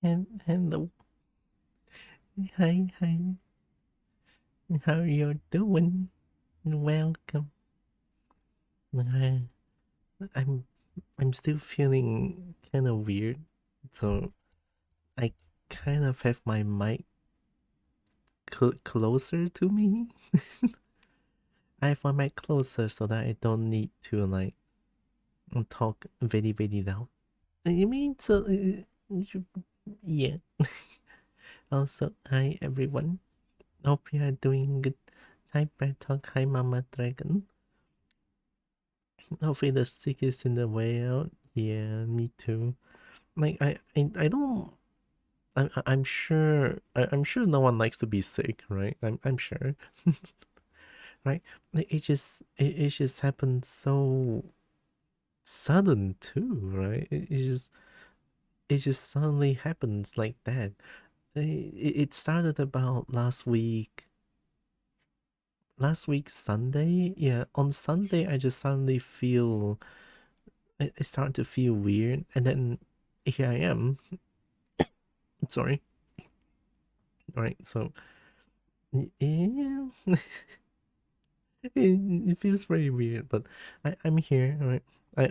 And hello. Hi, hi. How you doing? Welcome. I, I'm I'm still feeling kind of weird, so I kind of have my mic closer to me. I have my mic closer so that I don't need to like talk very very loud. You mean so? Yeah. Also, hi everyone. Hope you are doing good. Hi, Brad Talk. Hi, Mama Dragon. Hopefully the stick is in the way out. Yeah, me too. Like I don't. I'm sure. I'm sure no one likes to be sick, right? I'm sure, right? Like, it just happened so sudden too, right? It just suddenly happens like that. It started about last week Sunday. Yeah, on Sunday I just suddenly feel I start to feel weird, and then here I am. Sorry. All right, so yeah, it feels very weird, but I'm here. Right,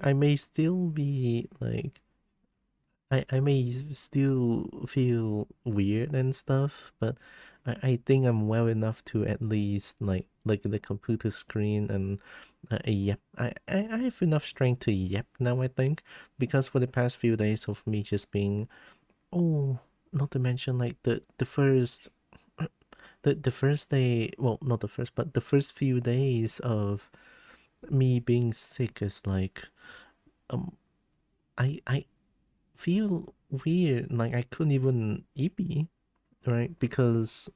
I may still be like I may still feel weird and stuff, but I think I'm well enough to at least like look at the computer screen and yep. I have enough strength to yep now, I think, because for the past few days of me just being oh, not to mention like the first day, well, not the first, but the first few days of me being sick is like um I feel weird, like I couldn't even eat, right? Because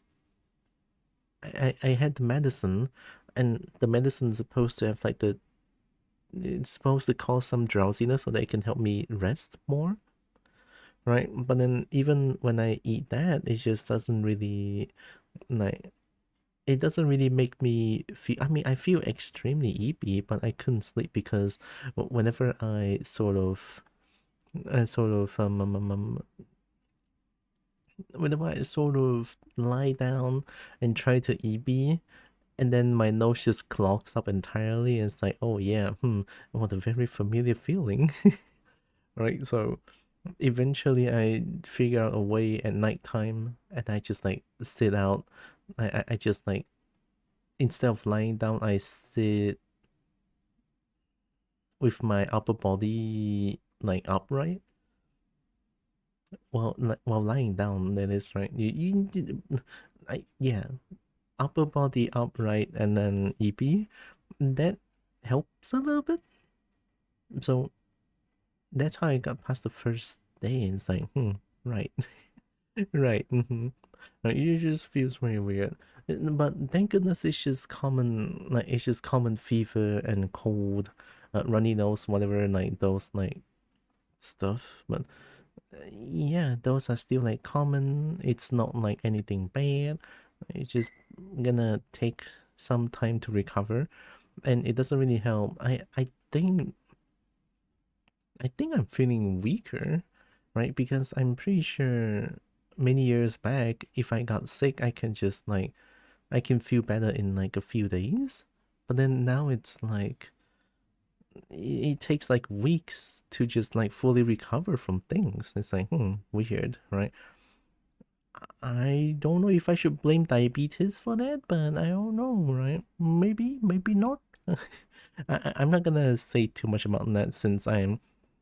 I had the medicine, and the medicine is supposed to have like it's supposed to cause some drowsiness so that it can help me rest more, right? But then even when I eat that, it just doesn't really like it doesn't really make me feel. I mean, I feel extremely eepy, but I couldn't sleep because whenever I sort of whenever I sort of lie down and try to EB, and then my nose just clogs up entirely, and it's like, oh yeah, what a very familiar feeling, right? So eventually, I figure out a way at nighttime, and I just like sit out. I just like instead of lying down, I sit with my upper body like upright while lying down. That is right. Yeah, upper body upright and then EP. That helps a little bit. So that's how I got past the first day. It's like, right, right. Like, it just feels very weird. But thank goodness it's just common, like it's just common fever and cold, runny nose, whatever, like those like stuff. But yeah, those are still like common. It's not like anything bad. It's just gonna take some time to recover, and it doesn't really help. I think I'm feeling weaker, right? Because I'm pretty sure many years back, if I got sick, I can just like I can feel better in like a few days. But then now it's like it takes like weeks to just like fully recover from things. It's like, weird, right? I don't know if I should blame diabetes for that, but I don't know, right? Maybe not. I'm not gonna say too much about that since I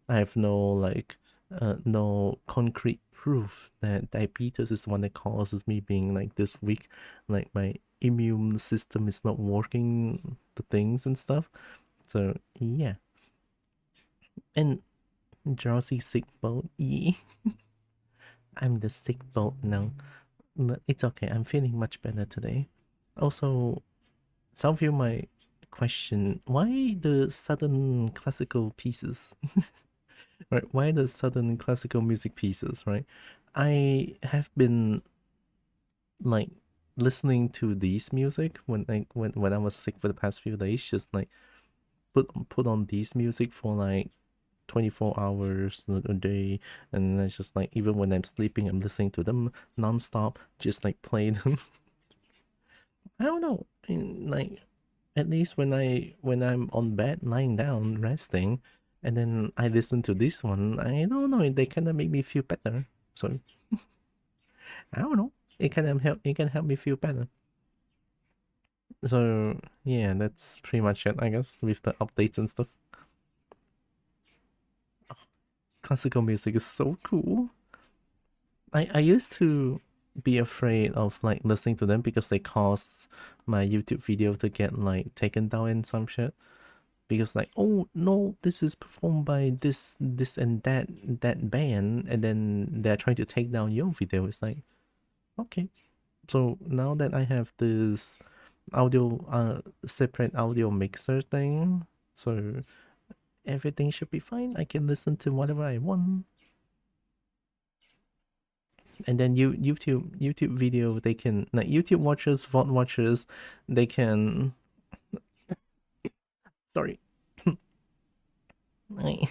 have no concrete proof that diabetes is the one that causes me being like this weak, like my immune system is not working the things and stuff. So yeah, and drowsy sick boat. Yeah, I'm the sick boat now, but it's okay. I'm feeling much better today. Also, some of you might question why the sudden classical pieces, right? Why the sudden classical music pieces, right? I have been like listening to these music when I was sick for the past few days, just like put on these music for like 24 hours a day, and it's just like even when I'm sleeping, I'm listening to them non-stop, just like play them. I don't know, like at least when I'm on bed lying down resting, and then I listen to this one, I don't know, they kind of make me feel better. So I don't know, it can help me feel better. So yeah, that's pretty much it, I guess, with the updates and stuff. Classical music is so cool. I used to be afraid of like listening to them because they cause my YouTube video to get like taken down and some shit. Because like, oh no, this is performed by this and that band, and then they're trying to take down your video. It's like, okay. So now that I have this audio separate audio mixer thing, so everything should be fine. I can listen to whatever I want. And then YouTube video, they can, like, YouTube watchers, VOD watchers, they can, sorry. Hi.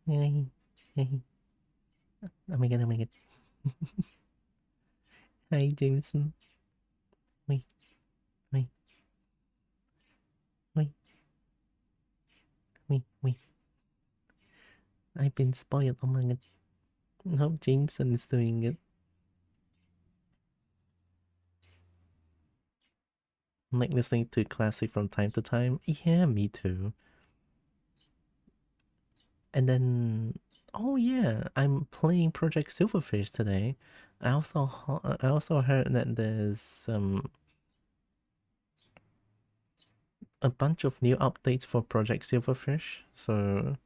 Hi. Hi. Oh my god, oh my god. Hi, Jameson. Wait, wait, wait, wait. I've been spoiled. Oh my god. No, Jameson is doing it. I'm like listening to classic from time to time. Yeah, me too. And then, oh yeah, I'm playing Project Silverfish today. I also heard that there's a bunch of new updates for Project Silverfish, so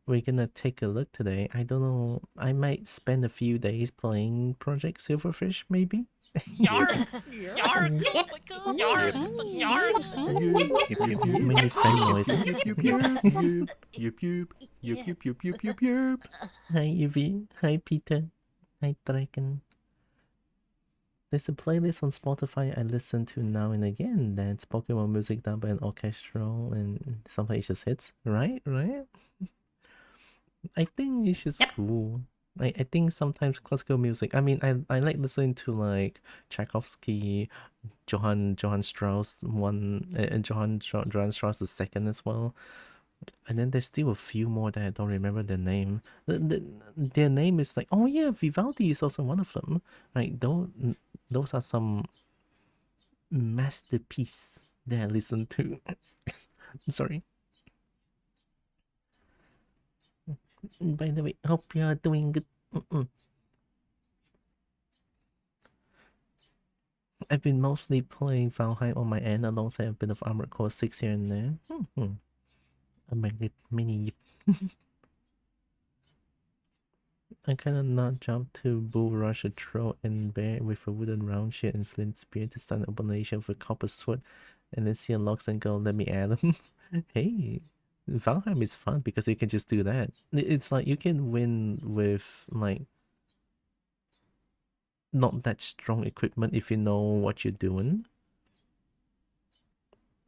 we're gonna take a look today. I don't know, I might spend a few days playing Project Silverfish, maybe? Yarp! Yarp! Yarp! Yarp! Many fan noises. Hi Evie, hi Peter, hi Draken. There's a playlist on Spotify I listen to now and again. That's Pokemon music done by an orchestral, and sometimes it just hits. Right? I think it's just cool. I think sometimes classical music. I mean, I like listening to like Tchaikovsky, Johann Strauss one, and Johann Strauss the second as well. And then there's still a few more that I don't remember their name. Their name is like, oh yeah, Vivaldi is also one of them. Like those are some masterpiece that I listen to. I'm sorry. By the way, hope you're doing good. I've been mostly playing Valheim on my end alongside a bit of Armored Core 6 here and there. A magnet mini. I kinda not jump to bull rush a troll and bear with a wooden round shield and flint spear to start an abomination with a copper sword, and then see a locks and go, let me add them. Hey, Valheim is fun because you can just do that. It's like you can win with like not that strong equipment if you know what you're doing.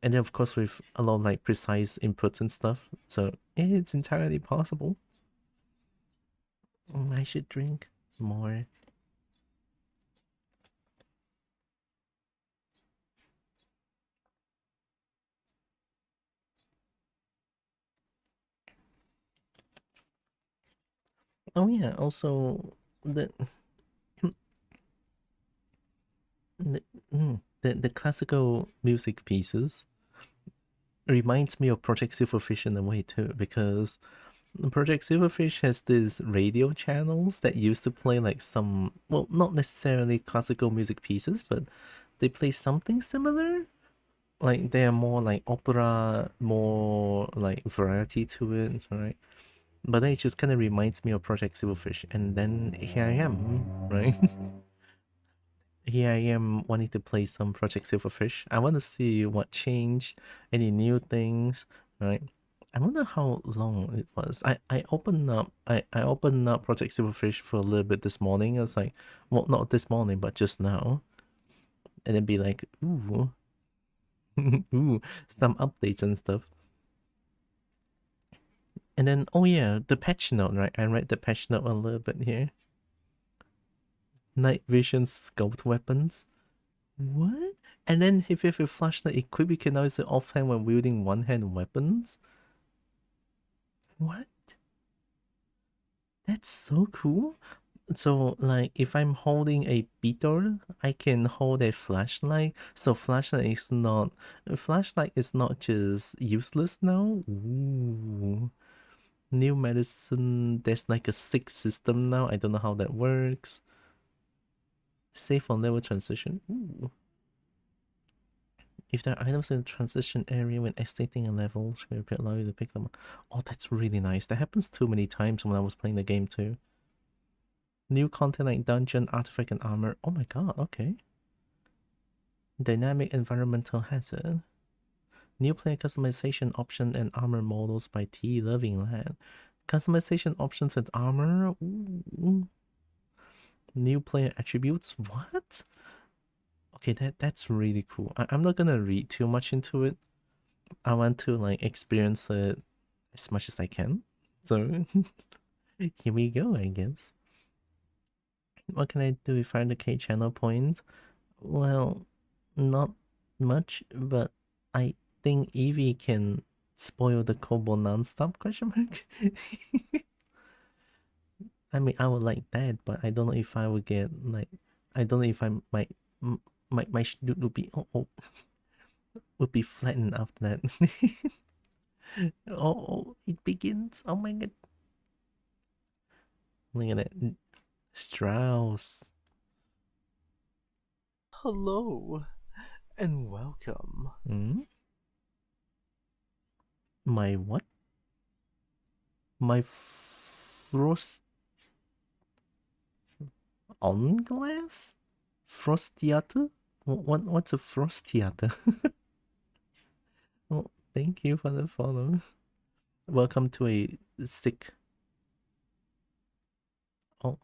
And then of course with a lot of like precise inputs and stuff. So it's entirely possible. I should drink more. Oh yeah, also the the, the classical music pieces reminds me of Project Silverfish in a way too, because Project Silverfish has these radio channels that used to play like some, well, not necessarily classical music pieces, but they play something similar. Like they are more like opera, more like variety to it, right? But then it just kind of reminds me of Project Silverfish, and then here I am, right? Here I am wanting to play some Project Silverfish. I want to see what changed, any new things, right? I wonder how long it was. I opened up Project Silverfish for a little bit this morning. I was like, well, not this morning, but just now. And then be like, ooh, ooh, some updates and stuff. And then, oh yeah, the patch note, right? I read the patch note a little bit here. Night vision scoped weapons. What? And then if you have your flashlight equipped, you can now use it offhand when wielding one-hand weapons? What? That's so cool. So, like, if I'm holding a beetle, I can hold a flashlight. So flashlight is not just useless now. Ooh. New medicine. There's like a 6 system now. I don't know how that works. Safe on level transition. Ooh. If there are items in the transition area when exiting a level, screen repair allow you to pick them up. Oh, that's really nice. That happens too many times when I was playing the game too. New content like dungeon, artifact, and armor. Oh my god, okay. Dynamic environmental hazard. New player customization option and armor models by T. Lovingland. Customization options and armor. Ooh. New player attributes. What? Okay, that's really cool. I'm not gonna read too much into it. I want to like experience it as much as I can. So here we go, I guess. What can I do with 500k channel points? Well, not much, but I think Eevee can spoil the Kobo non-stop question mark. I mean, I would like that, but I don't know if I would get like, I don't know if I might my schnoot would be would be flattened after that. Oh, it begins. Oh my god. Look at that. Strauss. Hello and welcome. My what? My frost on glass? Frostiata? What's a frostiata? Oh, thank you for the follow. Welcome to a sick. Oh.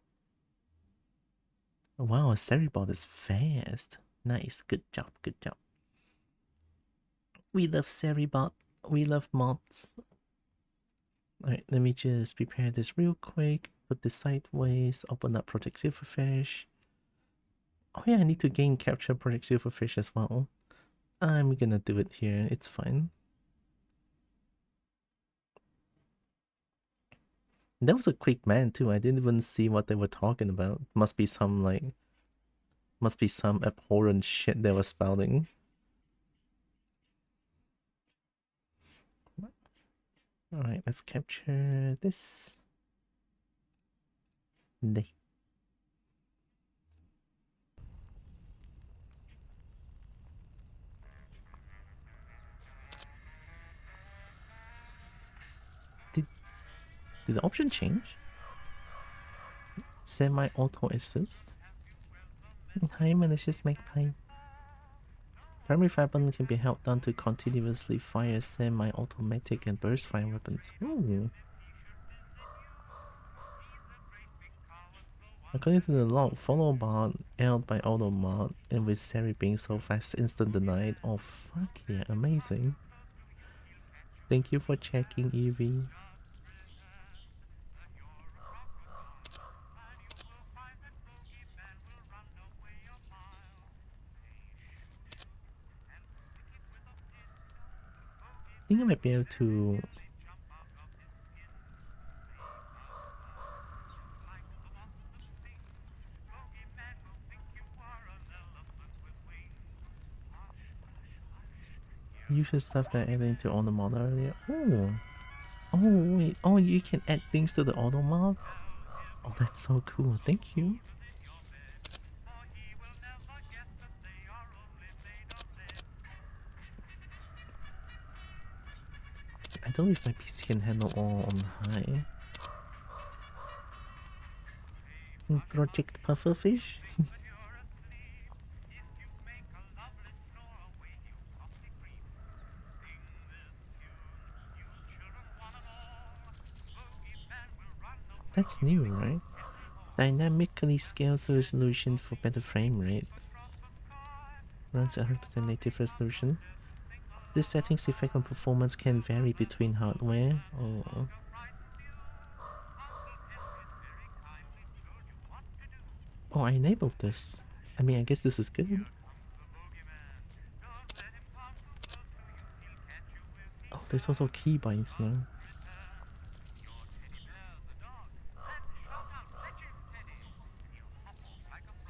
Wow, Ceribot is fast. Nice. Good job. Good job. We love Ceribot. We love mods. Alright, let me just prepare this real quick. Put this sideways. Open up Project Silverfish. Oh yeah, I need to game capture Project Silverfish as well. I'm gonna do it here. It's fine. That was a quick man too. I didn't even see what they were talking about. Must be some abhorrent shit they were spouting. Alright, let's capture this. Did the option change? Semi-auto assist? Hi, malicious magpie. Primary fire button can be held down to continuously fire semi-automatic and burst fire weapons. Ooh. According to the log, follow bot held by auto mod, and with Seri being so fast, instant denied. Oh fuck yeah, amazing. Thank you for checking, Eevee. I think I might be able to... use the stuff that I added into auto mod earlier. Oh! Oh wait, oh you can add things to the auto mod? Oh that's so cool, thank you. I don't know if my PC can handle all on high. Project Pufferfish? That's new, right? Dynamically scales the resolution for better frame rate. Runs at 100% native resolution. This setting's effect on performance can vary between hardware. Oh. Oh, I enabled this. I mean, I guess this is good. Oh, there's also keybinds now.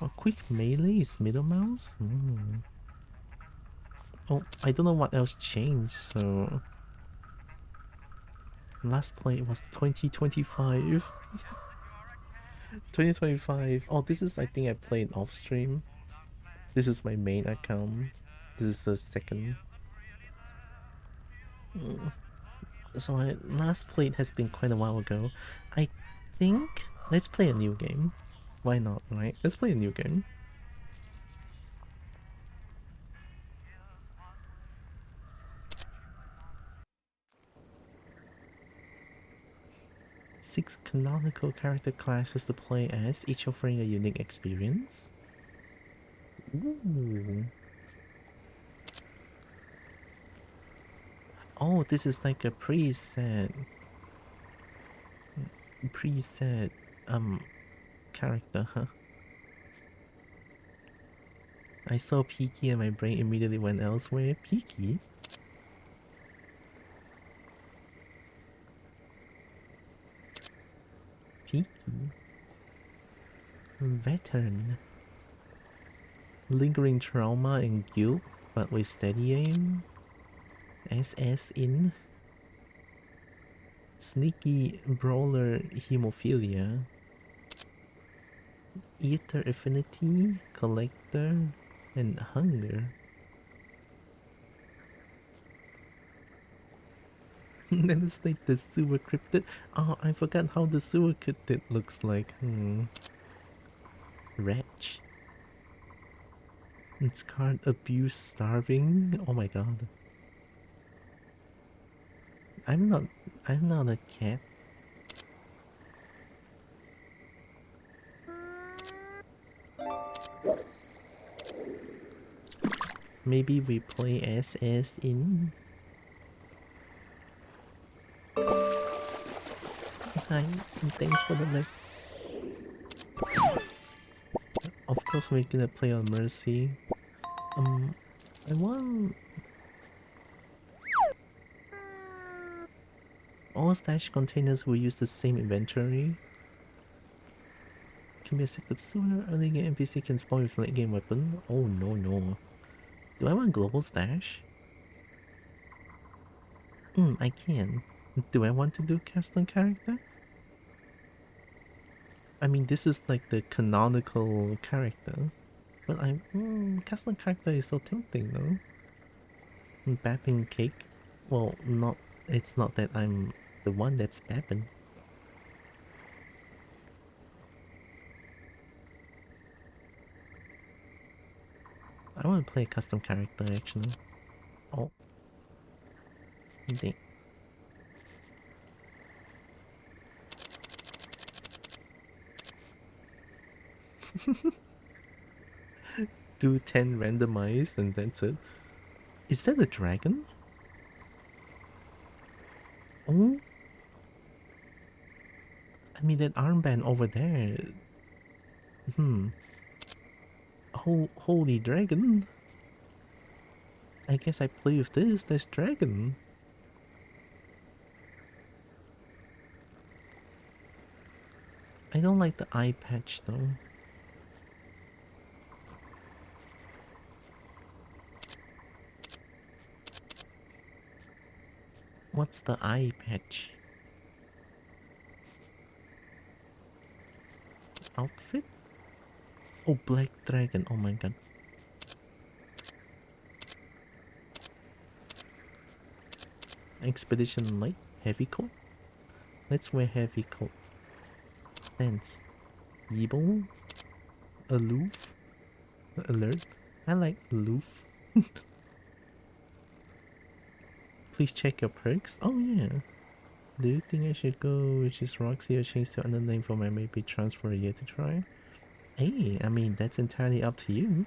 Oh, quick melee is middle mouse? Oh, I don't know what else changed, so... Last play was 2025. 2025. Oh, this is, I think I played off stream. This is my main account. This is the second. So I last played has been quite a while ago. I think let's play a new game. Why not, right? Let's play a new game. Six canonical character classes to play as, each offering a unique experience. Ooh. Oh, this is like a preset character, huh? I saw Peaky and my brain immediately went elsewhere. Peaky? Peaky? Veteran. Lingering trauma and guilt, but with steady aim. SS in. Sneaky brawler hemophilia. Eater affinity, collector, and hunger. Then it's like the sewer cryptid. Oh, I forgot how the sewer cryptid looks like. Wretch. It's card abuse starving. Oh my god. I'm not a cat. Maybe we play SS in. Hi, and thanks for the like. Of course we're gonna play on Mercy. I want... All stash containers will use the same inventory. Can be accepted sooner. Early game NPC can spawn with late game weapon. Oh no. Do I want global stash? I can. Do I want to do custom character? I mean, this is like the canonical character. But custom character is so tempting though. Bapping cake? Well, it's not that I'm the one that's bapping. I want to play a custom character actually. Oh. Dang. Do 10 randomized and that's it. Is that a dragon? Oh. I mean that armband over there. Holy dragon. I guess I play with this dragon. I don't like the eye patch though. What's the eye patch? Outfit? Oh, black dragon. Oh my god. Expedition light? Heavy coat? Let's wear heavy coat. Thanks. Evil? Aloof? Alert? I like aloof. Please check your perks. Oh yeah. Do you think I should go which is Roxy or change to another name for my maybe transfer a year to try? Hey, I mean that's entirely up to you.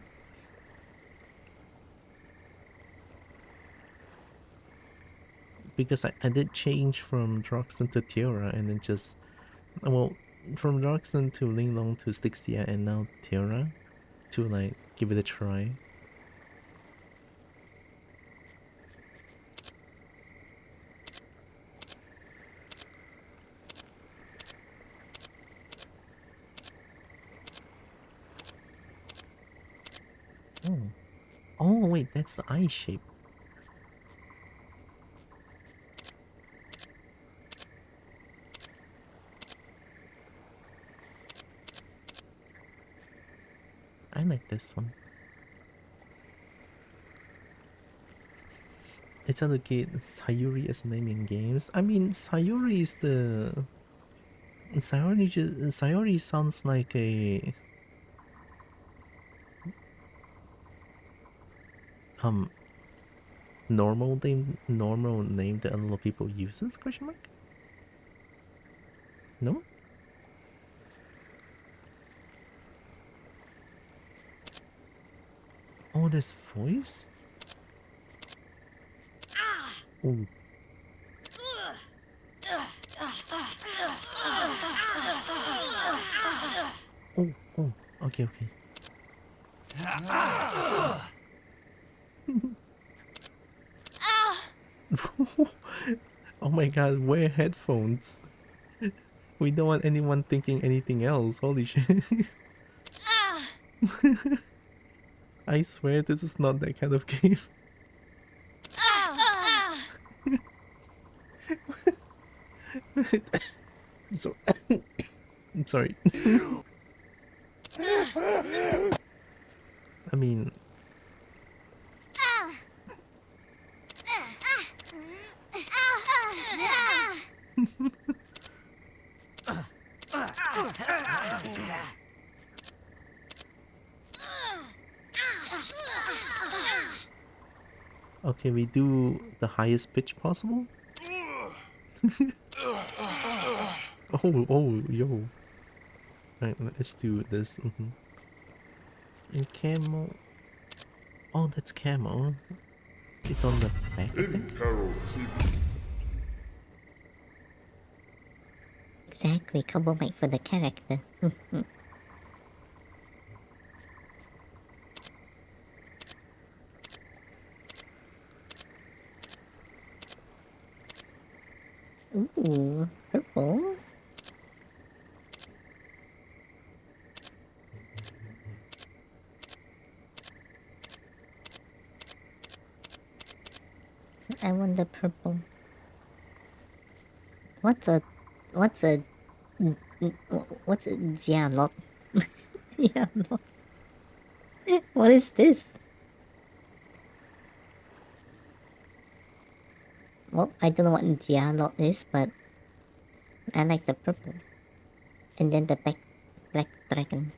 Because I did change from Droxton to Tiora and then just... Well, from Roxanne to Linglong to Stixia and now Terra to like give it a try. Oh. Oh wait, that's the eye shape. I like this one. It's allocate Sayuri as a name in games. I mean, Sayuri is the... Sayuri sounds like a... normal name that a lot of people uses, question mark? No? Oh, this voice? Oh. Oh, okay. Oh my god, wear headphones. We don't want anyone thinking anything else, holy shit. I swear this is not that kind of game. So, I'm sorry. I mean... Okay, we do the highest pitch possible? Oh, yo. Right, let's do this. And camo... Oh, that's camo. It's on the back, I think? Exactly, Kobo made for the character. Ooh, purple. I want the purple. What's a dialog? Dialog. What is this? Well, I don't know what dialog is, but I like the purple. And then the black dragon.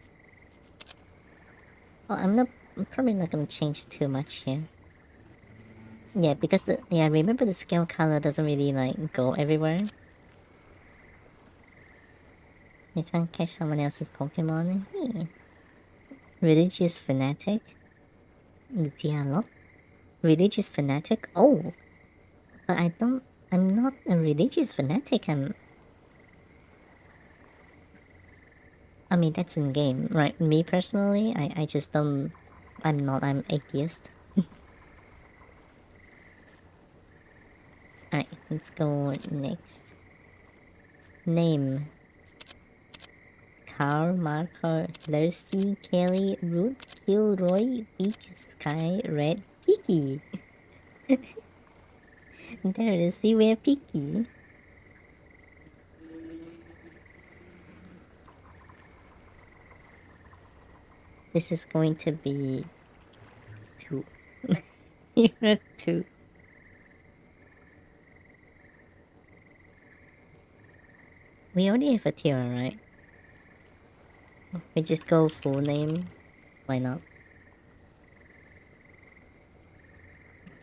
Oh, I'm probably not gonna change too much here. Yeah, because remember the scale color doesn't really like go everywhere. You can't catch someone else's Pokemon. Yeah. Religious fanatic. The dialogue. Religious fanatic. Oh, but I'm not a religious fanatic. I mean, that's in game, right? Me personally, I just don't. I'm atheist. Alright, let's go next. Name. Carl, Marco, Lercy, Kelly, Root, Kilroy, Big Sky, Red, Piki. There it is, see where Piki. This is going to be 2. You're 2. We already have a Tira, right? We just go full name. Why not?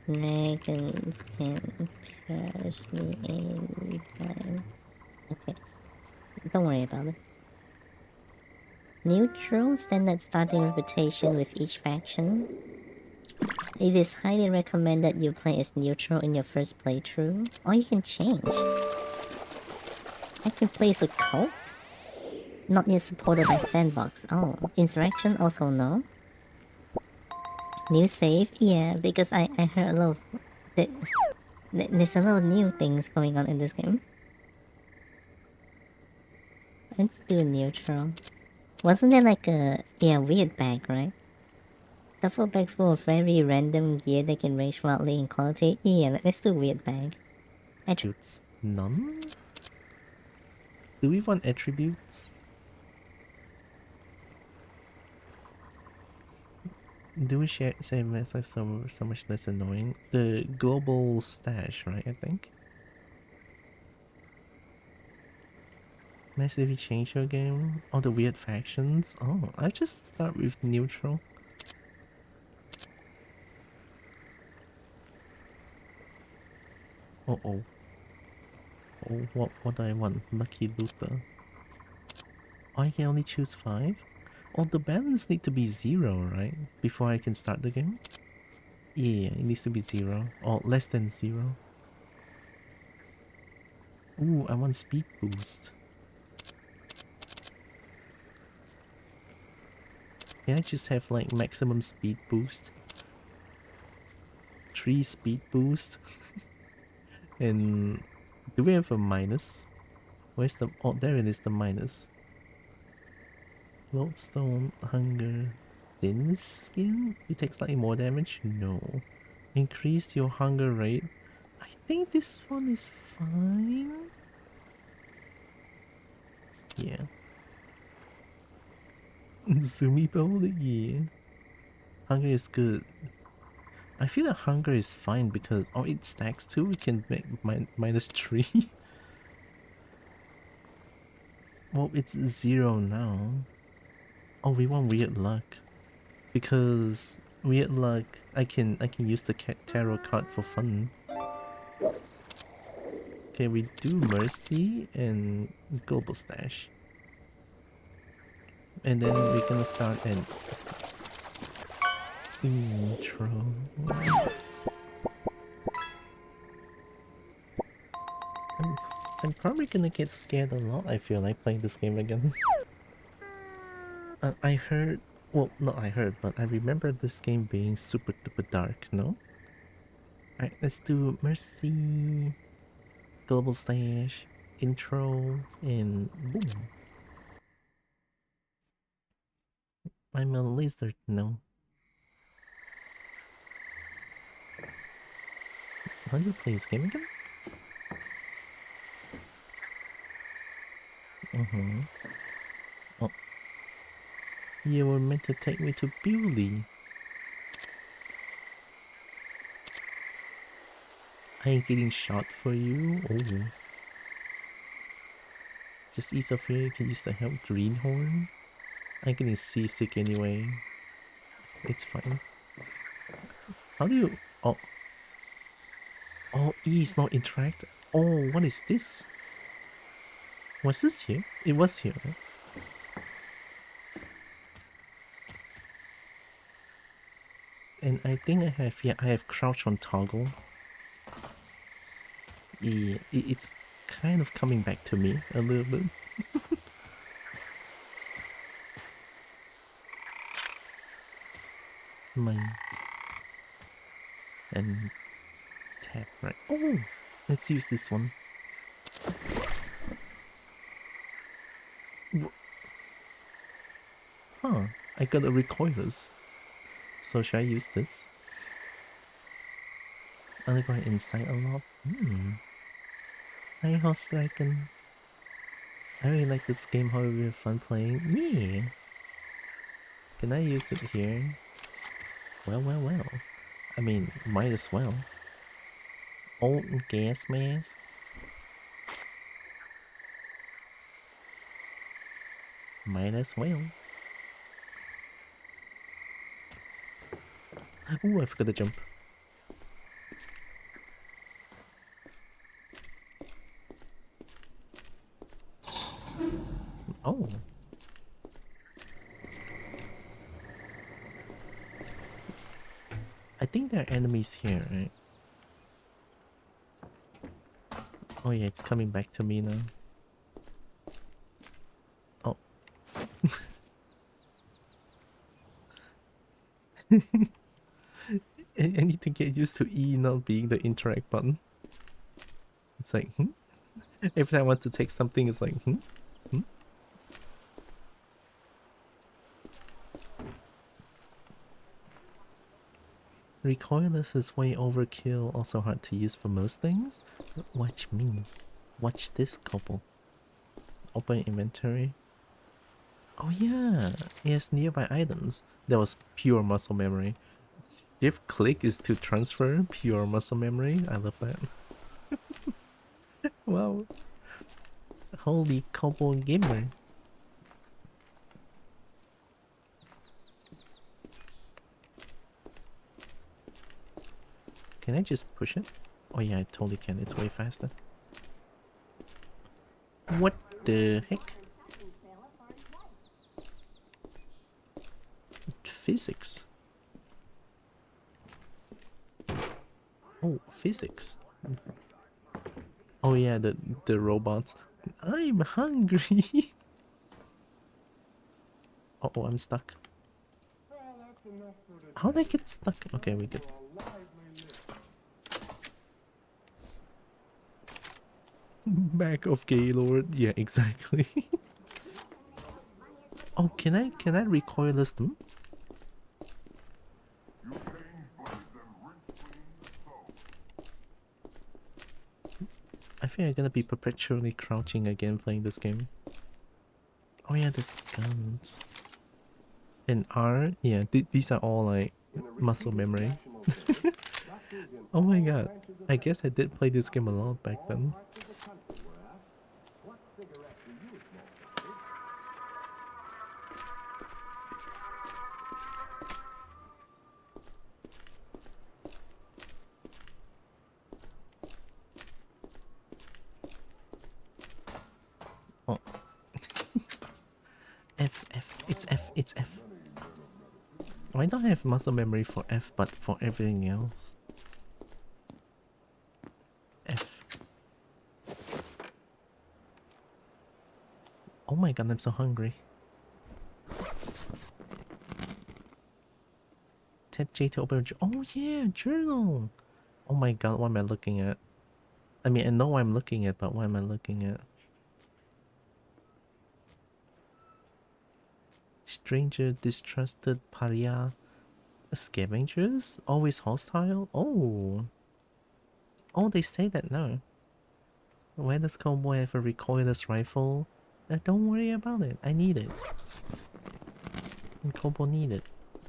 Dragons can crush me anytime. Okay. Don't worry about it. Neutral, standard starting reputation with each faction. It is highly recommended you play as neutral in your first playthrough. Or you can change. I can play as a cult? Not yet supported by Sandbox. Oh, Insurrection also no. New save? Yeah, because I heard a lot of... There's a lot of new things going on in this game. Let's do neutral. Wasn't there like a... yeah, weird bag, right? Duffel bag full of very random gear that can range wildly in quality. Yeah, let's do weird bag. Attributes. None? Do we want attributes? Do we share same message so much less annoying? The global stash, right, I think? Massively change your game? All the weird factions? Oh, I just start with neutral. Oh. Oh, what do I want? Lucky Luther. Oh, I can only choose 5? Oh, the balance need to be 0, right? Before I can start the game? Yeah, it needs to be 0. Or less than 0. Ooh, I want speed boost. Can I just have like maximum speed boost? 3 speed boost? And do we have a minus? Where's the... oh, there it is, the minus. Lodestone, hunger, thin skin? It takes slightly more damage? No. Increase your hunger rate? I think this one is fine. Yeah. Zumi bowl? Yeah. Hunger is good. I feel that hunger is fine because... oh, it stacks too? We can make minus 3? Well, it's 0 now. Oh, we want weird luck. Because weird luck, I can use the tarot card for fun. Okay, we do mercy and global stash. And then we're gonna start an intro. I'm probably gonna get scared a lot, I feel like, playing this game again. I heard... well, not I heard, but I remember this game being super duper dark, no? Alright, let's do mercy, global stash, intro, and boom. I'm a lizard, no. How do you play this game again? Oh. You were meant to take me to Bewley. I ain't getting shot for you. Oh. Just ease off here, you can use the help greenhorn. I'm getting seasick anyway. It's fine. How do you... oh. Oh, E is not interact. Oh, what is this? Was this here? It was here, right? And I think I have... yeah, I have crouch on toggle. Yeah, it's kind of coming back to me a little bit. Mine. And tap, right? Oh! Let's use this one. Huh, I got a recoilless. So should I use this? Underground Insight unlock? Hi, House Dragon. I really like this game, how we have fun playing. Yeah! Can I use it here? Well. I mean, might as well. Old gas mask. Might as well. Ooh, I forgot to jump. Oh. I think there are enemies here, right? Oh yeah, it's coming back to me now. Oh, I need to get used to E not being the interact button. It's like, Every time I want to take something, it's like, Recoilless is way overkill, also hard to use for most things. Watch me. Watch this, Kobo. Open inventory. Oh yeah, it has nearby items. That was pure muscle memory. Shift click is to transfer pure muscle memory. I love that. Wow. Holy Kobo gamer. Can I just push it? Oh yeah, I totally can. It's way faster. What the heck? Physics. Oh, physics. Oh yeah, the robots. I'm hungry. Oh, I'm stuck. How did I get stuck? Okay, we good. Back of Gaylord. Yeah, exactly. Oh, can I recoilless them? I think I'm gonna be perpetually crouching again playing this game. Oh yeah, there's guns. And R, yeah, these are all like muscle memory. Oh my god, I guess I did play this game a lot back then. Oh. It's F. Why don't I have muscle memory for F but for everything else? F. Oh my god, I'm so hungry. Tap J to open a oh yeah, journal! Oh my god, what am I looking at? I mean, I know what I'm looking at, but what am I looking at? Stranger, distrusted, pariah, scavengers, always hostile? Oh. Oh, they say that now. Why does Cowboy have a recoilless rifle? Don't worry about it, I need it. And Kobo need it.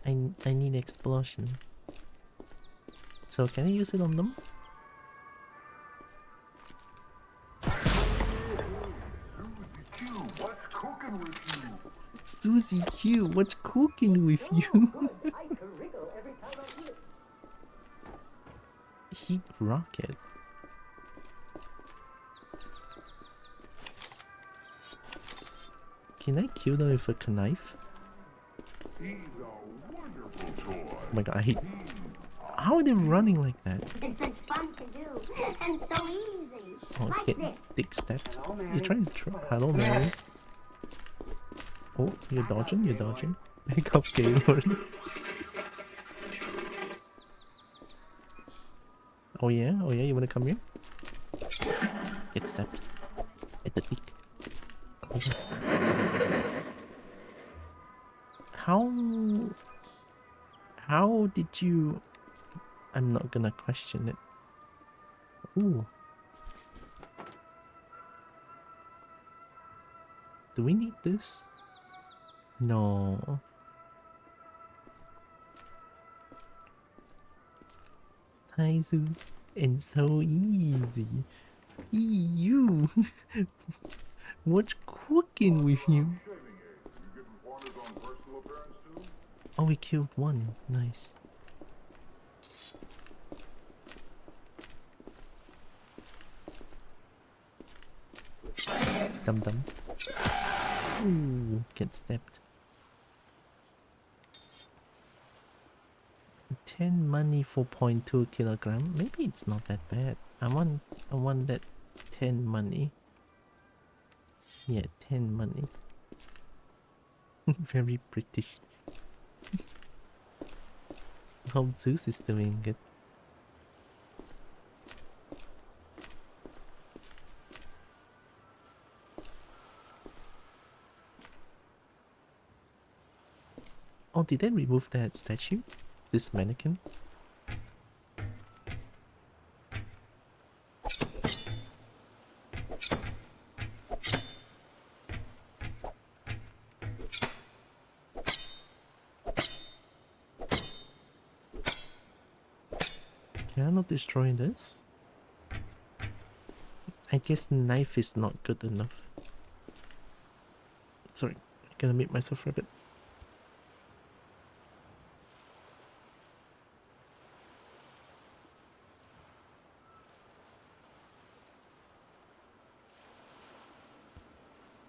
I need explosion. So can I use it on them? Susie Q, what's cooking with you? Heat rocket. Can I kill them with a knife? Oh my god, I hate... How are they running like that? It's such fun to do, and so easy. Oh, Like get this. dick stepped. You're trying to hello, Mary. Oh, you're dodging, you're dodging. Pick up Gaylord. Oh yeah, you wanna come here? Get stepped. At the dick. How did you... I'm not gonna question it. Ooh. Do we need this? No. Taizus, and so easy. You. What's cooking with you? Oh, we killed one. Nice. Dum dum. Ooh, get stepped. 10 money for 0.2 kilogram. Maybe it's not that bad. I want that 10 money. Yeah, 10 money. Very British. Hope Zeus is doing good. Oh, did they remove that statue? This mannequin? Can I not destroy this? I guess knife is not good enough. Sorry, I'm gonna mute myself for a bit.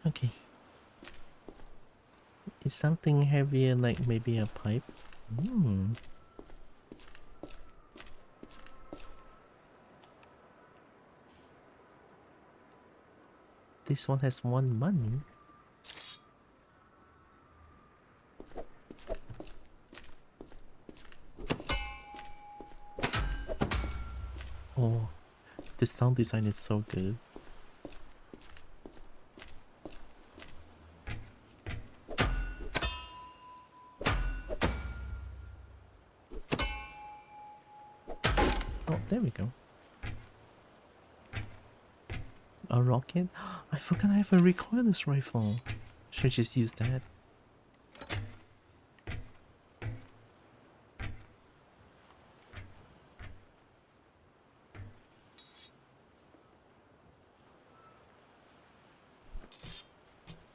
Okay. Is something heavier, like maybe a pipe? Hmm. This one has one money. Oh, the sound design is so good. Oh, there we go. A rocket? I forgot I have a recoilless rifle. Should just use that.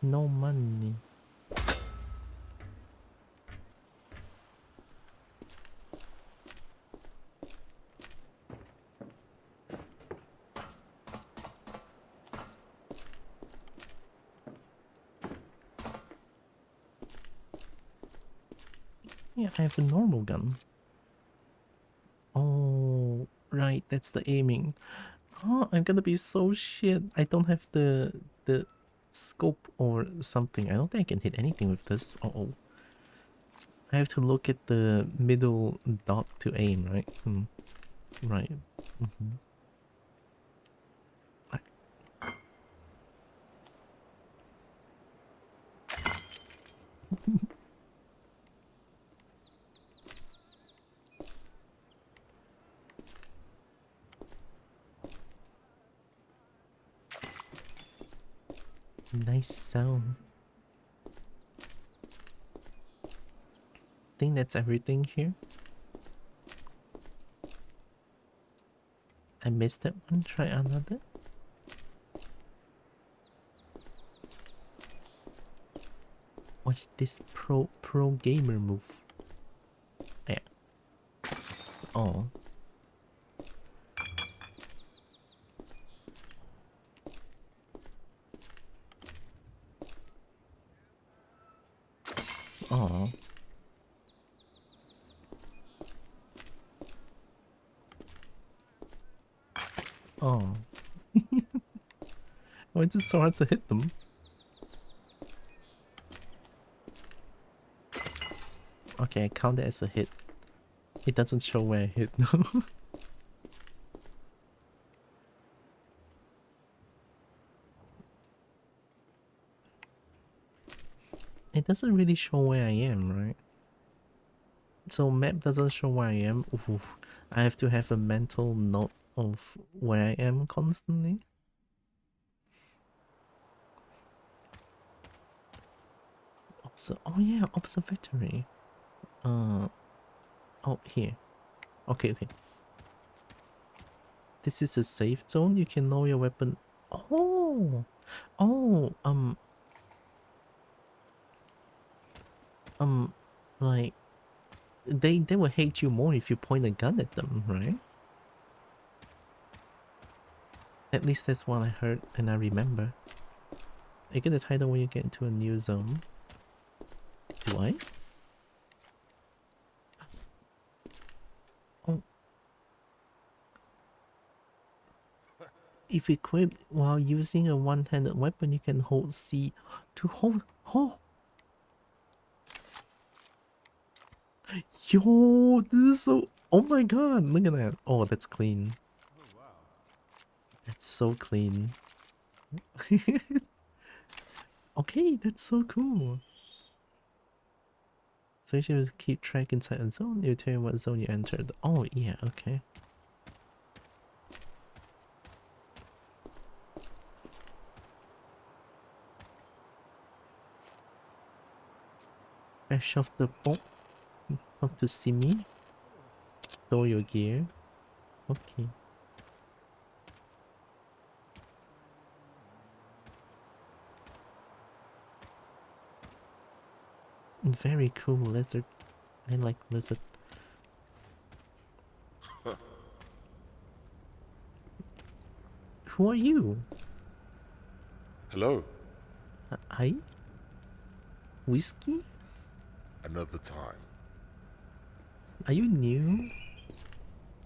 No money. Yeah, I have a normal gun. Oh, right, that's the aiming. Oh, I'm gonna be so shit. I don't have the scope or something. I don't think I can hit anything with this. Uh-oh. I have to look at the middle dot to aim, right? Right. Nice sound. Think that's everything here. I missed that one. Try another. What's this pro gamer move? Yeah. Oh. Oh. Oh. Why is it so hard to hit them? Okay, I count it as a hit. It doesn't show where I hit. It doesn't really show where I am, right? So map doesn't show where I am. Oof. I have to have a mental note of where I am constantly. Oh yeah, observatory. Oh, here. Okay. This is a safe zone. You can lower your weapon. Oh, oh, like they will hate you more if you point a gun at them, right? At least that's what I heard and I remember. You get the title when you get into a new zone. Do I? Oh. If equipped while using a one-handed weapon, you can hold C to hold. Oh! Yo, this is so... Oh my god, look at that. Oh, that's clean. That's so clean. Okay, that's so cool. So you should keep track inside a zone. It'll tell you what zone you entered. Oh, yeah, okay. Fresh off the boat. Talk to Simi. Throw your gear. Okay. Very cool lizard. I like lizard. Who are you? Hello. Hi? Whiskey? Another time. Are you new?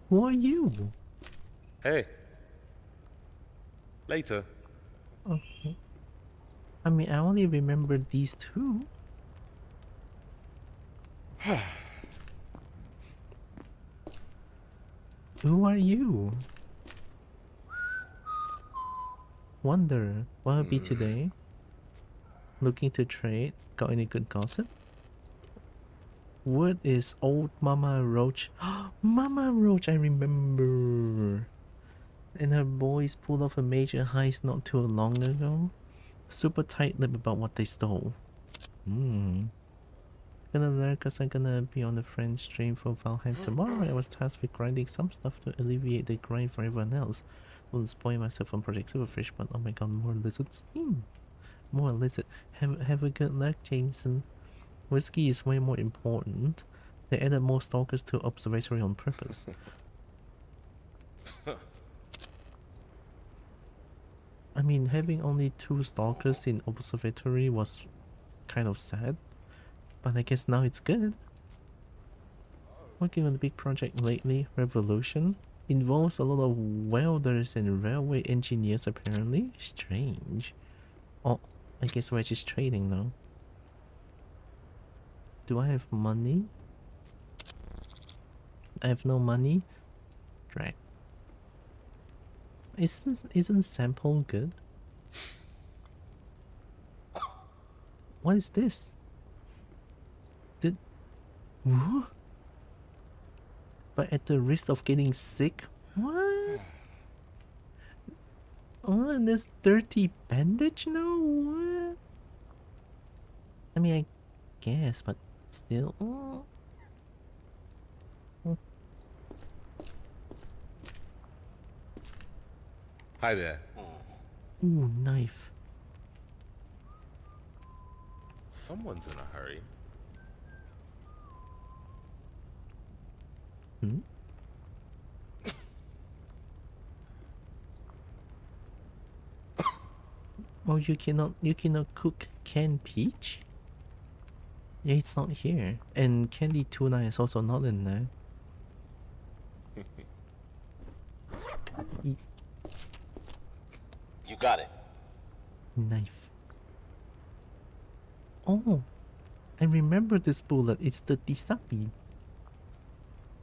Who are you? Hey. Later. Okay. I mean, I only remember these two. Who are you? Wonder, what will be today? Looking to trade? Got any good gossip? What is old Mama Roach? Mama Roach, I remember. And her boys pulled off a major heist not too long ago. Super tight-lipped about what they stole. Gonna learn cause I'm gonna be on the friend stream for Valheim tomorrow. I was tasked with grinding some stuff to alleviate the grind for everyone else. Don't spoil myself on Project Silverfish, but oh my god, more lizards. More lizard. Have a good luck, Jameson. Whiskey is way more important. They added more stalkers to observatory on purpose. I mean, having only 2 stalkers in observatory was kind of sad, but I guess now it's good. Working on a big project lately, Revolution, involves a lot of welders and railway engineers apparently. Strange. Oh, I guess we're just trading now. Do I have money? I have no money? Drag. Isn't sample good? What is this? What? But at the risk of getting sick? What? Oh, and there's dirty bandage now? What? I mean, I guess, but still. Oh. Hi there. Ooh, knife. Someone's in a hurry. Oh, you cannot cook canned peach? Yeah, it's not here. And candy tuna is also not in there. You got it. Knife. Oh, I remember this bullet. It's the Disapi.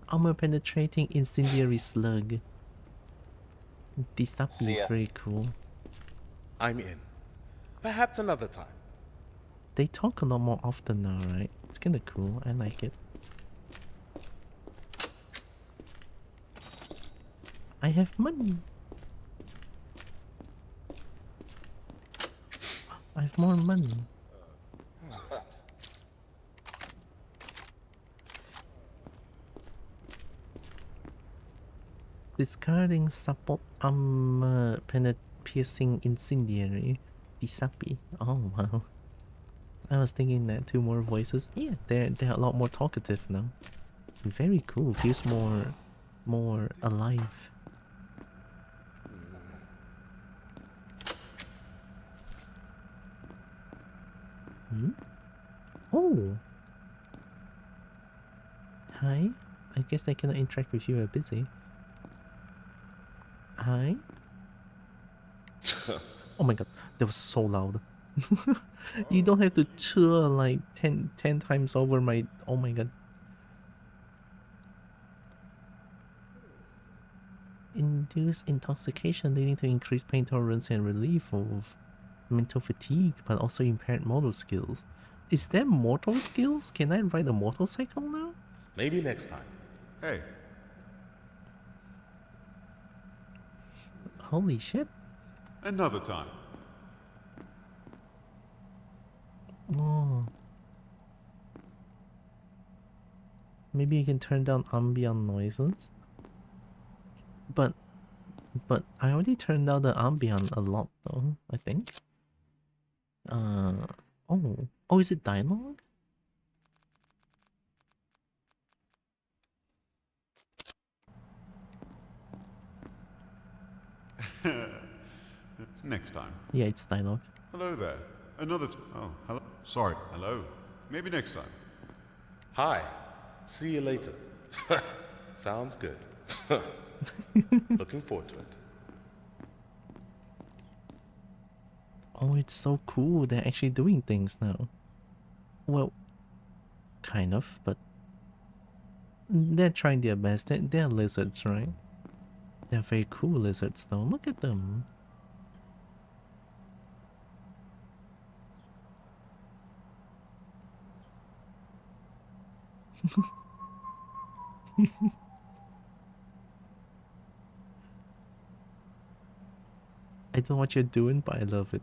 Armor penetrating incendiary slug. Disapi is very cool. I'm in. Perhaps another time. They talk a lot more often now, right? It's kinda cool. I like it. I have money. I have more money. Discarding support armor piercing incendiary. Disapi. Oh wow. I was thinking that 2 more voices. Yeah, they're a lot more talkative now. Very cool. Feels more alive. Oh. Hi. I guess I cannot interact with you. We're busy. Hi. Oh my god, that was so loud. You don't have to cheer like 10 times over my... Oh my god. induce intoxication, leading to increased pain tolerance and relief of mental fatigue, but also impaired motor skills. Is there motor skills? Can I ride a motorcycle now? Maybe next time. Hey, Holy shit. another time. Oh. Maybe you can turn down ambient noises. But I already turned down the ambient a lot though, I think. Oh, is it dialogue? Next time. Yeah, it's dialogue. Hello there. Oh, hello. Sorry. Hello. Maybe next time. Hi. See you later. Sounds good. Looking forward to it. Oh, it's so cool. They're actually doing things now. Well, kind of, but they're trying their best. They're lizards, right? They're very cool lizards though. Look at them. I don't know what you're doing, but I love it.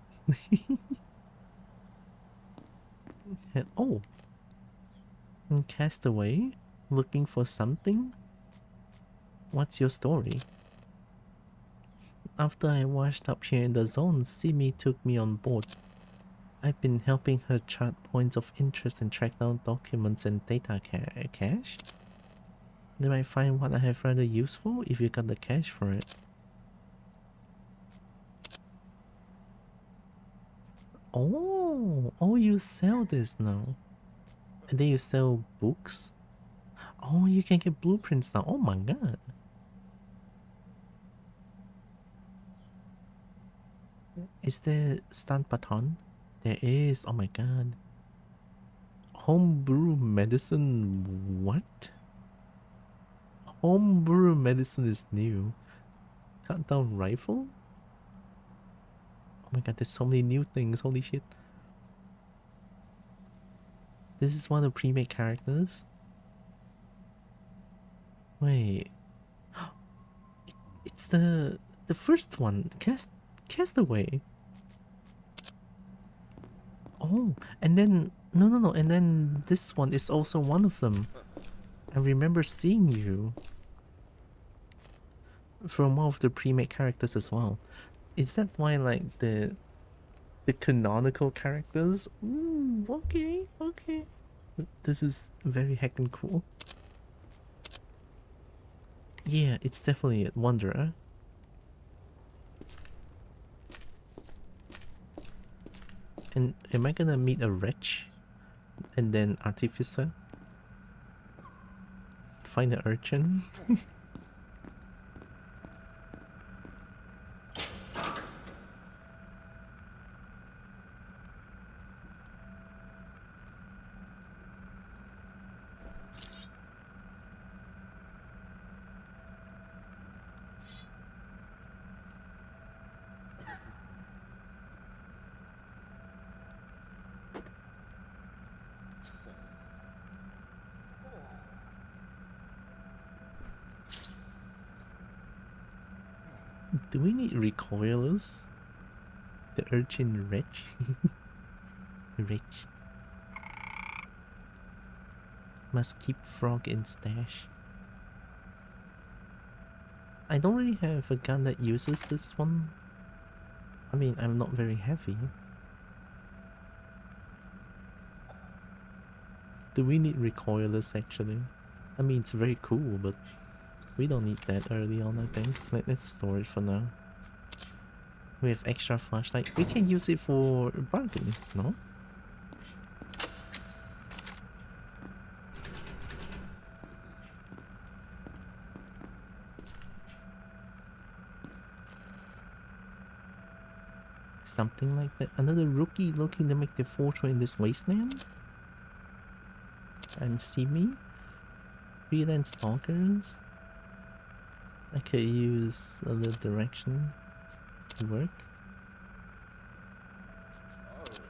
And, oh, and Castaway, looking for something? What's your story? After I washed up here in the zone, Simi took me on board. I've been helping her chart points of interest and track down documents and data cache. They might find what I have rather useful if you got the cash for it. Oh, you sell this now. And then you sell books? Oh, you can get blueprints now. Oh my god. Is there stunt baton? There is. Oh my god. Homebrew medicine. What? Homebrew medicine is new. Cut down rifle? Oh my god, there's so many new things. Holy shit. This is one of the pre-made characters. Wait. It's the first one. Castaway. Oh, and then no, and then this one is also one of them. I remember seeing you from one of the pre-made characters as well. Is that why like the canonical characters? Ooh, okay. This is very heckin' cool. Yeah, it's definitely a Wanderer. And am I gonna meet a wretch? And then Artificer? Find an urchin? Do we need recoilers? The urchin wretch? Wretch. Must keep frog in stash. I don't really have a gun that uses this one. I mean, I'm not very heavy. Do we need recoilers actually? I mean, it's very cool, but we don't need that early on, I think. Let's store it for now. We have extra flashlight. We can use it for bargain, no? Something like that. Another rookie looking to make their fortune in this wasteland? And see me? Freelance stalkers? I could use a little direction to work.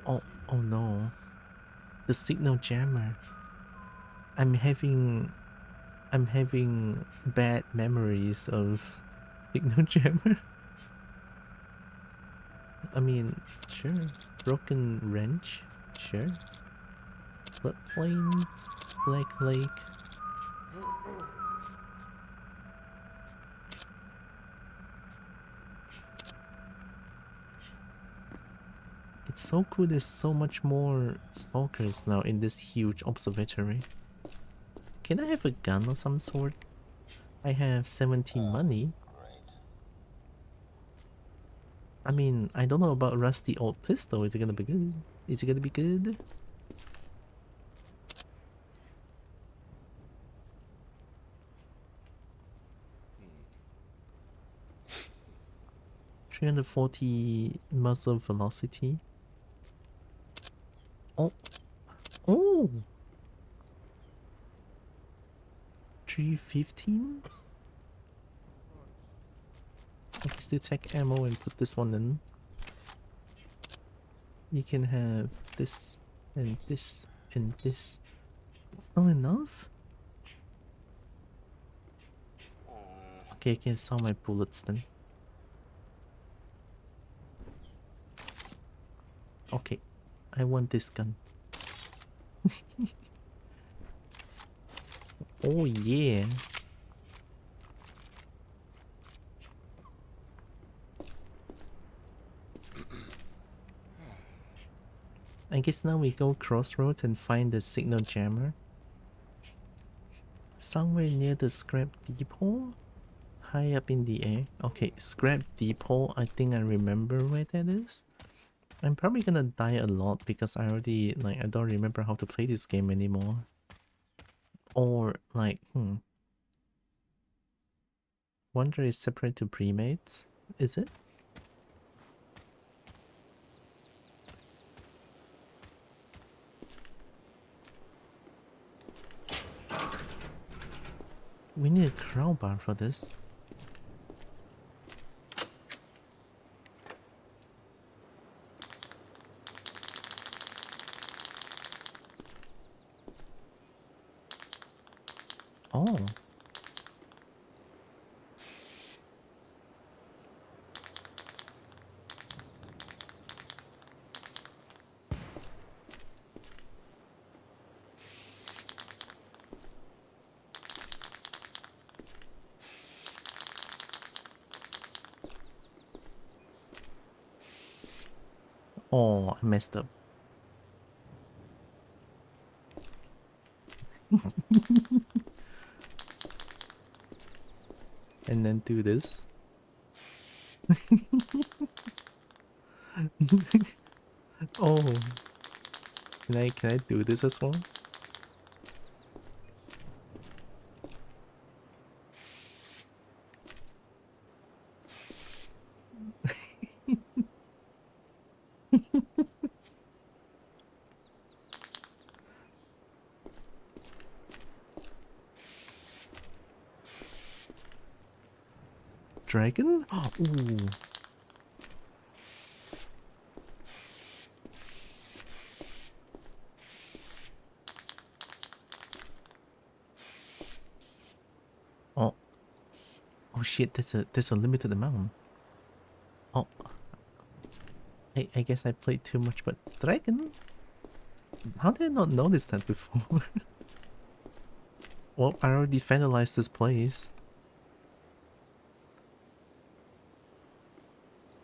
Oh, oh no. The signal jammer. I'm having bad memories of signal jammer. I mean, sure. Broken wrench, sure. Floodplains, Black Lake. It's so cool, there's so much more stalkers now in this huge observatory. Can I have a gun of some sort? I have 17 money. I mean, I don't know about rusty old pistol. Is it gonna be good? Is it gonna be good? Hmm. 340 muzzle velocity. Oh, oh, 315. I can still take ammo and put this one in. You can have this and this and this. It's not enough? Okay, I can sell my bullets then. Okay, I want this gun. Oh yeah. I guess now we go crossroads and find the signal jammer. Somewhere near the scrap depot? High up in the air. Okay, scrap depot, I think I remember where that is. I'm probably gonna die a lot because I already, like, I don't remember how to play this game anymore. Or, like, Wonder is separate to premates? Is it? We need a crowbar for this. Oh. Oh, I messed up. And then do this. Oh. Can I do this as well? Dragon? Ooh. Oh. Oh shit, there's a limited amount. Oh. I guess I played too much, but dragon? How did I not notice that before? Well, I already finalized this place.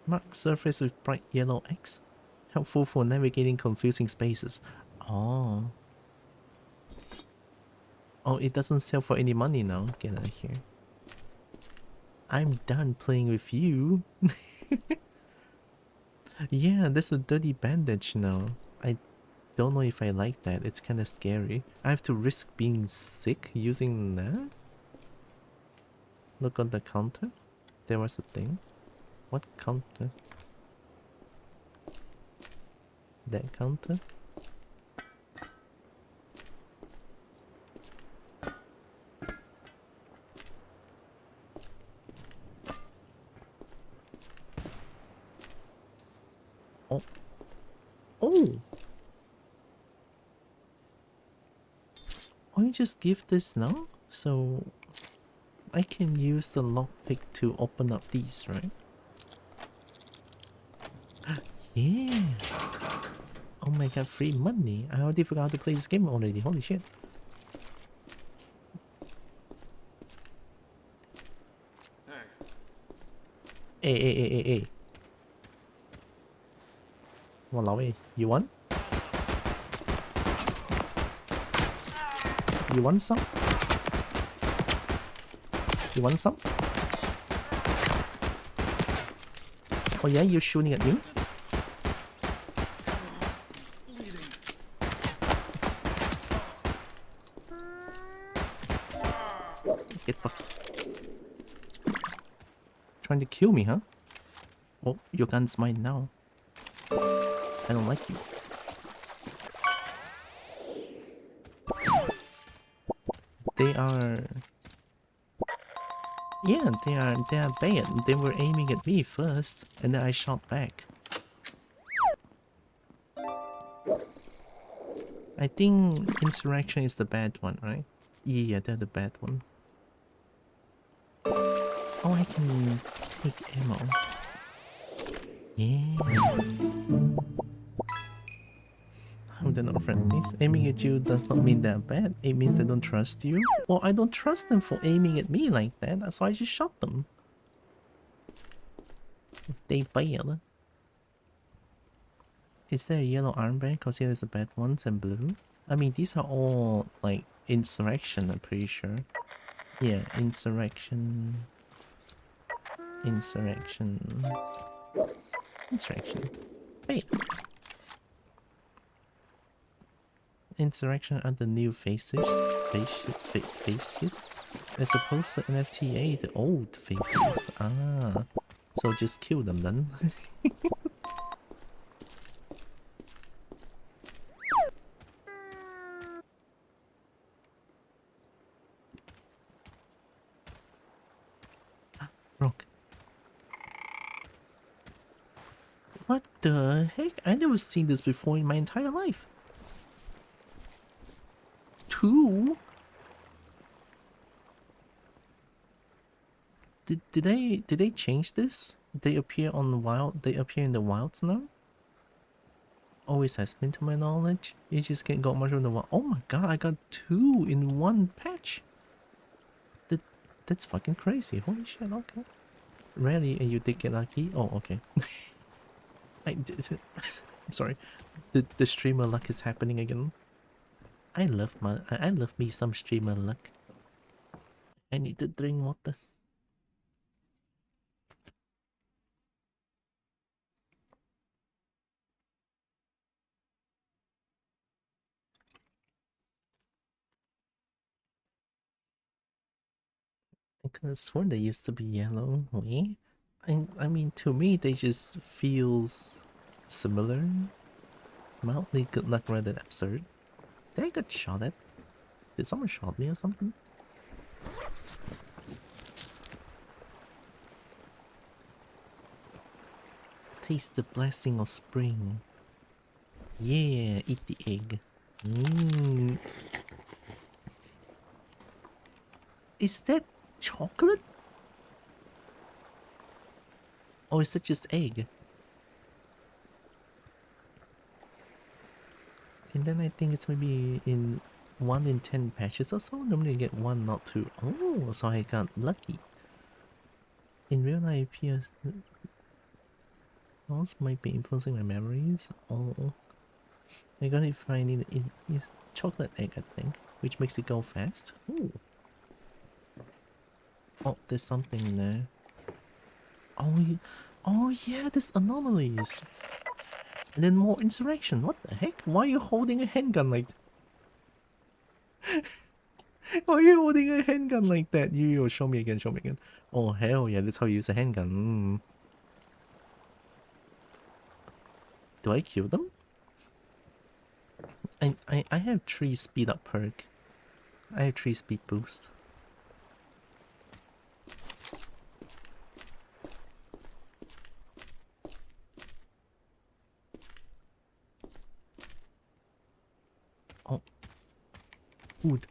Mark surface with bright yellow X. Helpful for navigating confusing spaces. Oh. Oh, it doesn't sell for any money now. Get out of here. I'm done playing with you. Yeah, there's a dirty bandage now. I don't know if I like that. It's kind of scary. I have to risk being sick using that? Look on the counter. There was a thing. What counter? That counter? Oh! Why you just give this now? So I can use the lockpick to open up these, right? Yeah! Oh my god, free money! I already forgot how to play this game already, holy shit. Hey. Walao eh, you want? You want some? You want some? Oh yeah, you're shooting at me? Get fucked. Trying to kill me, huh? Oh, your gun's mine now. I don't like you. They are... Yeah, they are bad. They were aiming at me first, and then I shot back. I think Insurrection is the bad one, right? Yeah, they're the bad one. Oh, I can take ammo. Yeah. Oh, they're not friendly. Aiming at you does not mean they're bad. It means they don't trust you. Well, I don't trust them for aiming at me like that, so I just shot them. They bad. Is there a yellow armband? Because here there's the bad ones and blue. I mean, these are all like Insurrection, I'm pretty sure. Yeah, Insurrection. Insurrection. Wait. Insurrection are the new faces. Faces? As opposed to NFTA, the old faces. Ah. So just kill them then. Rock. What the heck? I never seen this before in my entire life. 2? Did they change this? They appear on the wild. They appear in the wilds now. Always has been to my knowledge. You just can't got much from the wild. Oh my god! I got 2 in one patch. That's fucking crazy. Holy shit! Okay. Rarely you did get lucky. Oh, okay. I'm sorry. The streamer luck is happening again. I love me some streamer luck. I need to drink water. I could have sworn they used to be yellow. Wait. I mean, to me, they just feels similar. Mildly good luck rather than absurd. Did I get shot at? Did someone shot me or something? Taste the blessing of spring. Yeah, eat the egg. Mmm. Is that chocolate? Or is that just egg? And then I think it's maybe in 1 in 10 patches or so. Normally you get 1, not 2. Oh, so I got lucky. In real life, yes. Those might be influencing my memories. Oh, I got it finding it is chocolate egg, I think, which makes it go fast. Ooh. Oh, there's something in there. Oh yeah, there's anomalies. And then more insurrection. What the heck? Why are you holding a handgun like that? Why are you holding a handgun like that? You show me again, show me again. Oh hell yeah, that's how you use a handgun. Do I kill them? I have 3 speed up perk. I have 3 speed boost. food.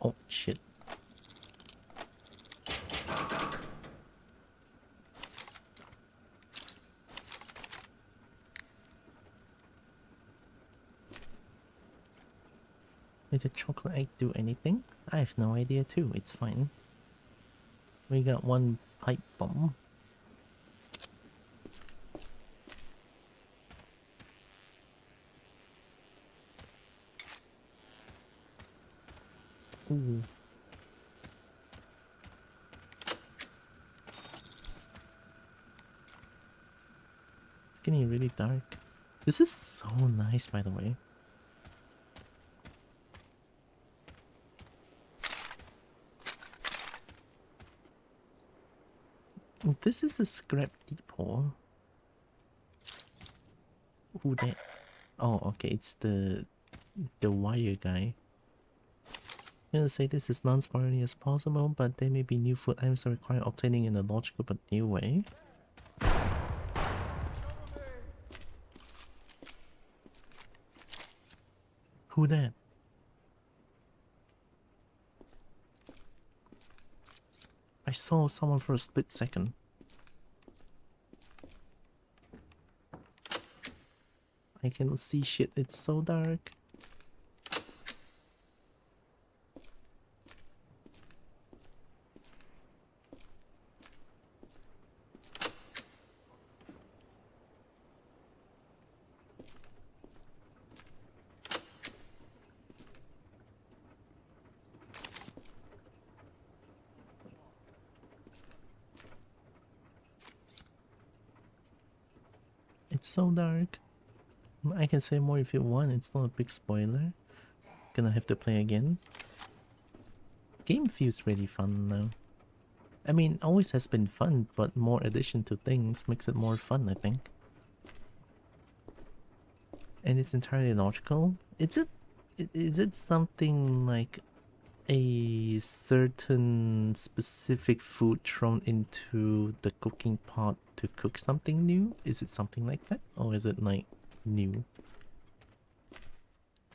Oh shit. Did the chocolate egg do anything? I have no idea too, it's fine. We got one pipe bomb. Ooh. It's getting really dark. This is so nice, by the way. This is a scrap depot. Who that? Oh, okay, it's the wire guy. I'm gonna say this is non-spoilery as possible, but there may be new food items that require obtaining in a logical but new way. Who that? I saw someone for a split second. I cannot see shit, it's so dark. It's so dark. I can say more if you want, it's not a big spoiler. Gonna have to play again. Game feels really fun now. I mean, always has been fun, but more addition to things makes it more fun, I think. And it's entirely logical. Is it something like a certain specific food thrown into the cooking pot to cook something new? Is it something like that? Or is it like new?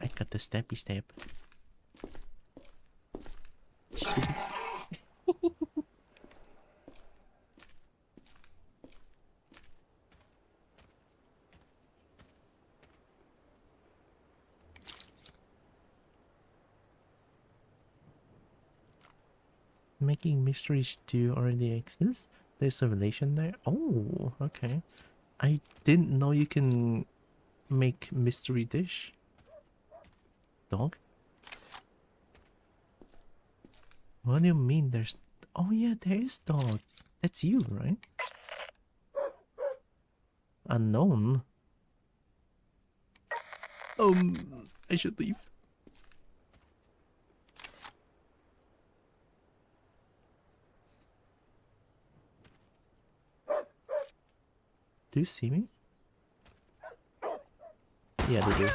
I got the stabby stab. Making mystery stew already exists? There's a relation there? Oh, okay. I didn't know you can make mystery dish. Dog? What do you mean there's... Oh yeah, there is dog. That's you, right? Unknown? I should leave. Do you see me? Yeah, they do.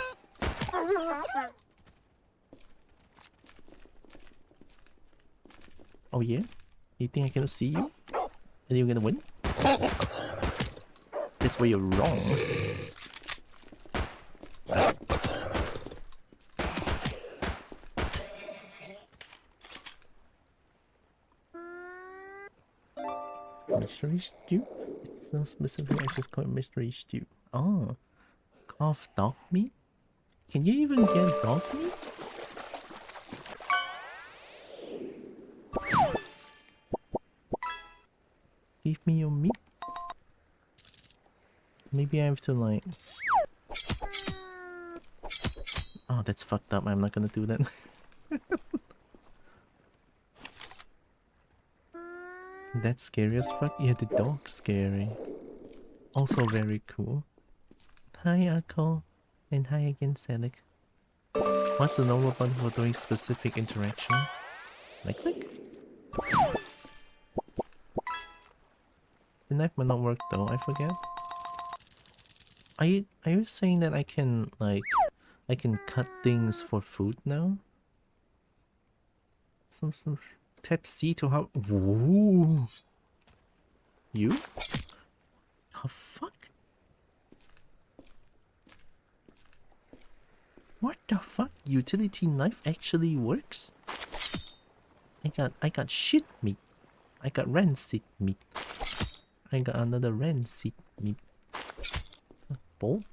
Oh yeah? You think I can see you? And you're gonna win? That's where you're wrong. Mystery stew? It's so specific, I just call it mystery stew. Oh. Carved dog meat? Can you even get dog meat? Give me your meat. Maybe I have to like... Oh, that's fucked up. I'm not gonna do that. That's scary as fuck. Yeah, the dog's scary. Also very cool. Hi, Akko. And hi again, Selig. What's the normal button for doing specific interaction? Like click? The knife might not work though, I forget. Are you saying that I can like I can cut things for food now? Some tap C to how. Ooh. You? the fuck? What the fuck? Utility knife actually works? I got shit meat. I got rancid meat. I got another rancid meat. Bowl?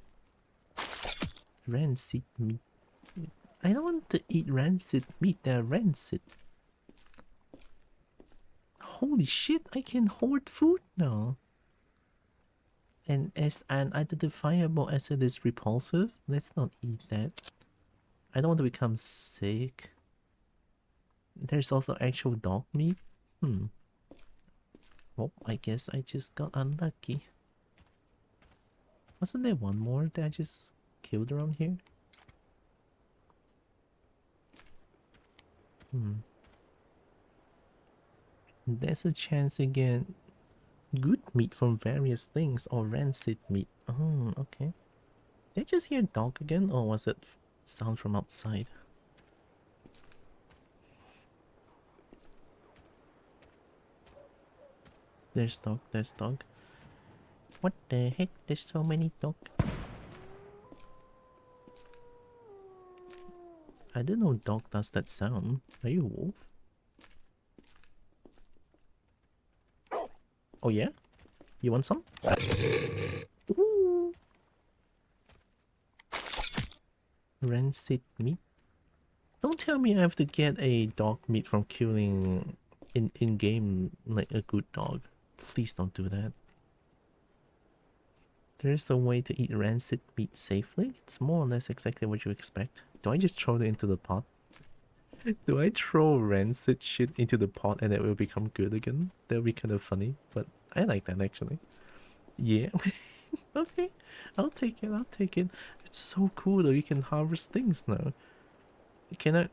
Rancid meat. I don't want to eat rancid meat, they're rancid. Holy shit, I can hoard food now. And as an identifiable acid is repulsive, let's not eat that. I don't want to become sick. There's also actual dog meat. Well, I guess I just got unlucky. Wasn't there one more that I just killed around here? There's a chance to get good meat from various things or rancid meat. Oh, okay. Did I just hear dog again, or was it sound from outside? There's dog, there's dog. What the heck? There's so many dog. I didn't know dog does that sound. Are you a wolf? Oh yeah? You want some? Ooh. Rancid meat? Don't tell me I have to get a dog meat from killing in game like a good dog. Please don't do that. There's a way to eat rancid meat safely? It's more or less exactly what you expect. Do I just throw it into the pot? Do I throw rancid shit into the pot and it will become good again? That would be kind of funny, but I like that actually. Yeah. Okay, I'll take it, I'll take it. It's so cool though, you can harvest things now. Can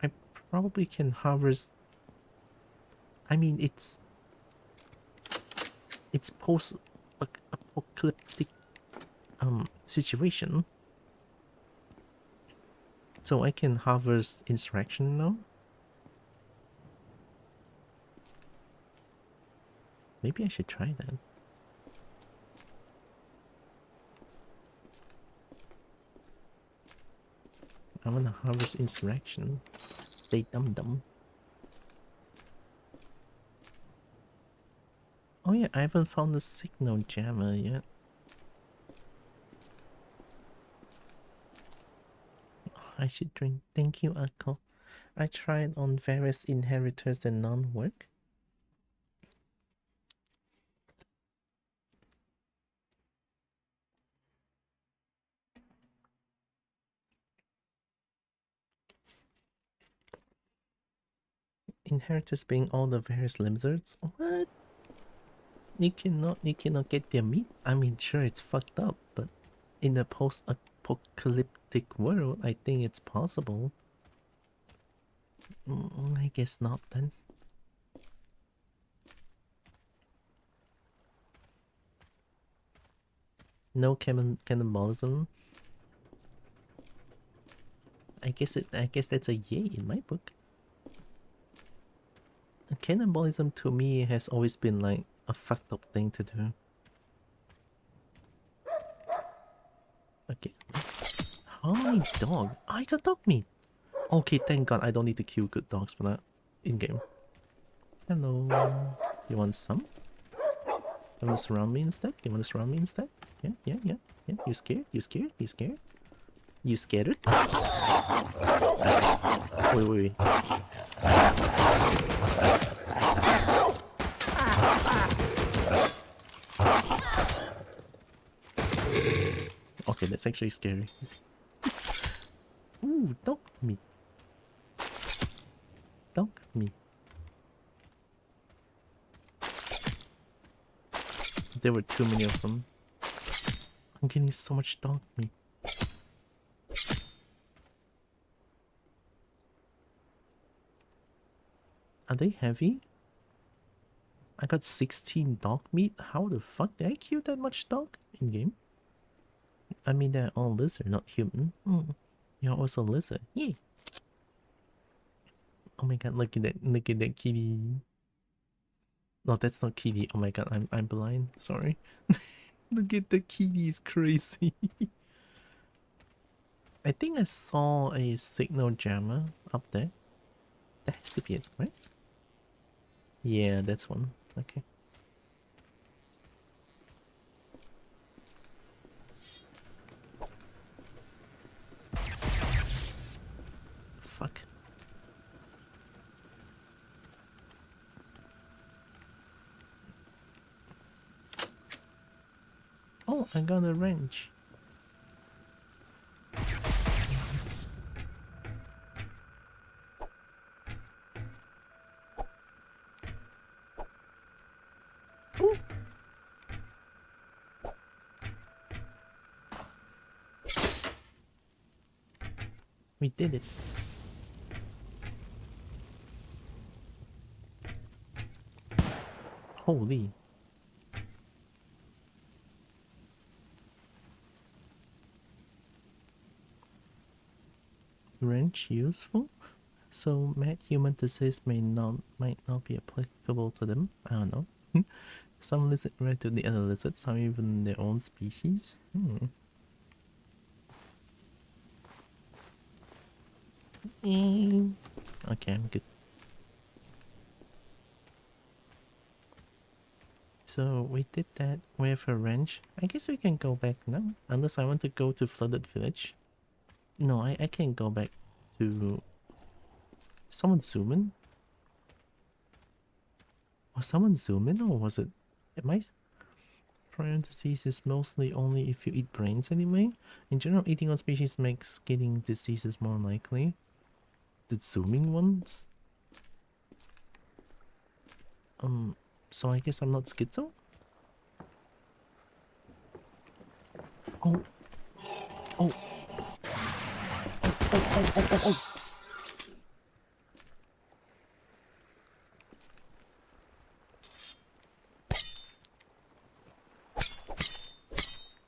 I probably can harvest... I mean, it's post-apocalyptic situation. So I can harvest insurrection now? Maybe I should try that. I wanna harvest insurrection. They dum-dum. Oh yeah, I haven't found the signal jammer yet. I should drink. Thank you, Akko. I tried on various inheritors and none work. Inheritors being all the various lizards? What? You cannot get their meat? I mean, sure, it's fucked up, but in a post-apocalyptic world, I think it's possible. I guess not then. No cannibalism. I guess that's a yay in my book. Cannibalism to me has always been like a fucked up thing to do. Okay. Holy dog. I got dog meat. Okay, thank god I don't need to kill good dogs for that in-game. Hello. You want some? You want to surround me instead? You want to surround me instead? Yeah. You scared? You scared? You scared? You scared? Wait. Okay, that's actually scary. Ooh, dog meat. Dog meat. There were too many of them. I'm getting so much dog meat. Are they heavy? I got 16 dog meat? How the fuck did I kill that much dog in game? I mean, they're all lizard, not human. You're also lizard. Yeah. Oh my god, look at that kitty. No, that's not kitty. Oh my god, I'm blind. Sorry. Look at the kitty, is crazy. I think I saw a signal jammer up there. That has to be it, right? Yeah, that's one. Okay. Fuck. Oh, I got a wrench. Ooh. We did it. Holy. Wrench useful? So mad human disease might not be applicable to them. I don't know. Some lizard rare to the other lizards, some even their own species. Okay, I'm good. So we did that with a wrench. I guess we can go back now. Unless I want to go to Flooded Village. No, I can go back to... Someone zoom in? Was someone zoom in or was it... Am I... Prion disease is mostly only if you eat brains anyway. In general, eating all species makes getting diseases more likely. The zooming ones? So I guess I'm not schizo? Oh. Oh. Oh.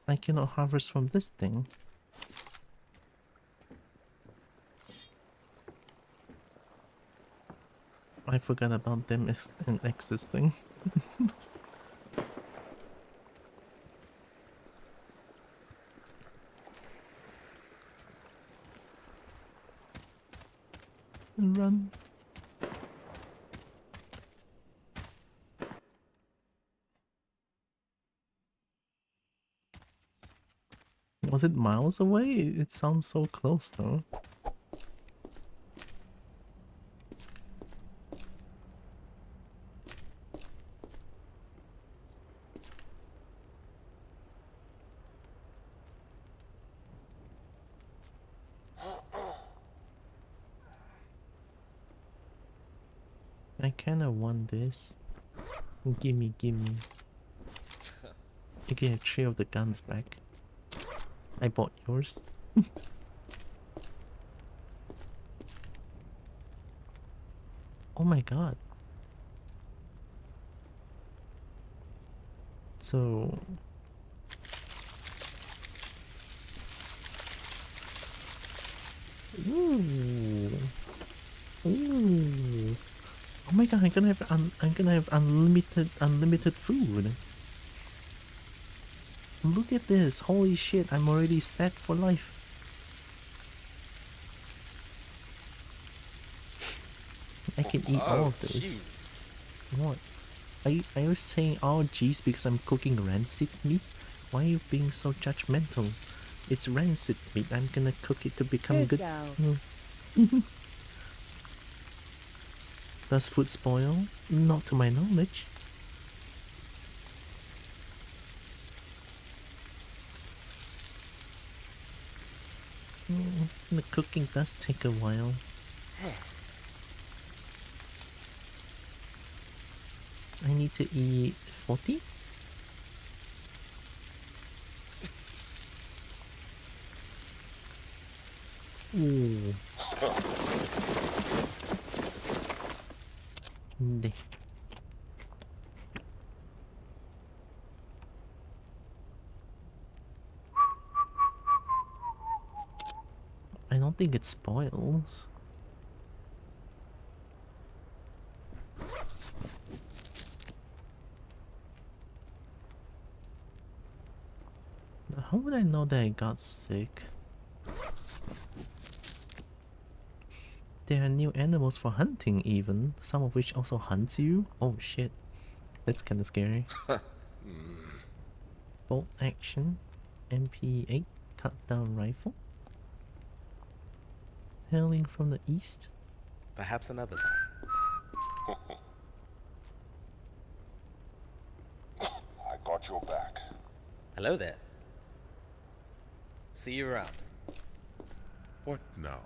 I cannot harvest from this thing. I forgot about them existing. Run. Was it miles away? It sounds so close though. I kinda want this. Gimme. You can have 3 of the guns back. I bought yours. Oh my god. So... Ooh. Oh my god, I'm gonna have unlimited food. Look at this. Holy shit, I'm already set for life. I can eat all of this. Geez. What? Are you saying oh geez because I'm cooking rancid meat? Why are you being so judgmental? It's rancid meat. I'm gonna cook it to become good. Does food spoil? Not to my knowledge. The cooking does take a while. I need to eat 40? Ooh. Hindi. I don't think it spoils. How would I know that I got sick? There are new animals for hunting even, some of which also hunts you. Oh shit, that's kinda scary. Bolt action, MP8 cut down rifle. Hailing from the east. Perhaps another time. I got your back. Hello there. See you around. What now?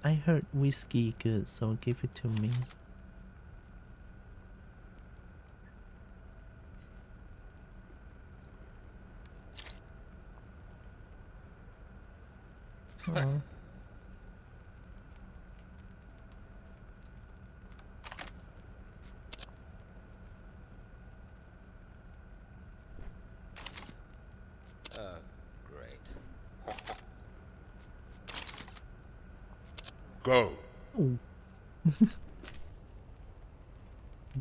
I heard whiskey good, so give it to me. Oh. Great. Go. Oh.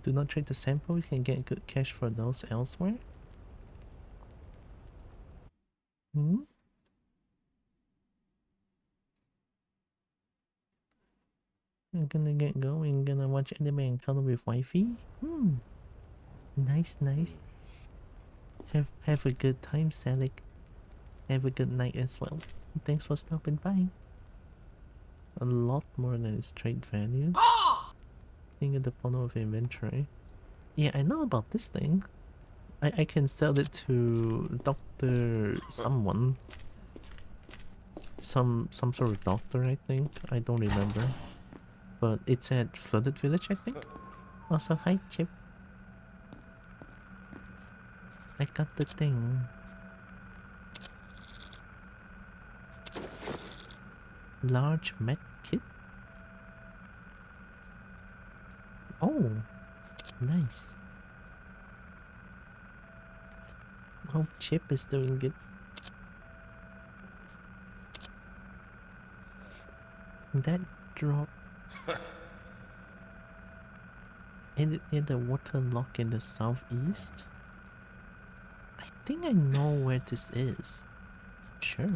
Do not trade the sample, you can get good cash for those elsewhere. Hmm? I'm gonna get going, gonna watch anime and cuddle with wifey. Nice, nice. Have a good time, Salik. Have a good night as well. Thanks for stopping by. A lot more than its trade value. Think at the bottom of inventory. Yeah, I know about this thing. I can sell it to Doctor someone. Some sort of doctor, I think. I don't remember. But it's at Flooded Village, I think. Also, hi Chip. I got the thing. Large med kit. Oh, nice. Hope Chip is doing good. That drop. Is it near the water lock in the southeast? I think I know where this is. Sure.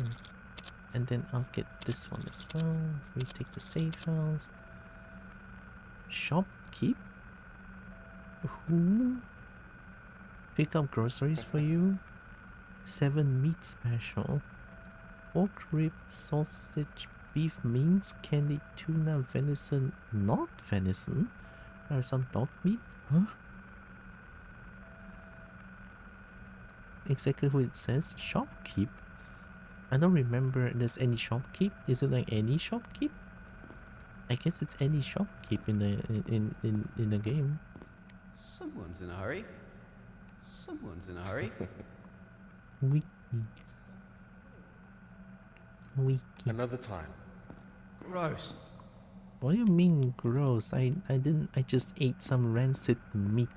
And then I'll get this one as well. We take the safe house. Shopkeep? Who? Pick up groceries for you. 7 meat special. Pork rib, sausage, beef mince, candied tuna, venison, not venison. Or some dog meat? Huh? Exactly what it says. Shopkeep. I don't remember there's any shopkeep. Is it like any shopkeep? I guess it's any shopkeep in the game. Someone's in a hurry. Someone's in a hurry. Wiki. Another time. Gross. What do you mean gross? I just ate some rancid meat.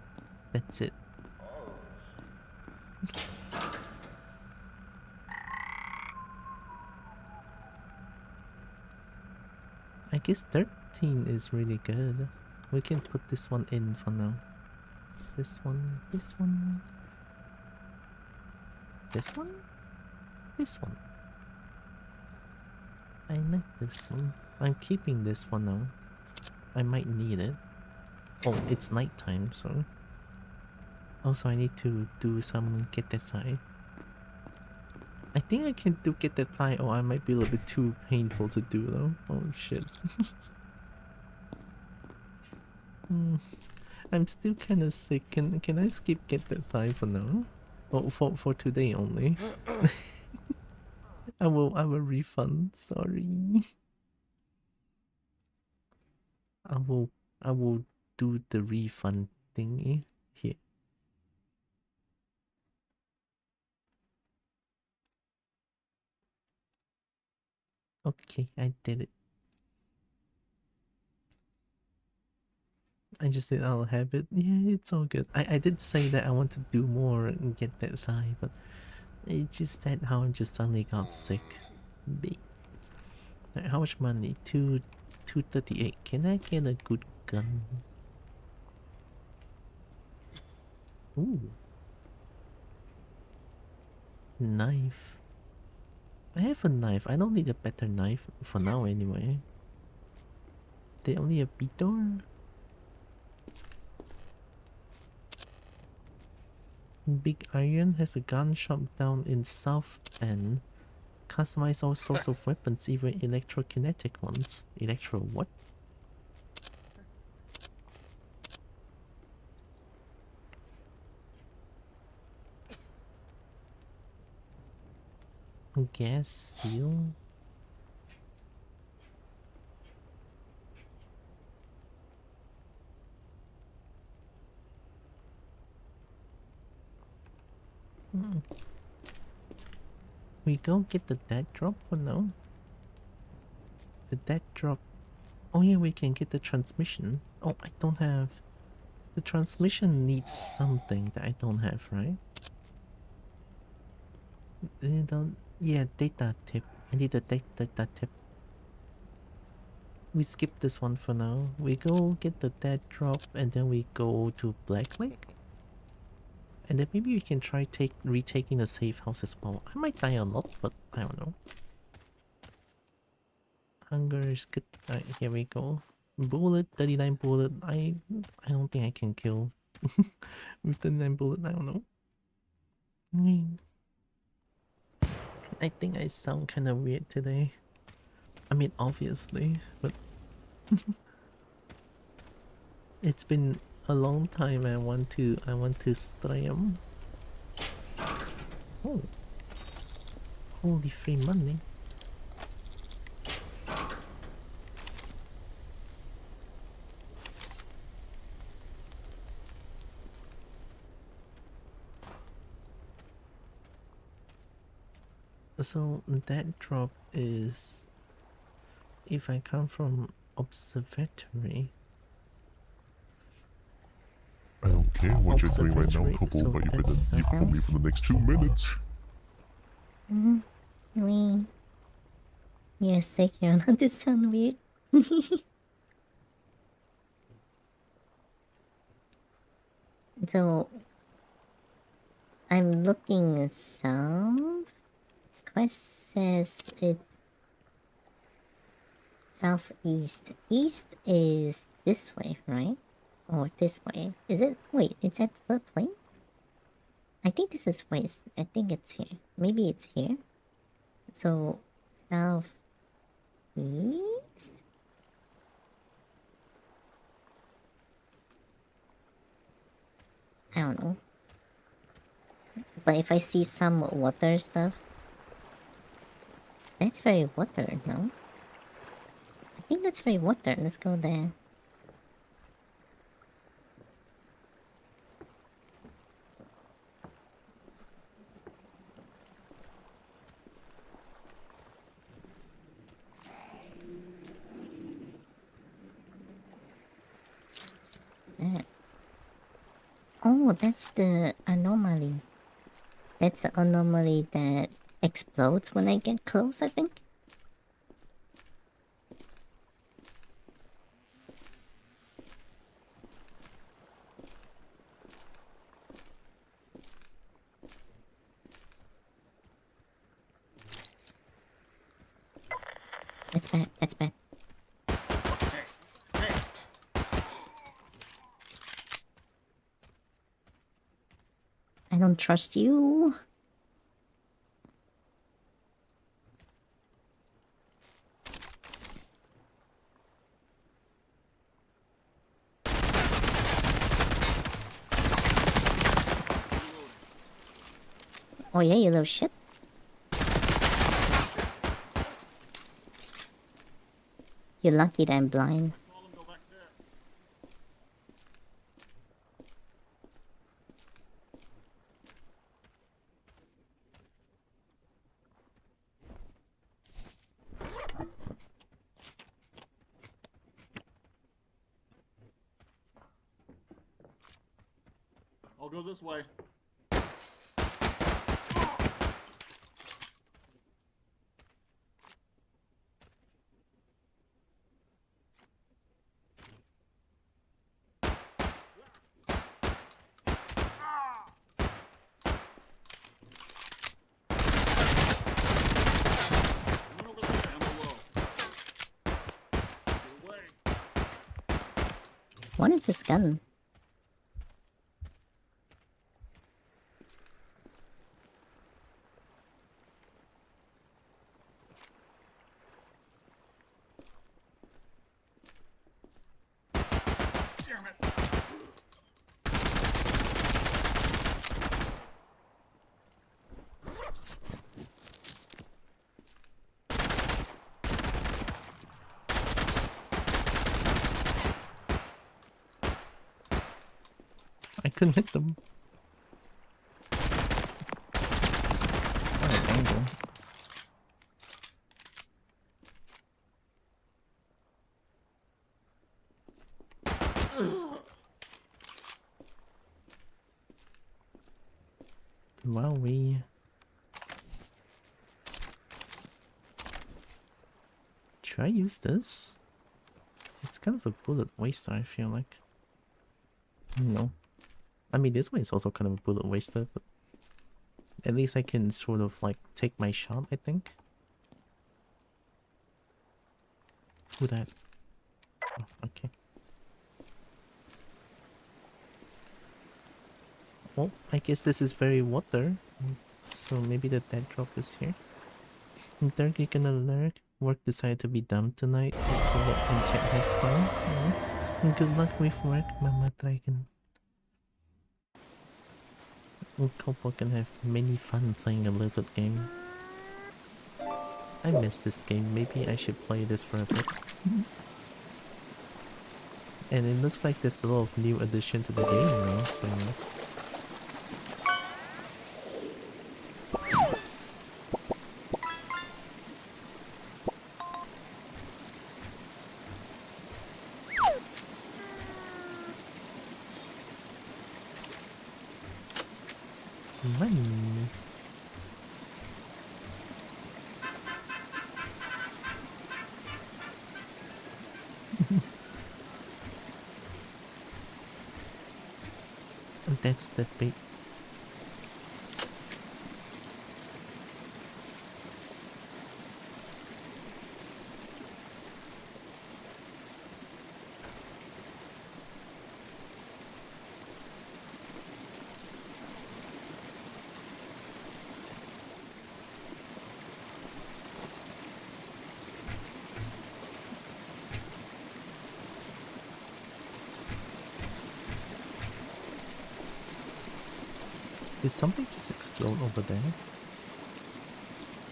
That's it. I guess 13 is really good. We can put this one in for now. This one, this one. This one? This one. I like this one. I'm keeping this for now. I might need it. Oh, it's nighttime, so... Also, I need to do some get that thigh. I think I can do get that thigh, or I might be a little bit too painful to do though. Oh shit. I'm still kinda sick. Can I skip get that thigh for now? Oh, for today only. I will refund, sorry. I will do the refund thingy here. Okay, I did it. I just did out of habit. Yeah, it's all good. I did say that I want to do more and get that thigh, but it's just that how I just suddenly got sick. Right, how much money? 238. Can I get a good gun? Ooh. Knife. I have a knife. I don't need a better knife for now anyway. They only have Beator? Big Iron has a gun shop down in South End. Customize all sorts of weapons, even electrokinetic ones. Electro what? Gas seal? We go get the dead drop for now. The dead drop. Oh yeah, we can get the transmission. Oh, I don't have. The transmission needs something that I don't have, right? You don't. Yeah, data tip. I need a data tip. We skip this one for now. We go get the dead drop and then we go to Black Lake. And then maybe we can try retaking the safe house as well. I might die a lot, but I don't know. Hunger is good. Alright, here we go. Bullet, 39 bullet. I don't think I can kill with 39 bullet. I don't know. I think I sound kind of weird today. I mean, obviously, but it's been a long time. I want to stream. Oh, holy free money! So that drop is if I come from observatory. I don't care what you're doing right now, Kobo, so but you can me for the next 2 minutes. You're sick, you're not to sound weird. So I'm looking south. Quest says it's southeast. East is this way, right? Or this way. Is it? Wait, it's at the place? I think this is west. I think it's here. Maybe it's here. So, southeast? I don't know. But if I see some water stuff, that's very water, no? I think that's very water. Let's go there. Oh, that's the anomaly. That's the anomaly that explodes when I get close, I think. That's bad, that's bad. I don't trust you. Oh yeah, you little shit. You're lucky that I'm blind. I'll go this way. What is this gun? I couldn't hit them. Alright, angle. Well, should I use this? It's kind of a bullet waster, I feel like. No. I mean, this one is also kind of a bullet waster, but at least I can sort of like take my shot, I think. Who that? Oh, okay. Well, I guess this is very water, so maybe the dead drop is here. And third, you can alert. Work decided to be done tonight. Hope the and chat has fun. And good luck with work, Mama Dragon. And Kobo can have many fun playing a lizard game. I miss this game. Maybe I should play this for a bit. And it looks like there's a lot of new addition to the game now, so... Money. That's the big... Did something just explode over there?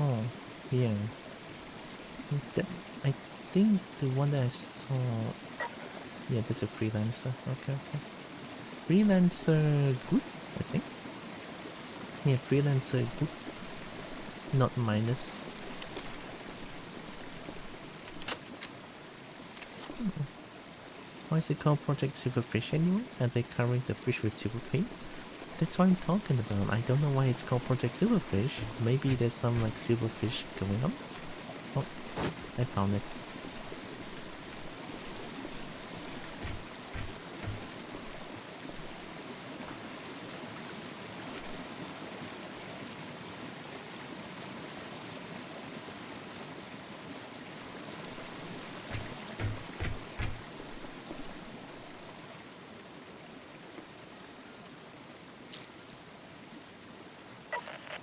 Oh, yeah. I think the one that I saw... Yeah, that's a freelancer. Okay, okay. Freelancer good, I think. Yeah, freelancer good. Not minus. Why is it called Project Silverfish anyway? Are they covering the fish with silver paint? That's what I'm talking about. I don't know why it's called Project Silverfish. Maybe there's some like silverfish going on. Oh, I found it.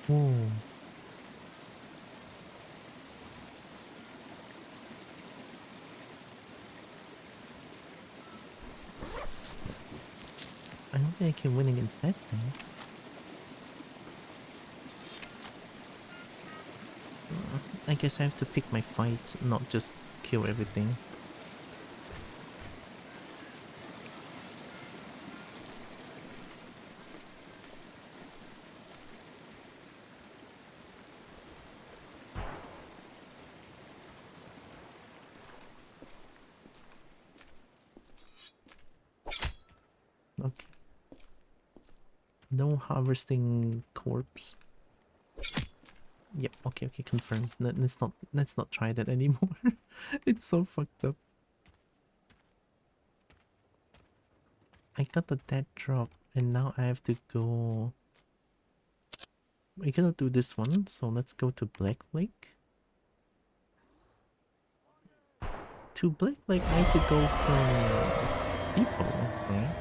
Whoa. I don't think I can win against that thing. I guess I have to pick my fights, not just kill everything. Okay. No harvesting corpse. Yep, okay, confirmed. Let's not try that anymore. It's so fucked up. I got the dead drop and now I have to go... I gotta do this one, so let's go to Black Lake. To Black Lake I have to go from depot, right?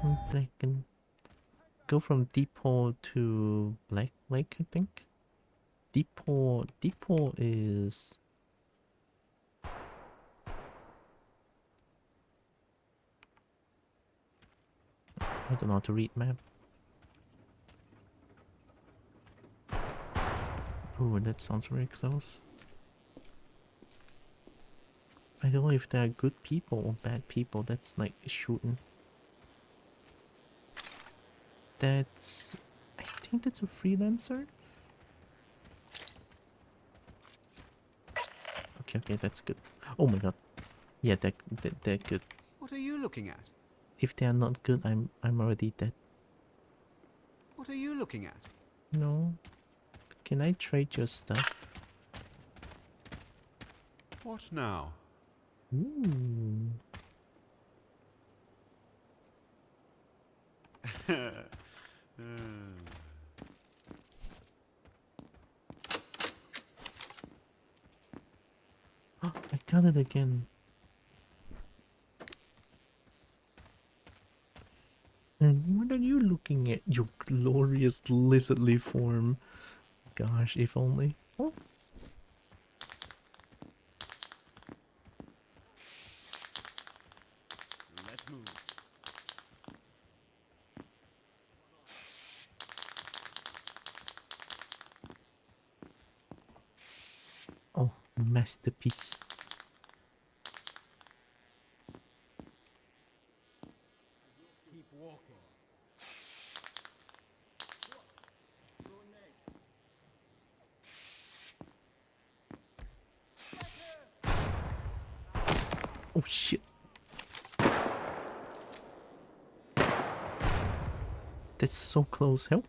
And I can go from depot to Black Lake, I think. Depot is... I don't know how to read map. Oh, that sounds very close. I don't know if they are good people or bad people. That's like shooting. That's... I think that's a freelancer. Okay, that's good. Oh my god. Yeah, they're good. What are you looking at? If they are not good, I'm already dead. What are you looking at? No. Can I trade your stuff? What now? Ooh. Oh, I got it again. And what are you looking at? Your glorious lizardly form. Gosh, if only. Oh. Let's move. Oh, masterpiece. Keep walking. Oh shit. That's so close. Help.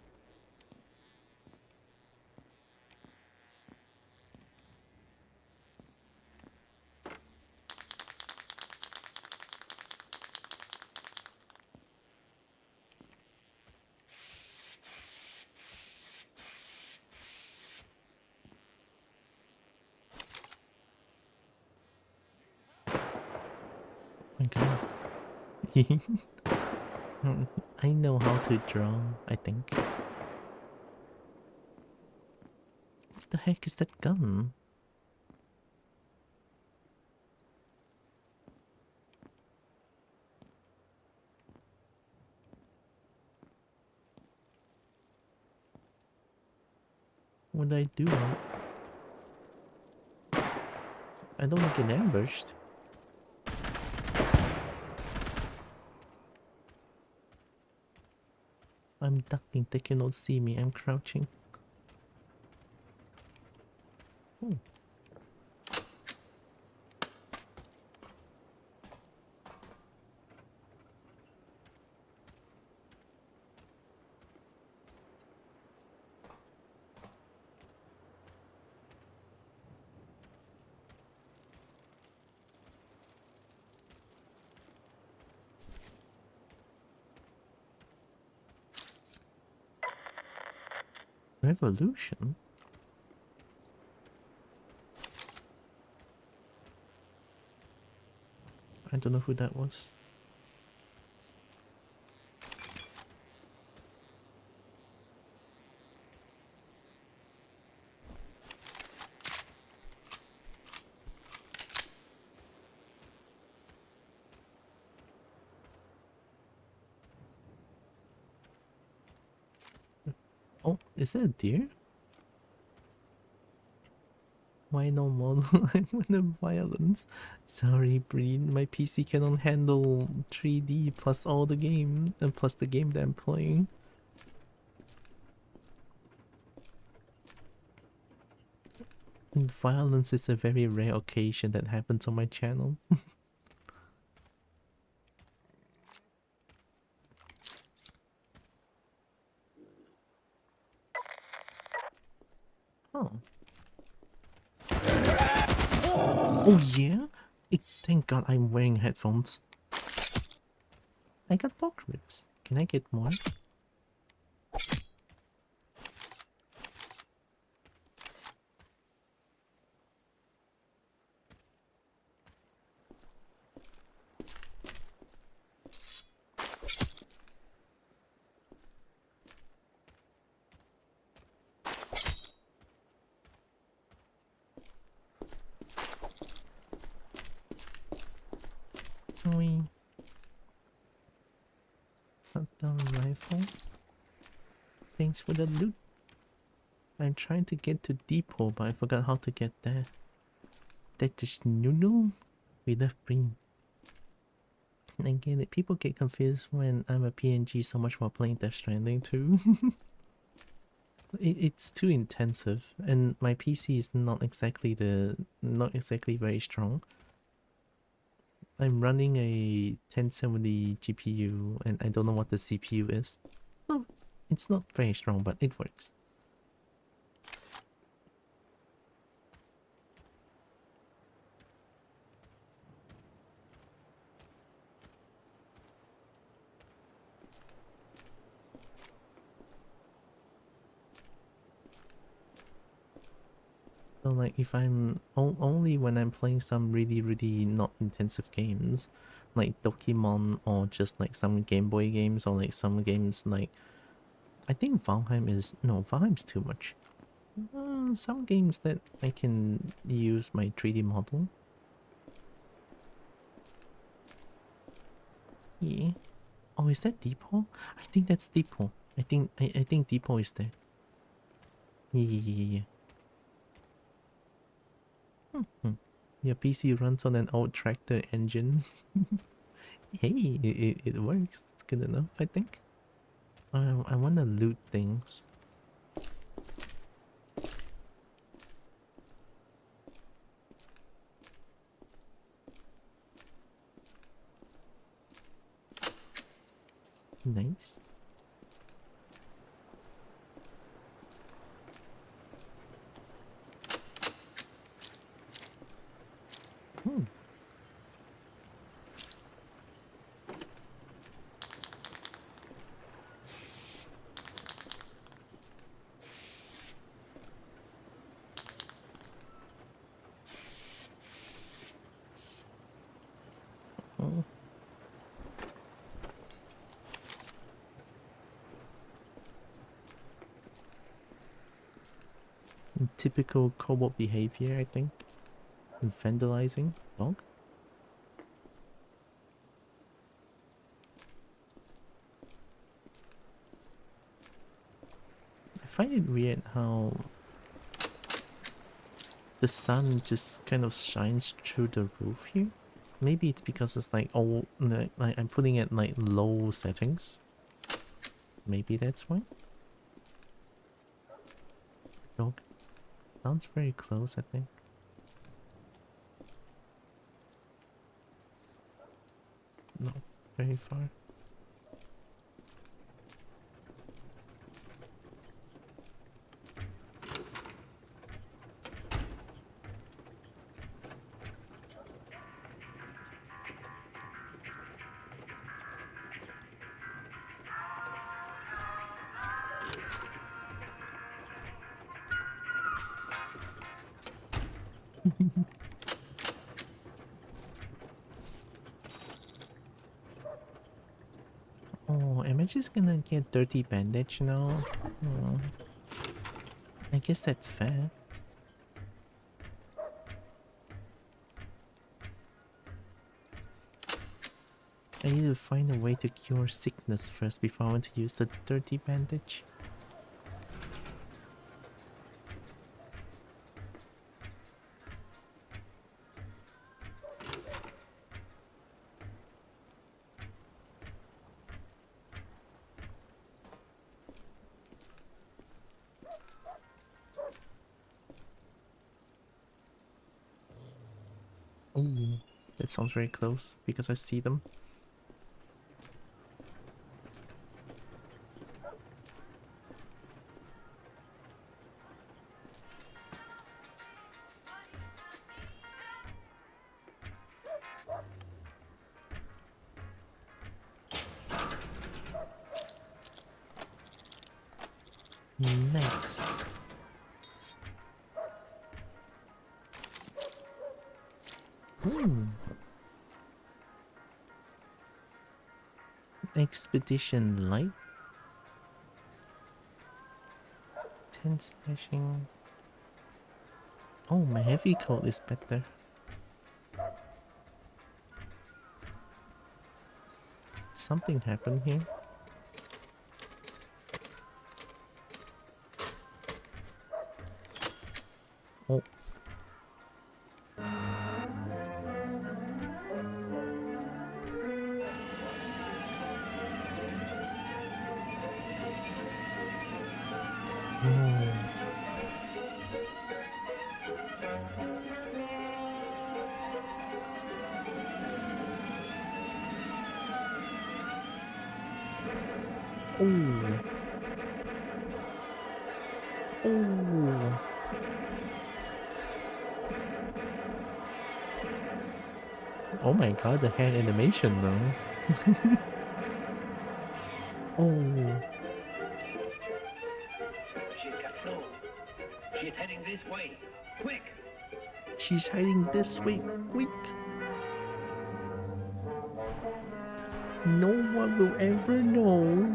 My god. I know how to draw, I think. What the heck is that gun? What did I do? I don't get ambushed. I'm ducking, they cannot see me, I'm crouching. Oh. Revolution? I don't know who that was. Oh, is that a deer? Why no model? I'm in the violence. Sorry, Breen. My PC cannot handle 3D plus all the game and plus the game that I'm playing. And violence is a very rare occasion that happens on my channel. Oh. Oh yeah? Thank god I'm wearing headphones. I got pork ribs. Can I get more? Shotgun rifle. Thanks for the loot. I'm trying to get to depot, but I forgot how to get there. That is noodle. We left green. And again, people get confused when I'm a PNG so much while playing Death Stranding too. It's too intensive, and my PC is not exactly very strong. I'm running a 1070 GPU, and I don't know what the CPU is. So it's not very strong, but it works. So like if I'm only when I'm playing some really not intensive games like Pokemon, or just like some Game Boy games, or like some games like I think Valheim's too much. Some games that I can use my 3D model. Yeah. Oh, is that Depot? I think that's Depot. I think Depot is there. Yeah. Your PC runs on an old tractor engine. Hey, it works. It's good enough, I think. I want to loot things. Nice. Hmm. Oh. Typical Kobo behavior, I think. And vandalizing dog. I find it weird how the sun just kind of shines through the roof here. Maybe it's because it's like like I'm putting it like low settings. Maybe that's why. Dog sounds very close, I think. No, very far. Oh, am I just gonna get dirty bandage now? Oh, I guess that's fair. I need to find a way to cure sickness first before I want to use the dirty bandage. Oh, that sounds very close because I see them. Nice. Expedition light. 10 slashing. Oh, my heavy coat is better. Something happened here. Oh. Oh. Oh my god, the hand animation though. Oh. She's got soul. She's heading this way. Quick! She's heading this way, quick. No one will ever know.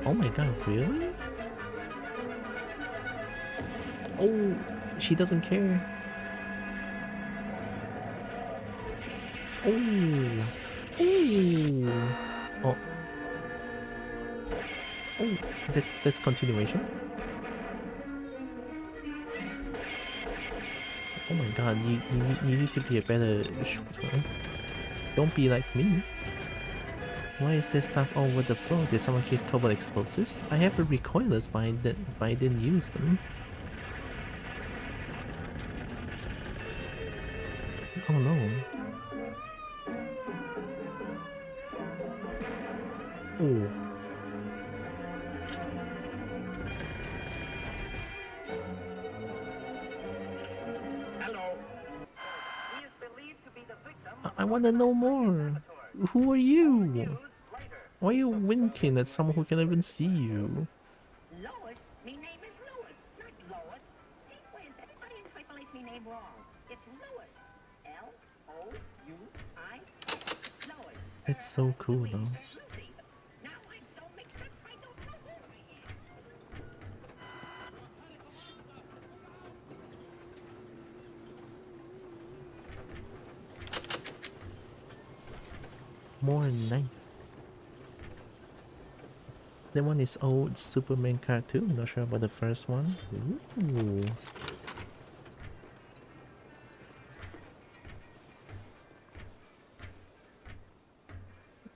Oh my god, really? Oh, she doesn't care. Oh. Oh. Oh. Oh, that's continuation. Oh my god, you need to be a better shooter. Don't be like me. Why is there stuff all over the floor? Did someone give Kobo explosives? I have a recoilless, but I didn't use them. Oh no. Oh. Hello. He is believed to be the victim. I wanna know more. Who are you? Why are you winking at someone who can't even see you? Lois? Me name is Lois, not Lois. Gee whiz, everybody in Triple H me name wrong. It's Lois. L-O-U-I. Lois. That's so cool though. Lucy. Now I'm so mixed up, I don't know who I am. More knife. That one is old Superman cartoon. Not sure about the first one. Ooh.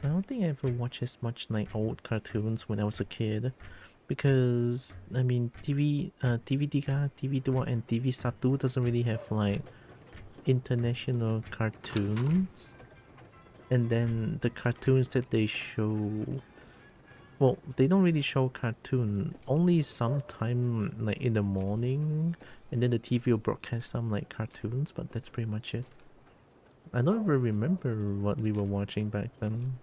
I don't think I ever watched as much like old cartoons when I was a kid, because I mean TV3, TV2 and TV1 doesn't really have like international cartoons, and then the cartoons that they show, well, they don't really show cartoon, only sometime like in the morning, and then the TV will broadcast some like cartoons, but that's pretty much it. I don't even remember what we were watching back then.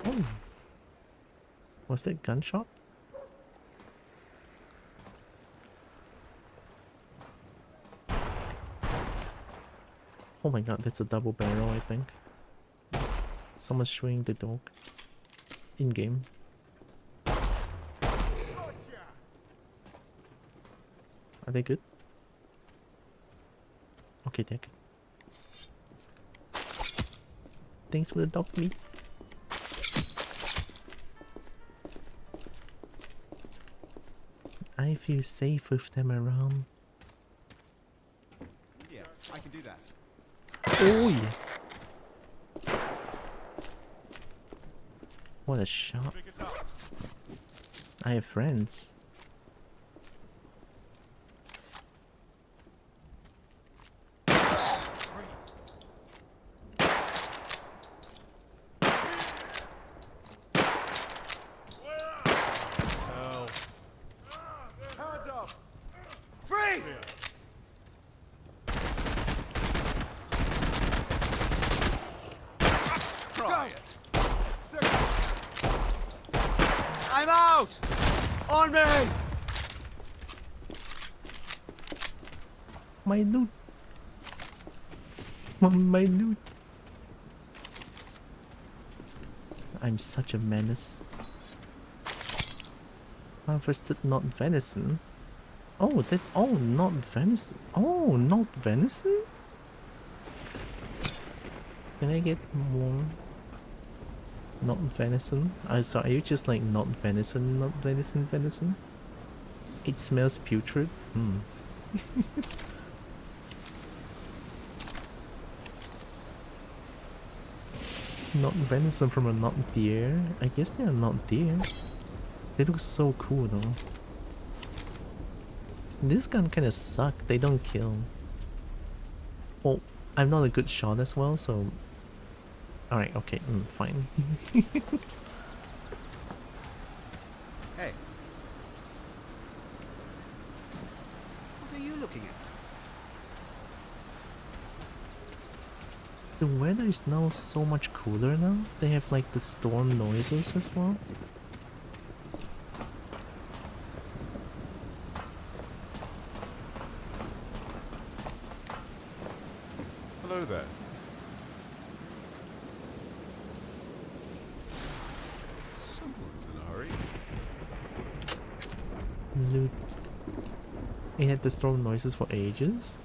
Oh, was that gunshot? Oh my god, that's a double barrel, I think. Someone's shooting the dog. In game. Are they good? Okay, they're good. Thanks for the dog meat. I feel safe with them around. Yeah, I can do that. Oh yeah. What a shot. I have friends. Free! Try it. I'm out! On me! My loot. My loot. I'm such a menace. Harvested not venison. Oh, that. Oh, not venison. Oh, not venison? Can I get more? Not venison? So are you just like not venison, not venison, venison? It smells putrid. Not venison from a not deer. I guess they are not deer. They look so cool though. This gun kinda suck. They don't kill. Well, I'm not a good shot as well, so... Alright, okay, fine. Hey. What are you looking at? The weather is now so much cooler now. They have like the storm noises as well. Hello there. Someone's in a hurry. Loot. It had the storm noises for ages.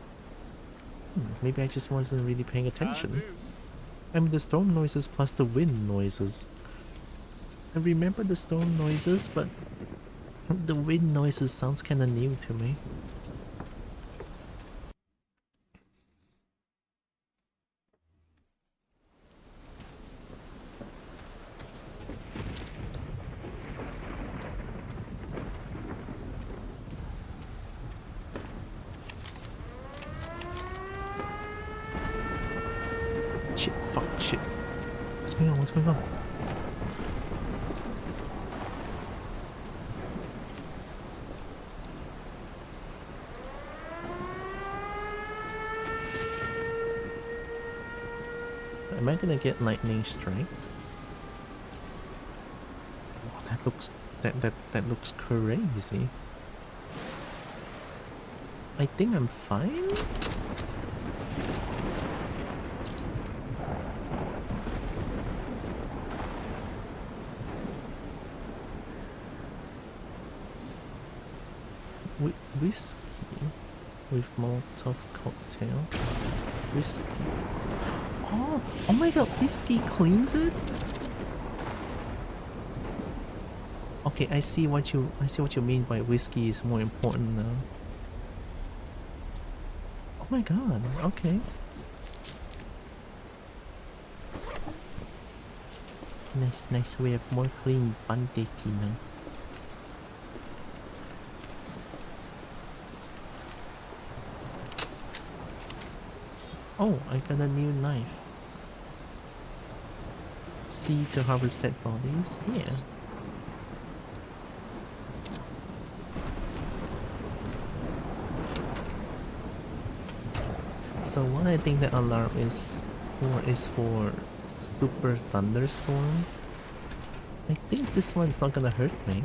Maybe I just wasn't really paying attention. I mean the storm noises plus the wind noises. I remember the storm noises, but the wind noises sounds kinda new to me. Shit, fuck, shit. What's going on? What's going on? Am I gonna get lightning strikes? Oh, that looks crazy. I think I'm fine. Whiskey with Molotov cocktail. Whiskey. Oh my god, whiskey cleans it? Okay, I see what you mean by whiskey is more important now. Oh my god, okay. Nice, we have more clean bandage now. Oh, I got a new knife. C to harvest dead bodies? Yeah. So what I think the alarm is for super thunderstorm. I think this one's not gonna hurt me.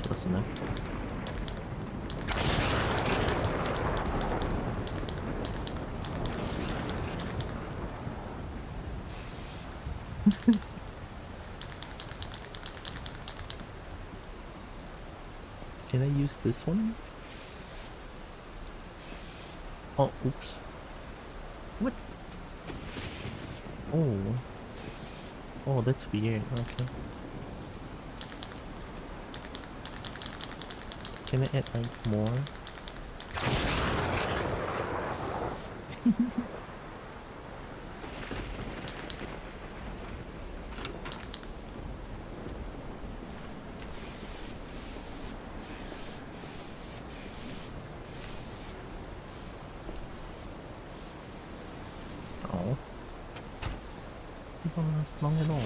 Close enough. Can I use this one? Oh, oops. What? Oh. Oh, that's weird. Okay. Can I add like more? Oh. It won't last long at all.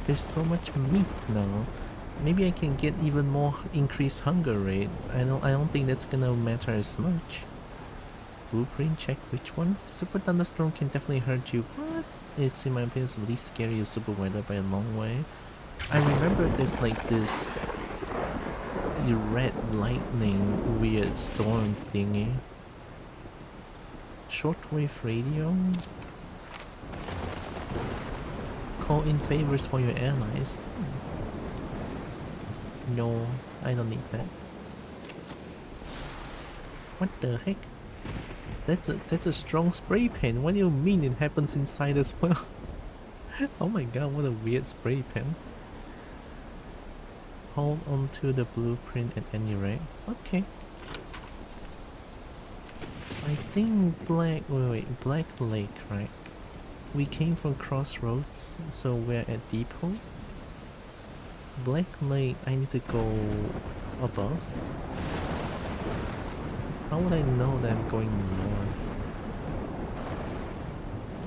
There's so much meat now. Maybe I can get even more increased hunger rate. I don't think that's gonna matter as much. Blueprint check which one? Super thunderstorm can definitely hurt you. What? It's in my opinion the least scary super weather by a long way. I remember there's like this red lightning weird storm thingy. Shortwave radio? Call in favors for your allies. No, I don't need that. What the heck? That's a strong spray pen. What do you mean it happens inside as well? Oh my god, what a weird spray pen. Hold on to the blueprint at any rate. Okay. I think Black Lake, right? We came from Crossroads, so we're at Depot. Black Lake, I need to go above. How would I know that I'm going north?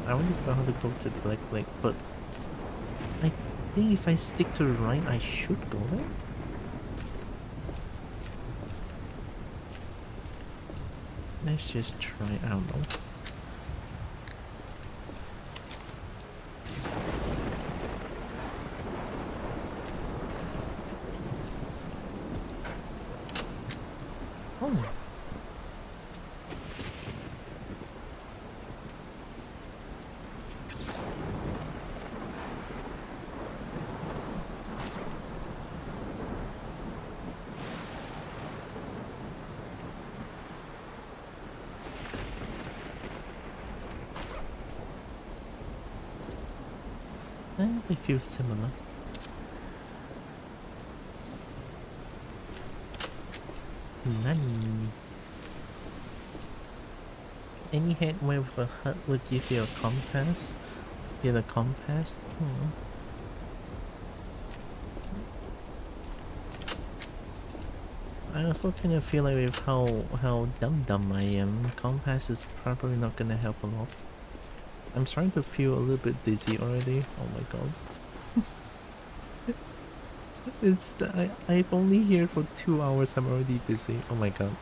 I already forgot how to go to Black Lake, but I think if I stick to the right, I should go there. Let's just try, I don't know. Oh. They feel similar. None. Any headway with a hut would give you a compass. Get a compass? I also kind of feel like with how dumb I am, compass is probably not gonna help a lot. I'm starting to feel a little bit dizzy already. Oh my god. I've only here for 2 hours, I'm already dizzy. Oh my god.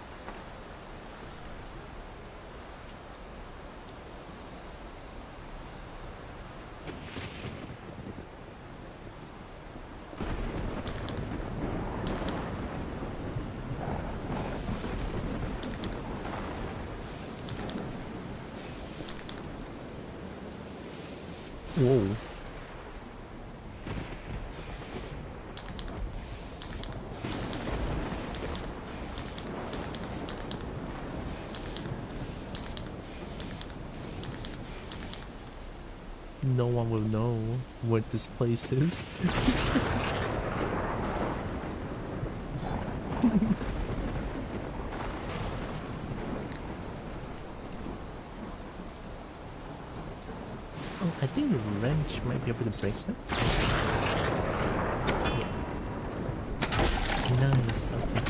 Whoa. No one will know what this place is. Oh, I think the wrench might be able to break that. Yeah. Nice, okay.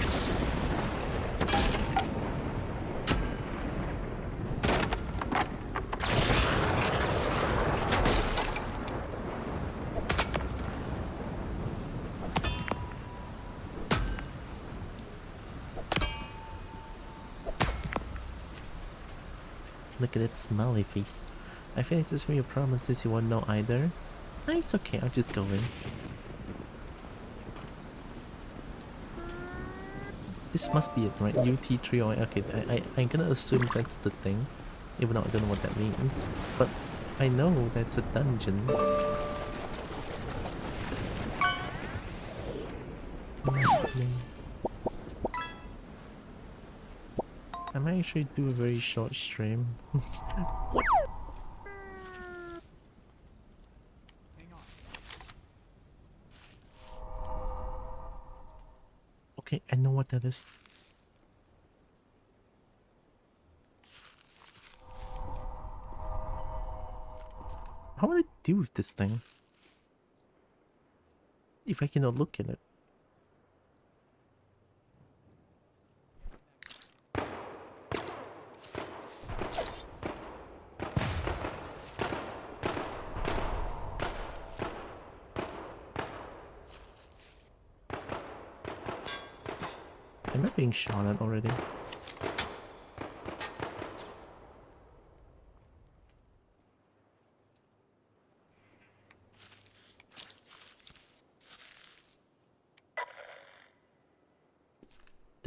Look at its smiley face. I feel like this is your problem since you won't know either. Nah, it's okay, I'll just go in. This must be it, right? UT3 or okay, I'm gonna assume that's the thing. Even though I don't know what that means. But I know that's a dungeon. I might actually do a very short stream. What? Okay, I know what that is. How would I deal with this thing? If I cannot look at it. Am I being shot at already?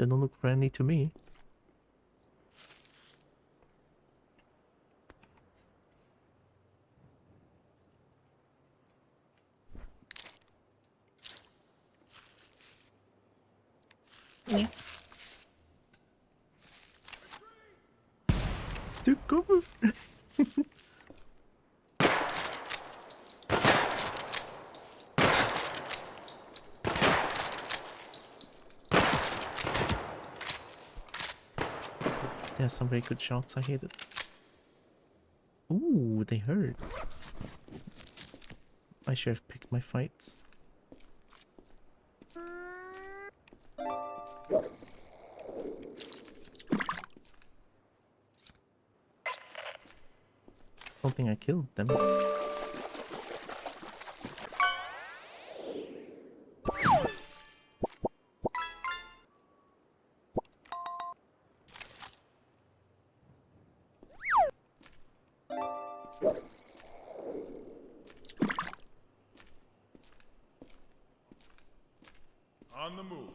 They don't look friendly to me. Yeah. To cover. There's some very good shots. I hate it. Ooh, they hurt. I should have picked my fights. Don't think I killed them. On the move.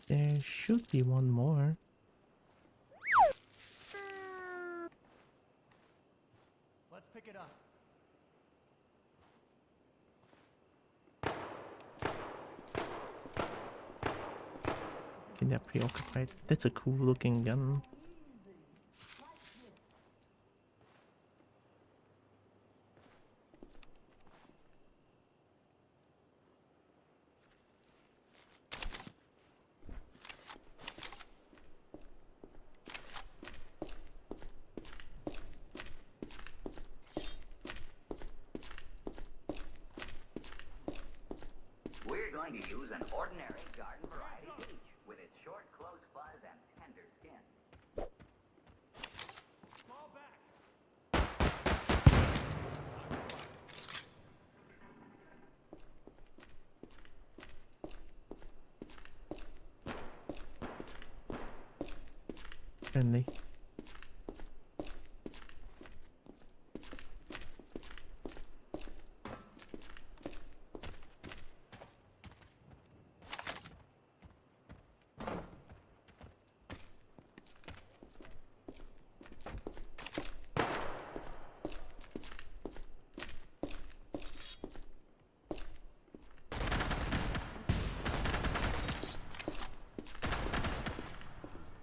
There should be one more. Let's pick it up. Okay, they're preoccupied. That's a cool looking gun. We're going to use an ordinary garden variety peach with its short, close fuzz and tender skin. Fall back. Friendly.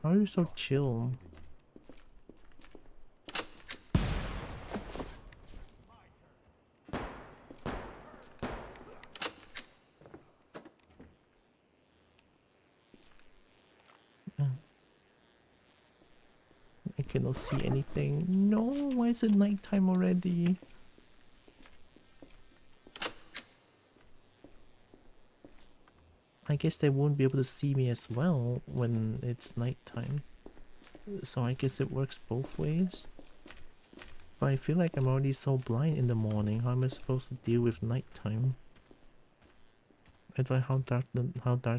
Why are you so chill? I cannot see anything. No, why is it nighttime already? I guess they won't be able to see me as well when it's nighttime. So I guess it works both ways. But I feel like I'm already so blind in the morning. How am I supposed to deal with nighttime? Advise how dark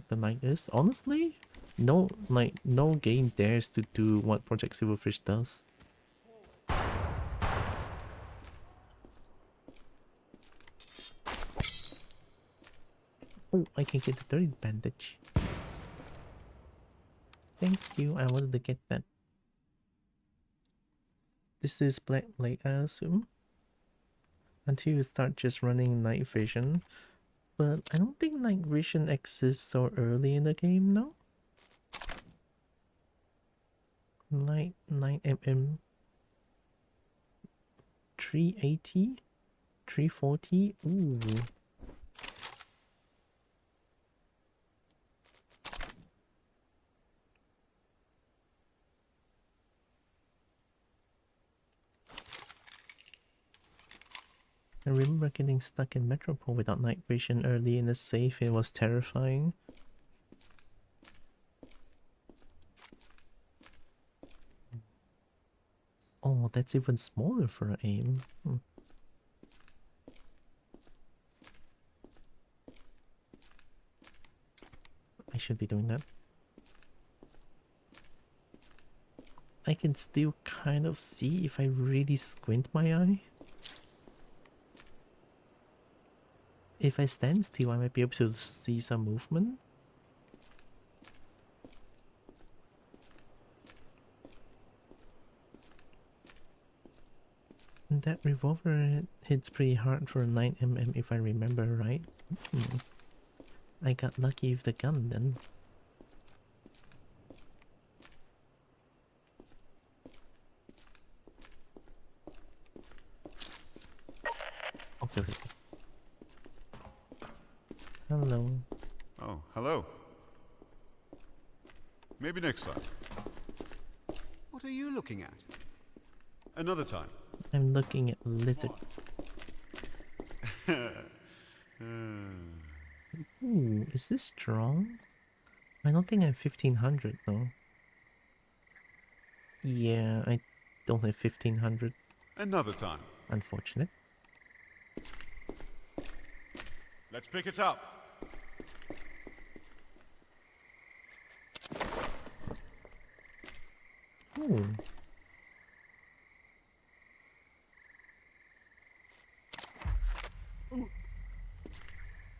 the night is. Honestly, no game dares to do what Project Silverfish does. Oh, I can get the dirty bandage. Thank you. I wanted to get that. This is Black Lake, I assume. Until you start just running night vision. But I don't think night vision exists so early in the game, no? Night 9mm 380 340. Ooh. I remember getting stuck in Metropole without night vision early in the safe. It was terrifying. Oh, that's even smaller for an aim. I should be doing that. I can still kind of see if I really squint my eye. If I stand still, I might be able to see some movement. And that revolver hits pretty hard for a 9mm if I remember right. I got lucky with the gun then. Okay. Hello. Oh, hello. Maybe next time. What are you looking at? Another time. I'm looking at lizard. Ooh, is this strong? I don't think I have 1500 though. Yeah, I don't have 1500. Another time. Unfortunate. Let's pick it up. Ooh.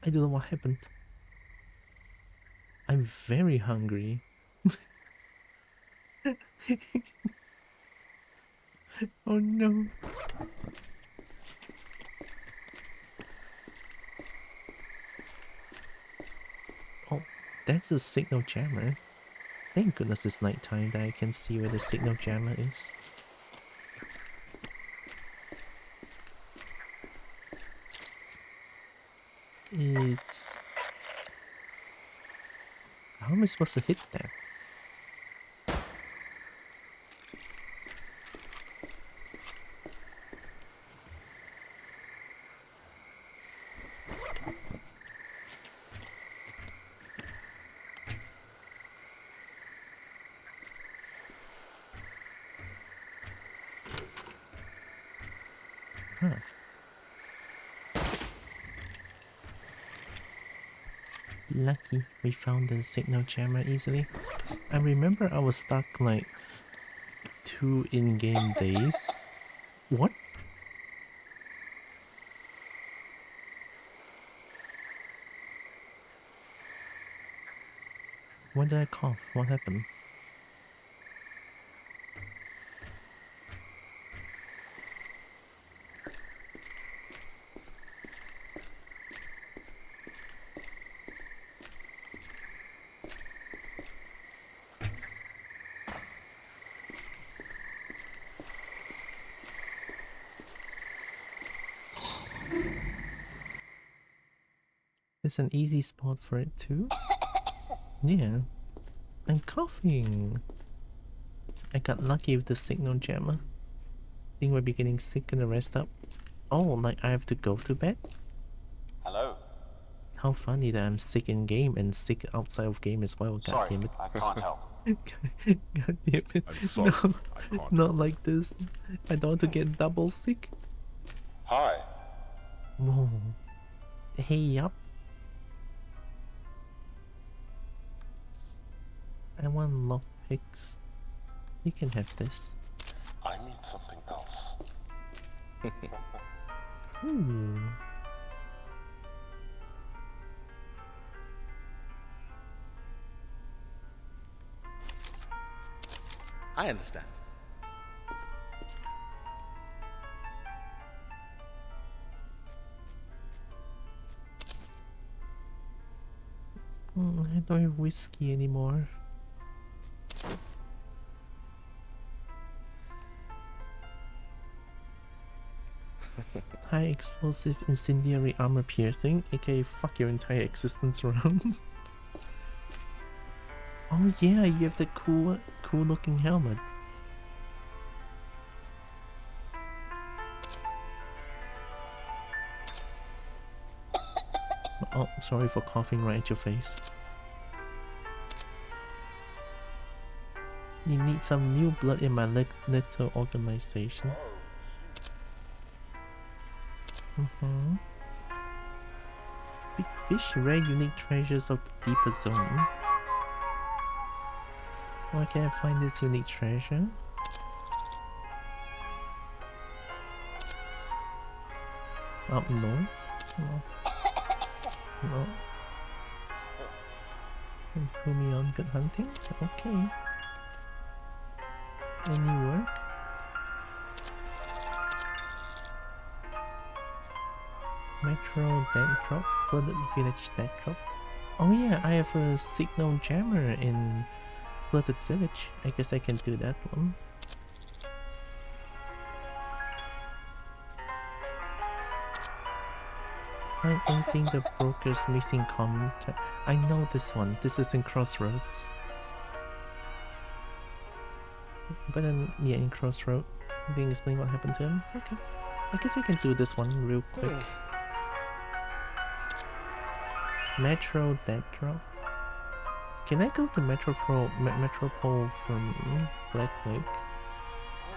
I don't know what happened. I'm very hungry. Oh no. Oh, that's a signal jammer. Thank goodness it's nighttime that I can see where the signal jammer is. It's... How am I supposed to hit that? Huh. Lucky we found the signal jammer easily. I remember I was stuck like 2 in-game days. What? When did I cough? What happened? There's an easy spot for it too. Yeah. I'm coughing. I got lucky with the signal jammer. Think we're getting sick and the rest up. Oh, like I have to go to bed? Hello? How funny that I'm sick in game and sick outside of game as well. God Sorry, damn it. I can't help. God damn it. I'm sorry, No, I can't. not like this. I don't want to get double sick. Hi. Whoa. Hey up. I want lockpicks. You can have this. I need something else. Ooh. I understand. I don't have whiskey anymore. High explosive incendiary armor piercing, aka fuck your entire existence round. Oh yeah, you have the cool looking helmet. Oh, sorry for coughing right at your face. You need some new blood in my little organization. Big fish, rare unique treasures of the deeper zone. Where can I find this unique treasure? Up north? No. No. Don't put me on good hunting? Okay. Any work? Metro dead drop? Flooded village dead drop? Oh yeah, I have a signal jammer in Flooded village. I guess I can do that one. Find anything the broker's missing contact. I know this one. This is in Crossroads. But then, yeah, in Crossroad. They explain what happened to him. Okay. I guess we can do this one real quick. Metro dead drop. Can I go to Metropole from Black Lake?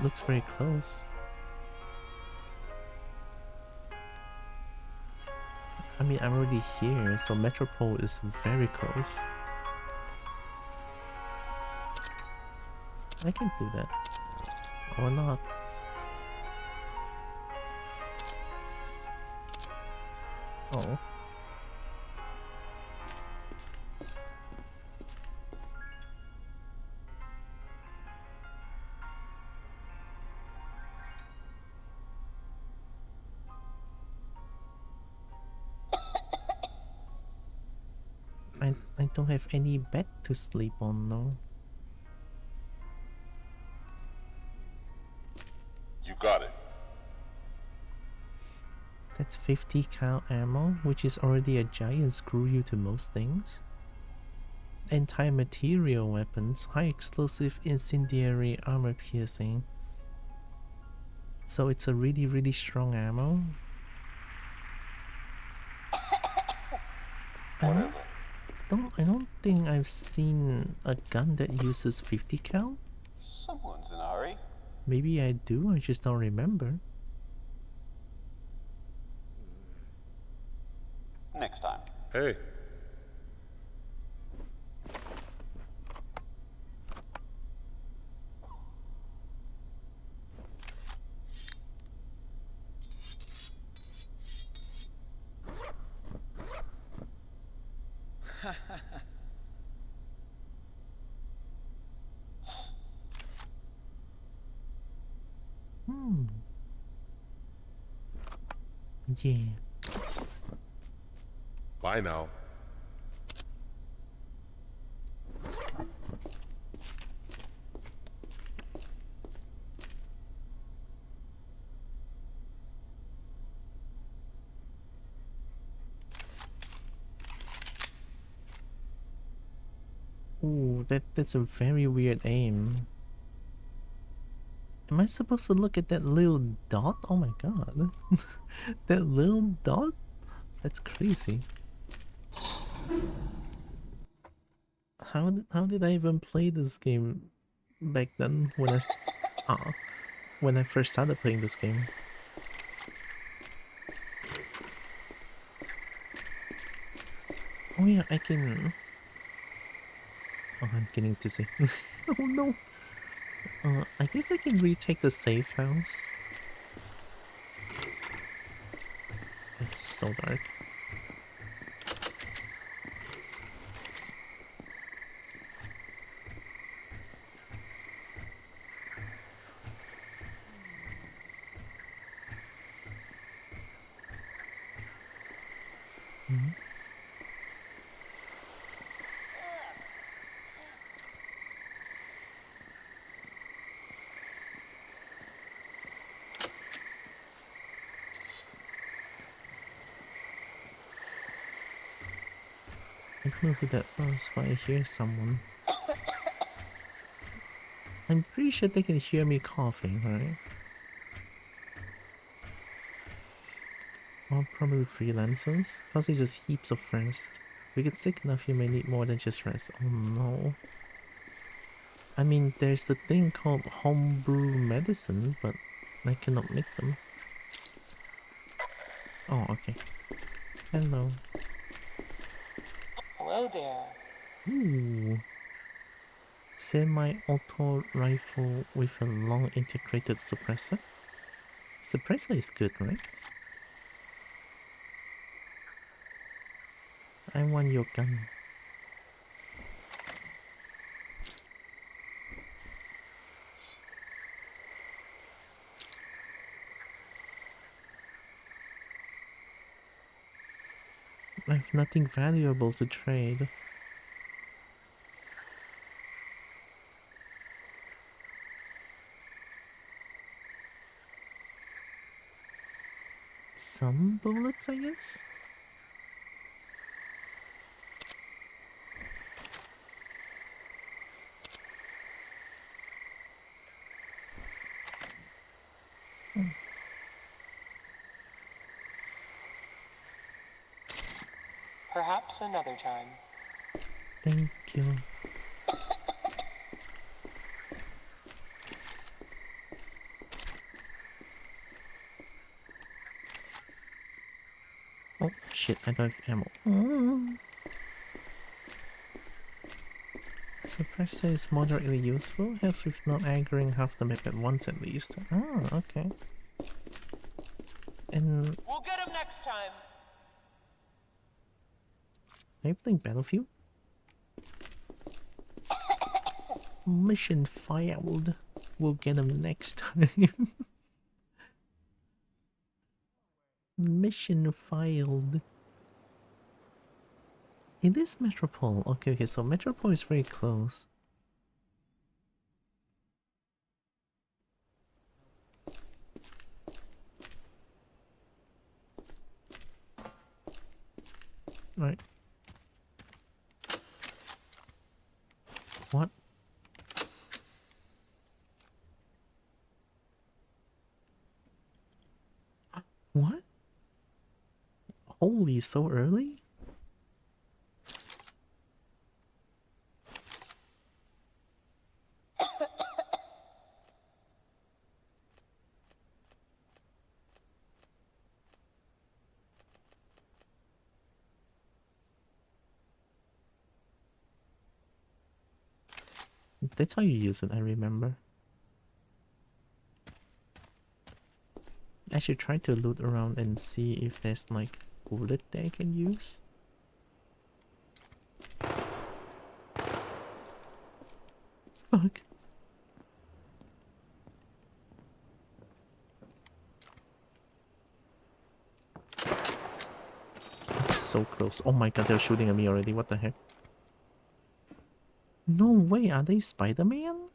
Looks very close. I mean, I'm already here, so Metropole is very close. I can do that. Or not. Oh. I don't have any bed to sleep on, no. You got it. That's 50 cal ammo, which is already a giant screw you to most things. Anti-material weapons, high explosive, incendiary, armor piercing. So it's a really strong ammo. I don't think I've seen a gun that uses 50 cal. Someone's in a hurry. Maybe I do, I just don't remember. Next time. Hey. Yeah. Bye now. Ooh, that's a very weird aim. Am I supposed to look at that little dot? Oh my god. That little dot? That's crazy. How did I even play this game back then when when I first started playing this game? Oh yeah, I can... Oh, I'm getting dizzy. Oh no! I guess I can retake the safe house. It's so dark. I don't know who that was, but I hear someone. I'm pretty sure they can hear me coughing, right? Well, probably freelancers. Probably just heaps of rest. If you get sick enough, you may need more than just rest. Oh no. I mean, there's the thing called homebrew medicine, but I cannot make them. Oh, okay. Hello. Hello there. Ooh. Semi-auto rifle with a long integrated suppressor. Suppressor is good, right? I want your gun. I have nothing valuable to trade. Some bullets, I guess? Perhaps another time. Thank you. Oh shit, I don't have ammo. Suppressor is moderately useful, helps with not angering half the map at once at least. Oh, okay. And We'll get him next time. are you playing Battlefield? Mission failed. We'll get him next time. Mission failed. It is Metropole. Okay, so Metropole is very close. Right. What? What? Holy, so early? That's how you use it, I remember. I should try to loot around and see if there's like bullet that I can use. Fuck. It's so close. Oh my god, they're shooting at me already. What the heck? No way, are they Spider-Man?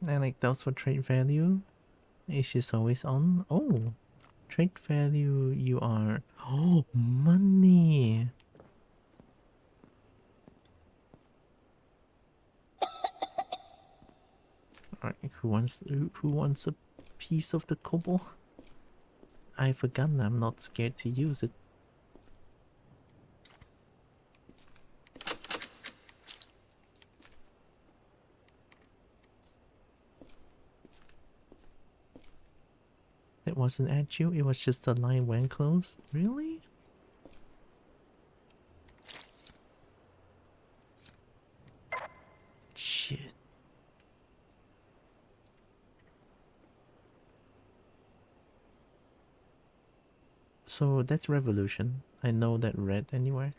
And like those for trade value. It's just always on. Oh, trade value, you are. Oh, money. Alright, who wants a piece of the Kobo? I have a gun, I'm not scared to use it. That wasn't at you, it was just the line when close? Really? Shit. So that's Revolution. I know that red anywhere.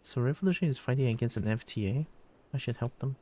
So Revolution is fighting against an FTA. I should help them.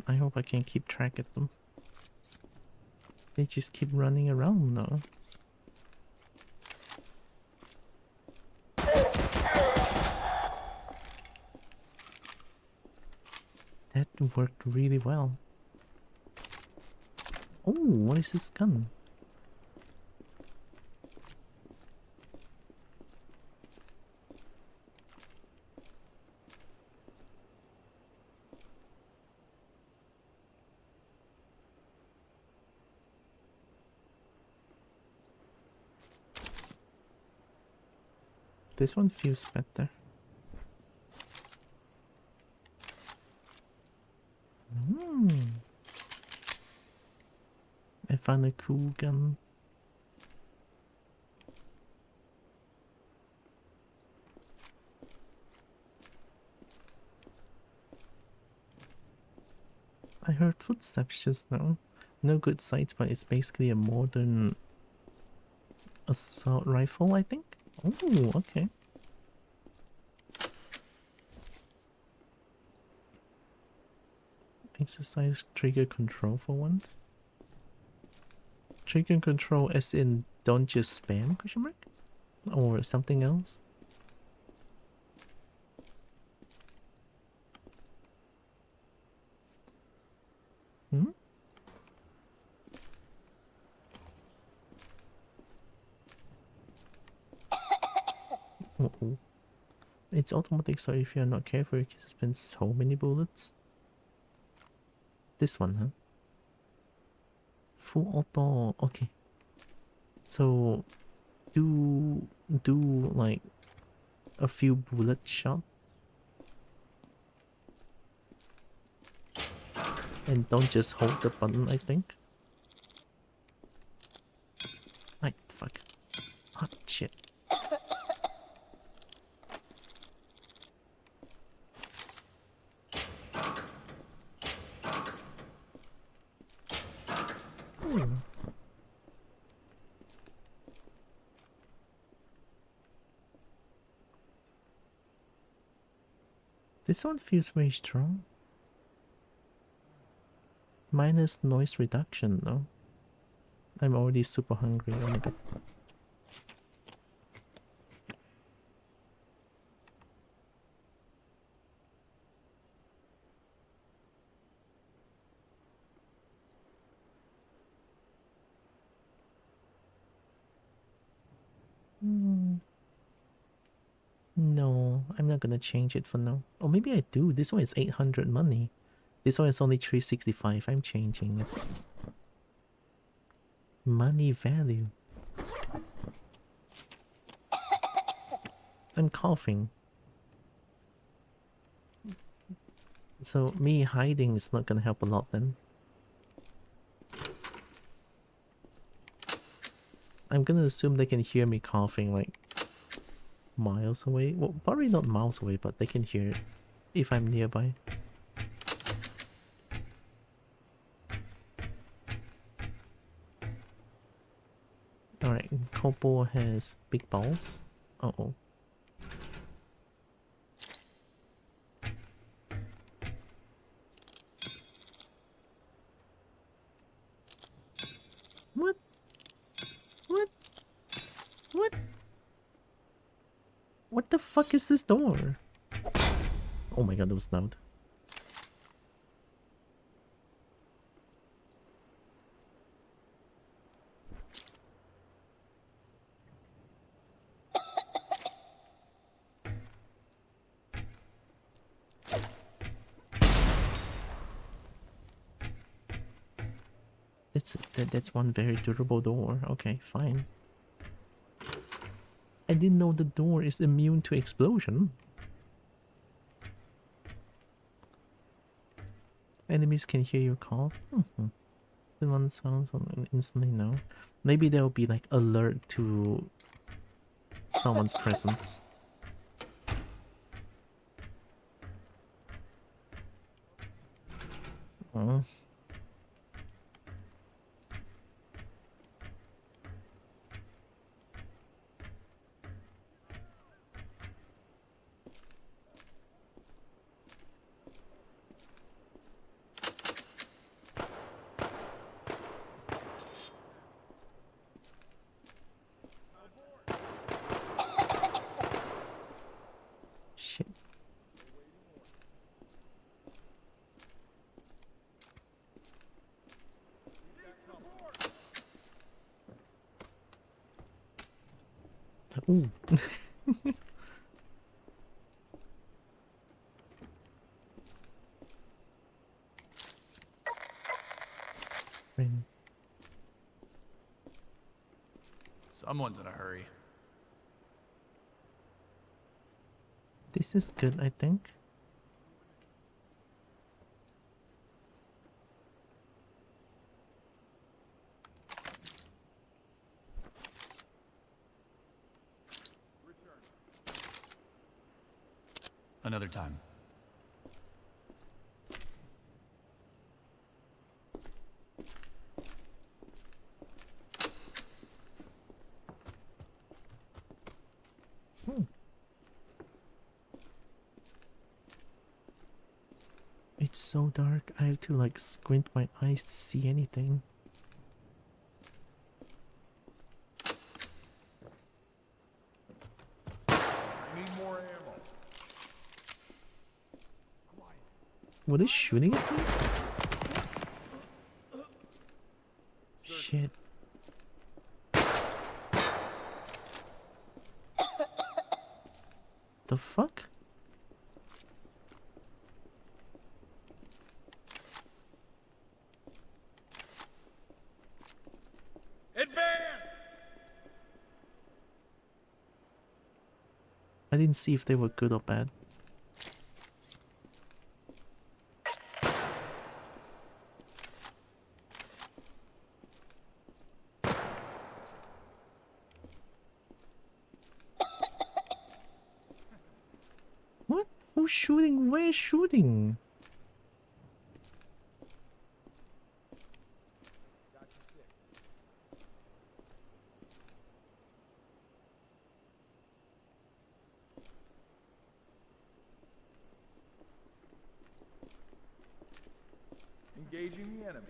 I hope I can keep track of them. They just keep running around though. That worked really well. Oh, what is this gun? This one feels better. I found a cool gun. I heard footsteps just now. No good sights, but it's basically a modern assault rifle, I think. Oh, okay. Exercise trigger control for once. Trigger control as in don't just spam, question mark? Or something else? Hmm? Uh-oh. It's automatic, so if you're not careful, you can spend so many bullets. This one, huh? Full auto. Okay. So, do like a few bullet shot. And don't just hold the button, I think. Right, fuck. Hot shit. This one feels very strong. Minus noise reduction though. I'm already super hungry. Oh my god. No, I'm not gonna change it for now. Or maybe I do. This one is 800 money. This one is only 365. I'm changing it. Money value. I'm coughing. So me hiding is not gonna help a lot then. I'm gonna assume they can hear me coughing like miles away. Well, probably not miles away, but they can hear it if I'm nearby. Alright, Kobo has big balls. Uh-oh. What? What? What? What the fuck is this door? Oh my god, that was loud. That's one very durable door. Okay, fine. I didn't know the door is immune to explosion. Enemies can hear your cough. The one sounds instantly know. Maybe they'll be like alert to someone's presence. Oh. Shit. Ooh. Someone's in a hurry. This is good, I think. Another time. It's so dark, I have to like squint my eyes to see anything. Need more ammo. Were they shooting at me? Shit. The fuck? I didn't see if they were good or bad. What? Who's shooting? Where's shooting? Engaging the enemy.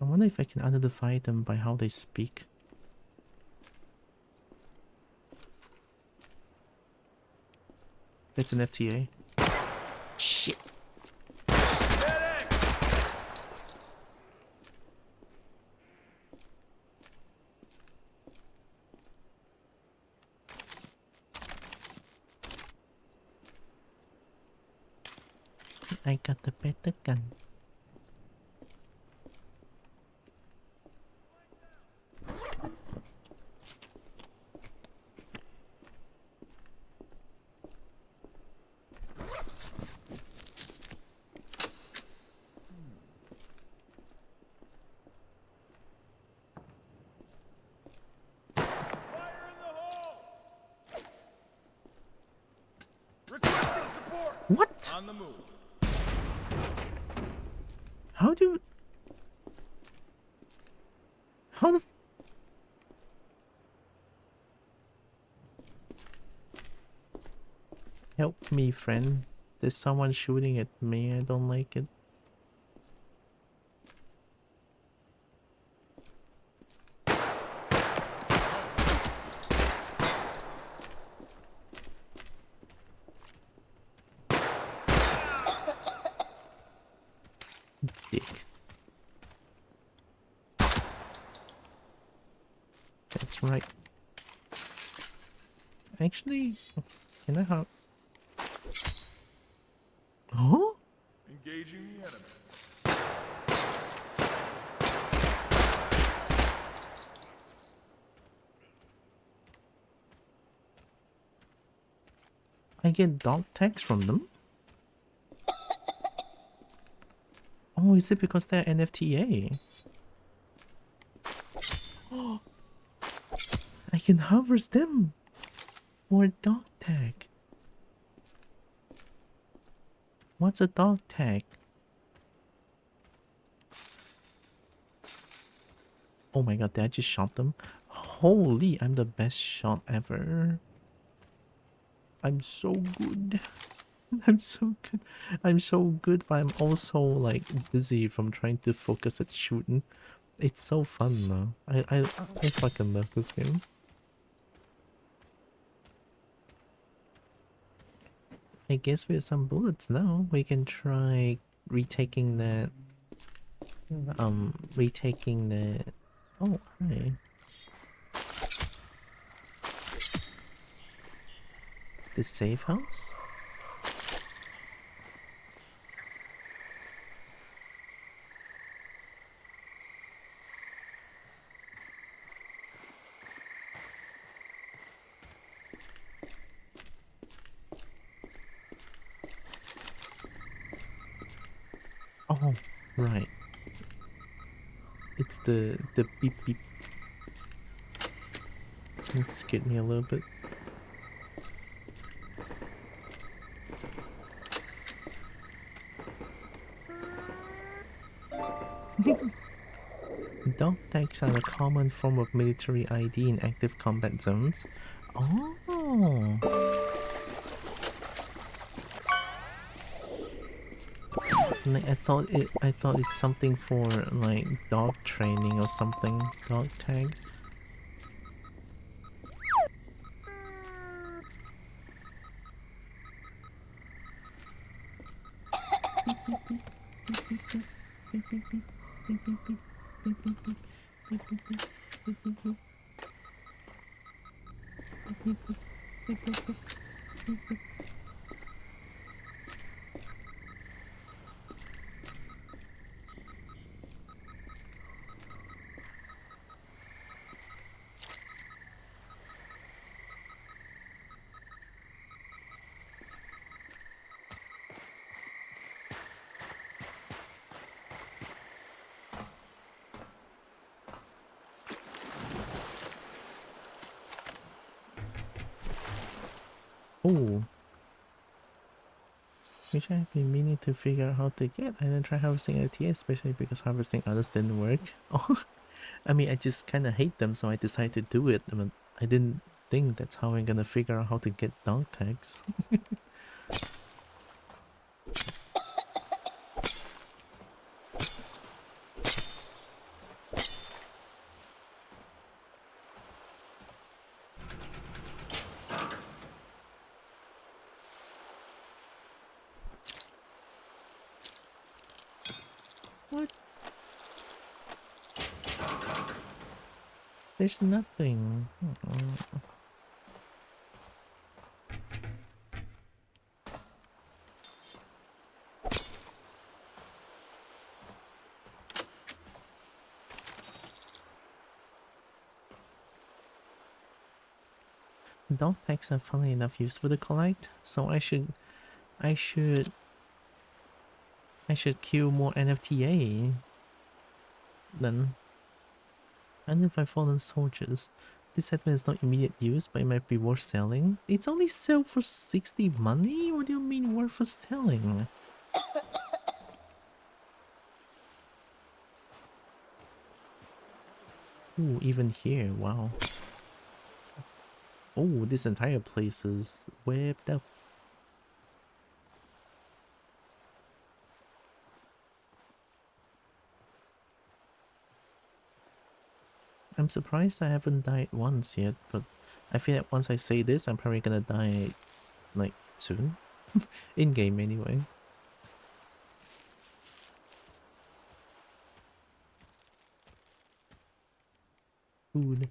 I wonder if I can identify them by how they speak. That's an FTA. Shit. I got the better gun. Requesting support. What? On the move. How do... How the... Help me, friend. There's someone shooting at me. I don't like it. Dick. That's right. Actually, can I have... Huh? Engaging the enemy. I get dog tags from them? Oh, is it because they're NFTA? Oh, I can harvest them for a dog tag. What's a dog tag? Oh my god, did I just shot them? Holy, I'm the best shot ever. I'm so good. I'm so good. I'm so good, but I'm also like busy from trying to focus at shooting. It's so fun though. I fucking love this game. I guess with some bullets now, we can try retaking that. Retaking the. Oh, hi. The safe house? Right. It's the beep beep. It scared me a little bit. Dog tags are a common form of military ID in active combat zones. Oh. Like I thought it's something for like dog training or something. Dog tag. Oh. Which I've been meaning to figure out how to get. I didn't try harvesting LTS, especially because harvesting others didn't work. Oh, I mean, I just kind of hate them, so I decided to do it. I mean, I didn't think that's how I'm gonna figure out how to get dog tags. What? There's nothing. Dog tags are funnily enough useful to collect, so I should kill more NFTA then. Identify fallen soldiers. This segment is not immediate use, but it might be worth selling. It's only sell for 60 money? What do you mean worth for selling? Ooh, even here, wow. Oh, this entire place is webbed up. I'm surprised I haven't died once yet, but I feel that once I say this, I'm probably gonna die, like, soon. In-game anyway. Food.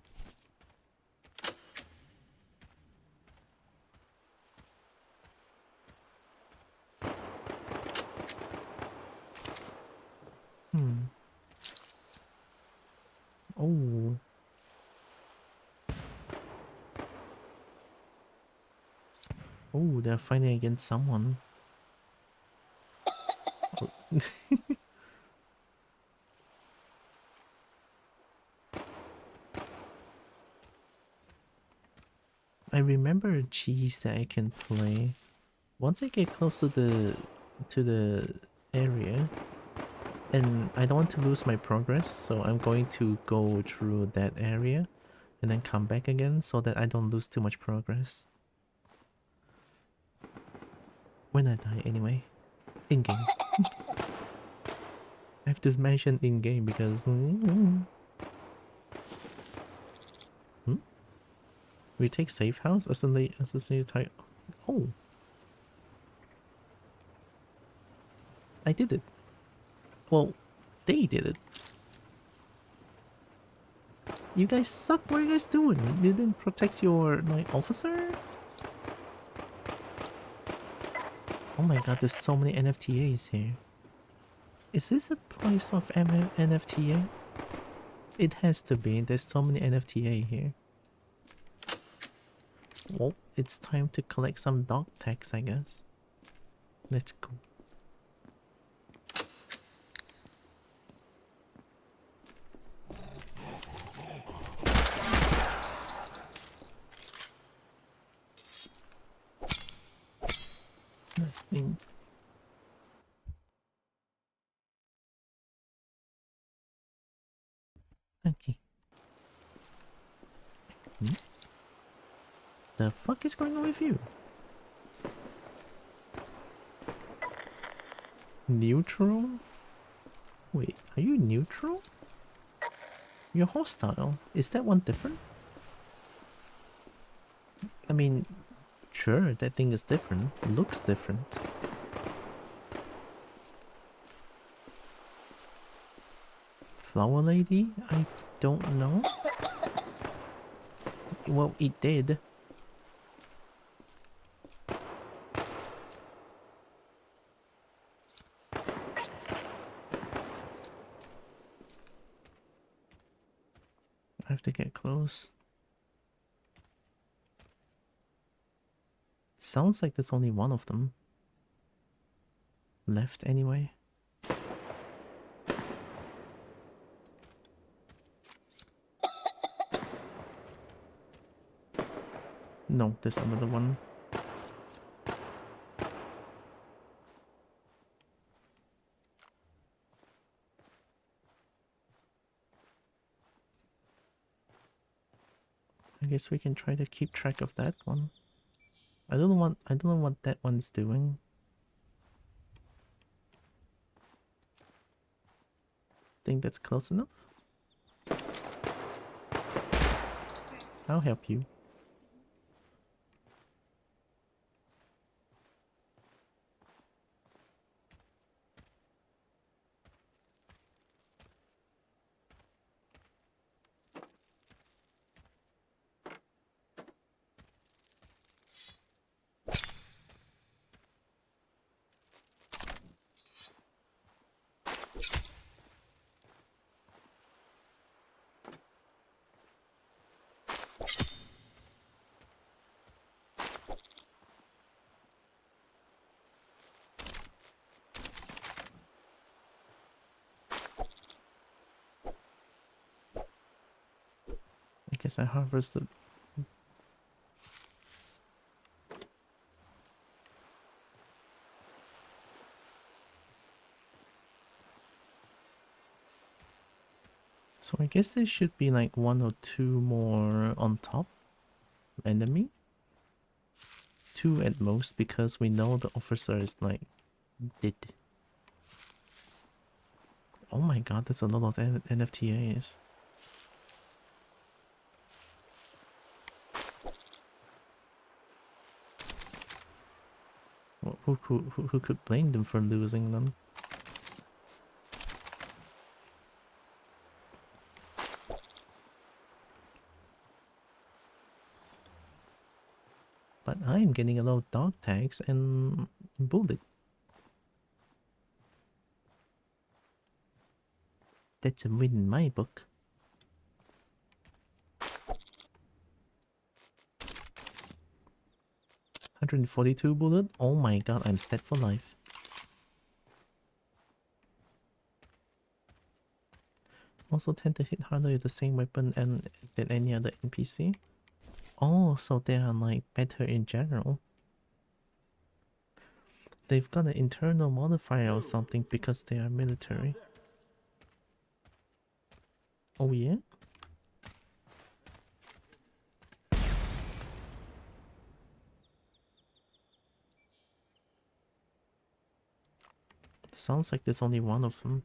Oh. Oh, they're fighting against someone. Oh. I remember a cheese that I can play. Once I get close to the area, and I don't want to lose my progress, so I'm going to go through that area and then come back again so that I don't lose too much progress. When I die anyway. In-game. I have to mention in-game because... We take safe house? Assassinate type. Oh. I did it. Well, they did it. You guys suck. What are you guys doing? You didn't protect your, like, officer? Oh my god, there's so many NFTAs here. Is this a place of NFTA? It has to be. There's so many NFTA here. Well, it's time to collect some dog tags, I guess. Let's go. Mm. Okay. Hmm? The fuck is going on with you? Neutral? Wait, are you neutral? You're hostile. Is that one different? I mean, sure, that thing is different. Looks different. Flower lady? I don't know. Well, it did. I have to get close. Sounds like there's only one of them left anyway. No, there's another one. I guess we can try to keep track of that one. I don't know what that one's doing. Think that's close enough? I'll help you. I guess I harvested. So I guess there should be like one or two more on top enemy. Two at most, because we know the officer is like dead. Oh my god, there's a lot of NFTAs. Who could blame them for losing them? But I'm getting a lot of dog tags and bullet. That's a win in my book. $142 bullet? Oh my god, I'm set for life. Also tend to hit harder with the same weapon than any other NPC. Oh, so they are like better in general. They've got an internal modifier or something because they are military. Oh yeah? Sounds like there's only one of them.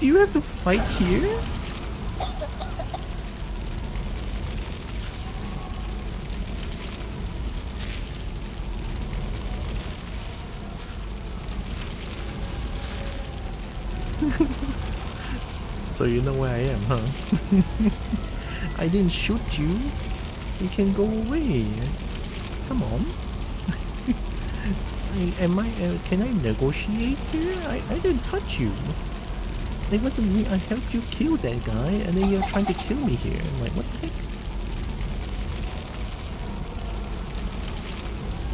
Do you have to fight here? So you know where I am, huh? I didn't shoot you. You can go away. Come on. Can I negotiate here? I didn't touch you. It wasn't me. I helped you kill that guy, and then you're trying to kill me here. I'm like, what the heck?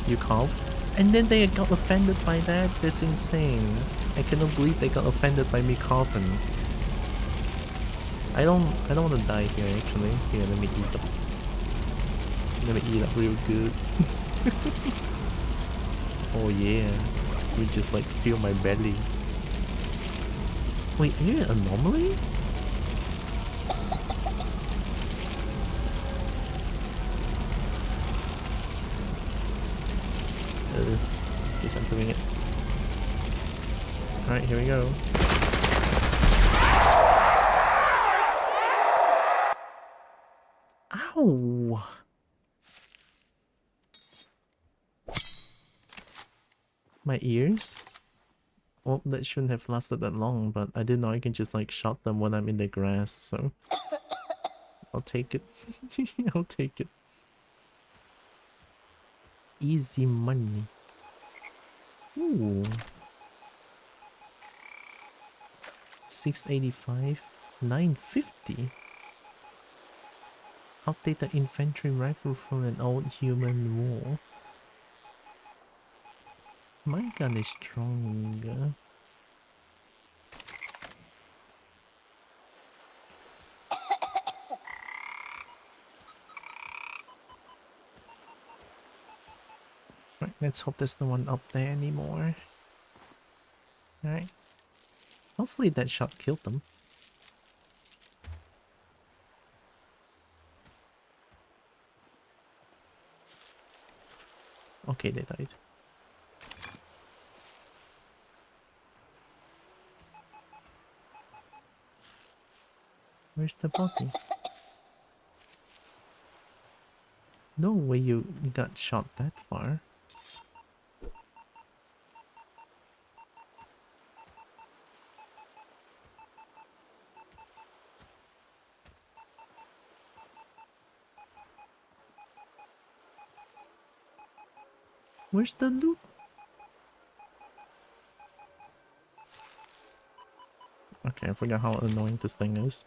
You coughed? And then they got offended by that? That's insane. I cannot believe they got offended by me coughing. I don't want to die here actually. Here, let me eat up. Let me eat up real good. Oh yeah. We just like feel my belly. Wait, are you an anomaly? Guess I'm doing it. Alright, here we go. Ow! My ears? Well, that shouldn't have lasted that long, but I didn't know I can just like shot them when I'm in the grass, so... I'll take it. I'll take it. Easy money. Ooh. 685. 950. Outdated infantry rifle from an old human war. My gun is stronger. Right, let's hope there's no one up there anymore. Alright. Hopefully that shot killed them. Okay, they died. Where's the body? No way you got shot that far. Where's the loot? Okay, I forgot how annoying this thing is.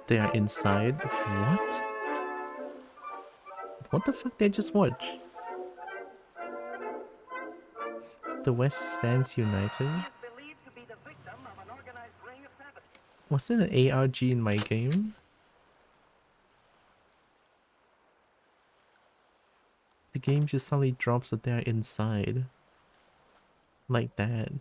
They are inside? What? What the fuck did I just watch? The West stands united? Was it an ARG in my game? The game just suddenly drops that they're inside. Like that.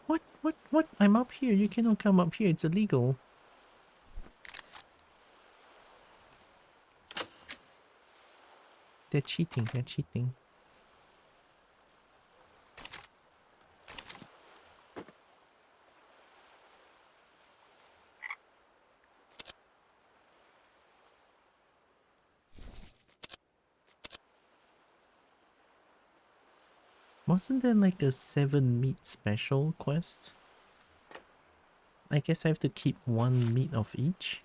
What? I'm up here. You cannot come up here. It's illegal. They're cheating. They're cheating. Wasn't there like a 7 meat special quest? I guess I have to keep 1 meat of each.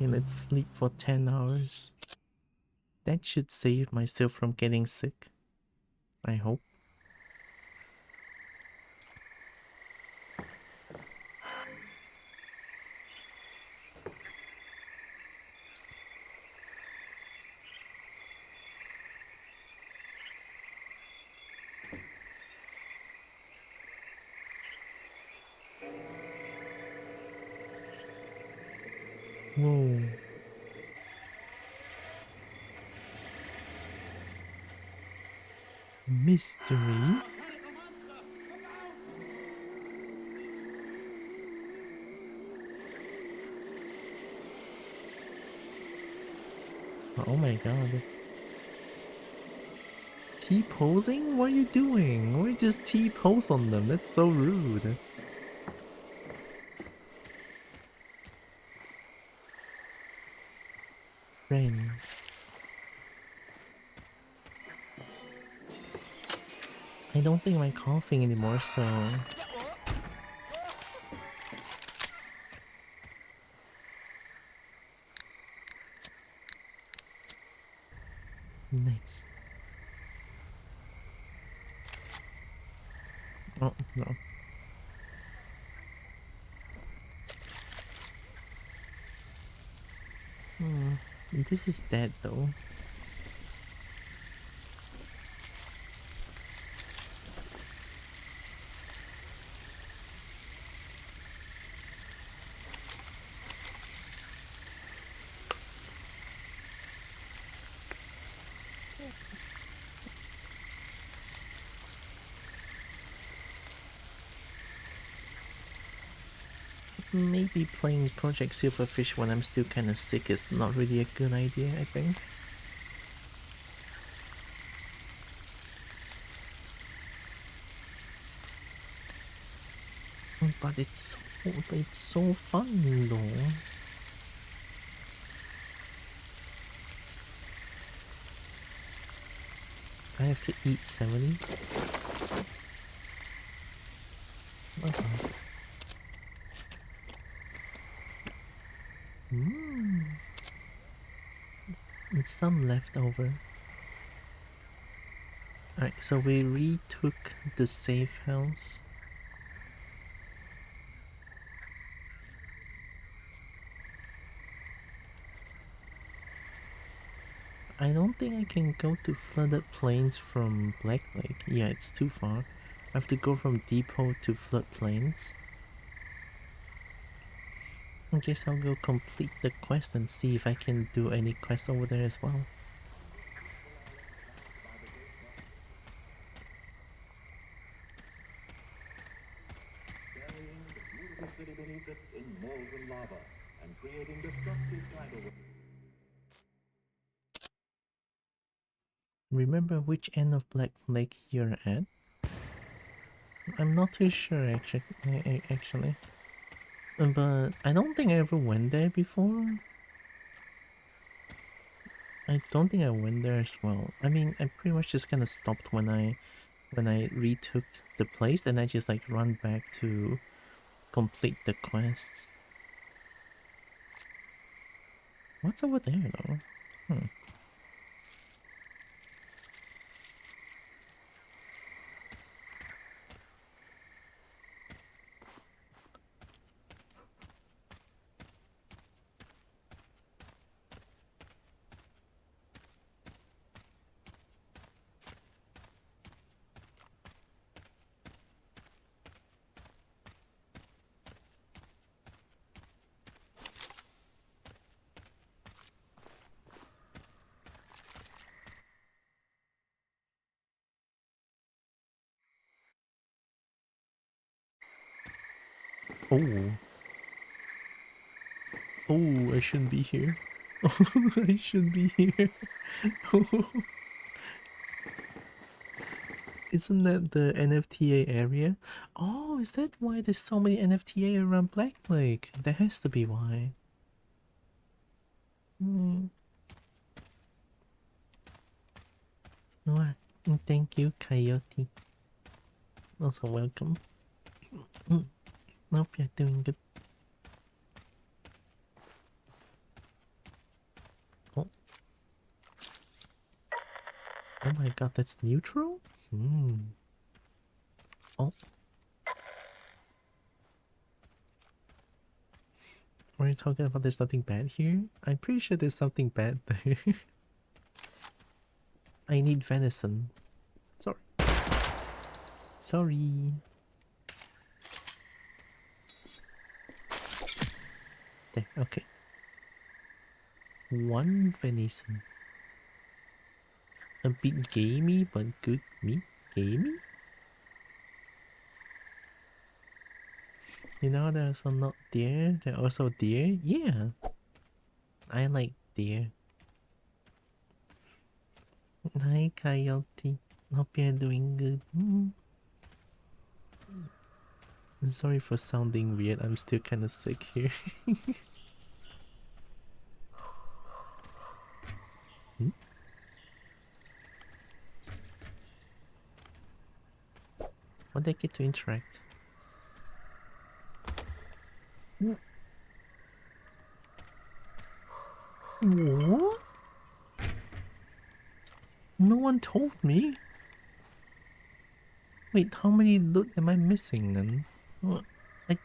Okay, let's sleep for 10 hours. That should save myself from getting sick. I hope. Whoa. Mystery? Oh my god. T-posing? What are you doing? Why just T-pose on them? That's so rude. Rain. I don't think I'm coughing anymore, so... Nice. Oh, no. This is dead though. Maybe playing Project Silverfish when I'm still kinda sick is not really a good idea, I think. But it's so fun though. I have to eat 70. Okay. It's some leftover. Alright, so we retook the safe house. I don't think I can go to flooded plains from Black Lake. Yeah, it's too far. I have to go from Depot to flood plains. I guess I'll go complete the quest and see if I can do any quests over there as well. Remember which end of Black Lake you're at? I'm not too sure actually. But I don't think I ever went there before. I don't think I went there as well. I mean, I pretty much just kind of stopped when I retook the place, and I just like run back to complete the quests. What's over there though? Oh. Oh, I shouldn't be here. I shouldn't be here. Isn't that the NFTA area? Oh, is that why there's so many NFTA around Black Lake? That has to be why. What? Thank you, Coyote. Also welcome. Hope you're doing good. Oh. Oh my god, that's neutral? Oh. Are you talking about there's nothing bad here? I'm pretty sure there's something bad there. I need venison. Sorry. Sorry. There, okay. one venison. A bit gamey, but good meat. Gamey? You know, there's some not deer. There are also deer. Yeah, I like deer. Hi, Coyote. Hope you're doing good. Sorry for sounding weird. I'm still kind of sick here. What did I get to interact? What? No one told me. Wait, how many loot am I missing then? What? I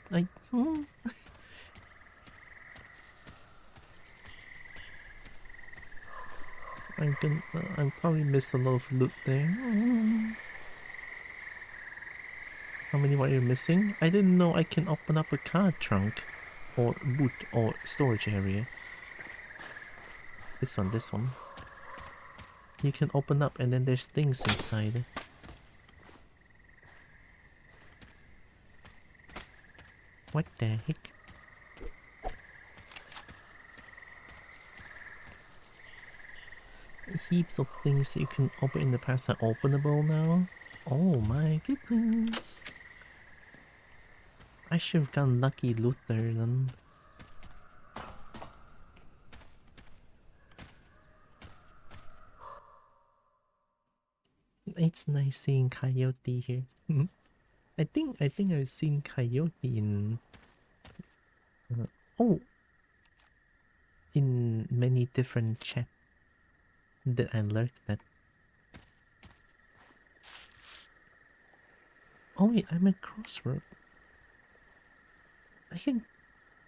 probably missed a lot of loot there. How many were you missing? I didn't know I can open up a car trunk or boot or storage area. This one. You can open up and then there's things inside. What the heck? Heaps of things that you can open in the past are openable now. Oh my goodness. I should have gotten lucky loot there then. It's nice seeing Coyote here. I think I've seen Coyote in in many different chats that I lurked at. Oh wait, I'm at Crossroad. I can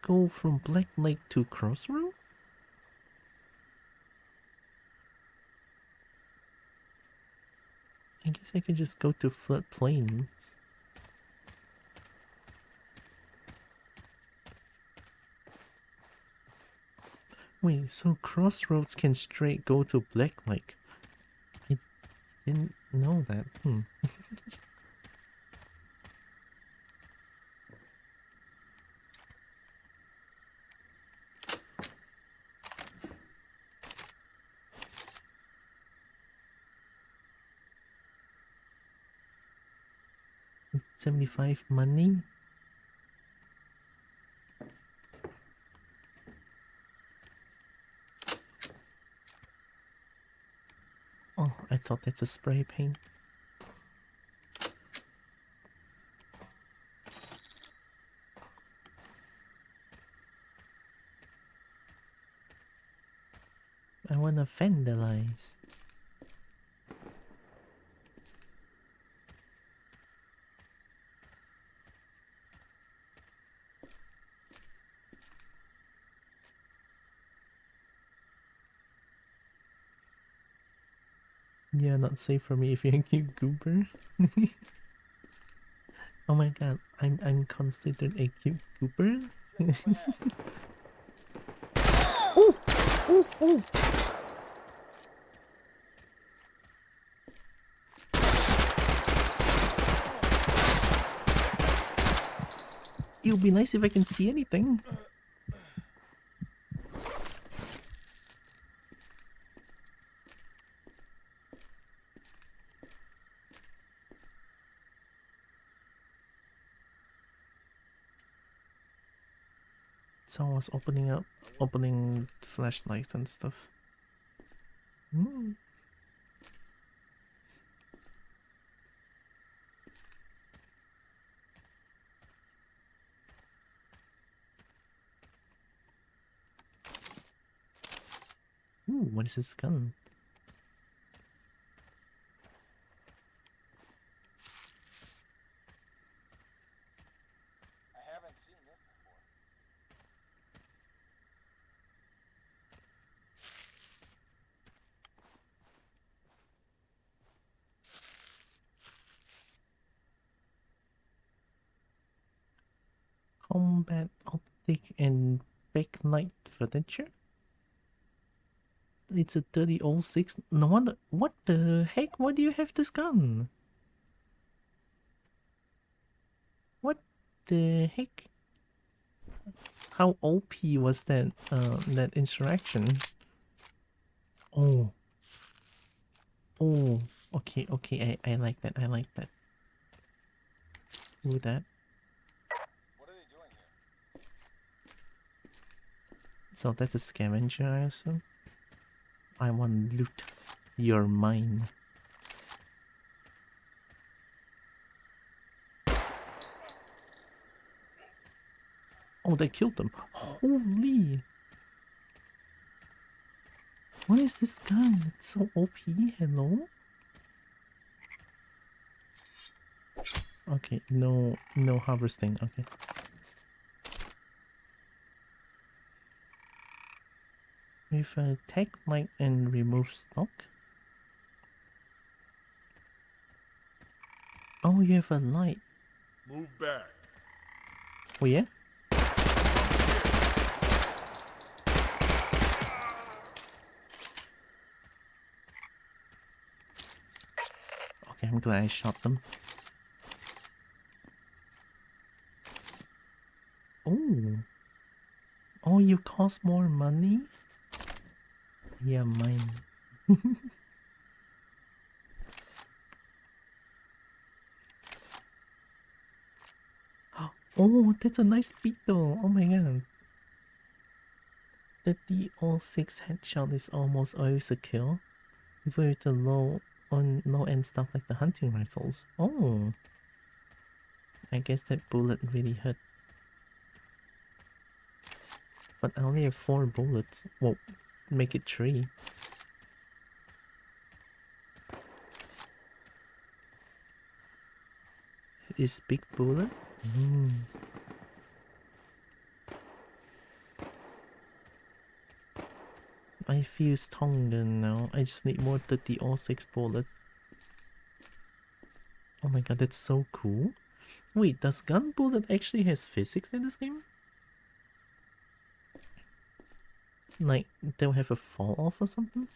go from Black Lake to Crossroad? I guess I could just go to Flood Plains. Wait, so Crossroads can straight go to Black Lake? I didn't know that. $75 money? Oh, I thought that's a spray paint. I wanna vandalize. Yeah, not safe for me if you're a cute goober. Oh my god, I'm considered a cute goober? Oh! It would be nice if I can see anything. Someone's opening flashlights and stuff. Ooh, what is this gun? I haven't seen this Combat optic and backlight furniture? It's a 3006. No wonder. What the heck? Why do you have this gun? What the heck? How OP was that? That interaction? Oh. Oh. Okay. Okay. I like that. I like that. Do that. So that's a scavenger, I assume. I want loot. You're mine. Oh, they killed them. Holy! What is this gun? It's so OP. Hello? Okay, no harvesting. Okay. With a tech light and remove stock. Oh, you have a light. Move back. Oh yeah? Okay, I'm glad I shot them. Oh. Oh, you cost more money? Yeah, mine. Oh, that's a nice beetle. Oh my god. The D06 headshot is almost always a kill. Even with the low end stuff like the hunting rifles. Oh. I guess that bullet really hurt. But I only have 4 bullets. Well, make it 3. Is big bullet? I feel stronger now. I just need more 3006 bullet. Oh my god, that's so cool. Wait, does gun bullet actually has physics in this game? Like, they'll have a fall off or something?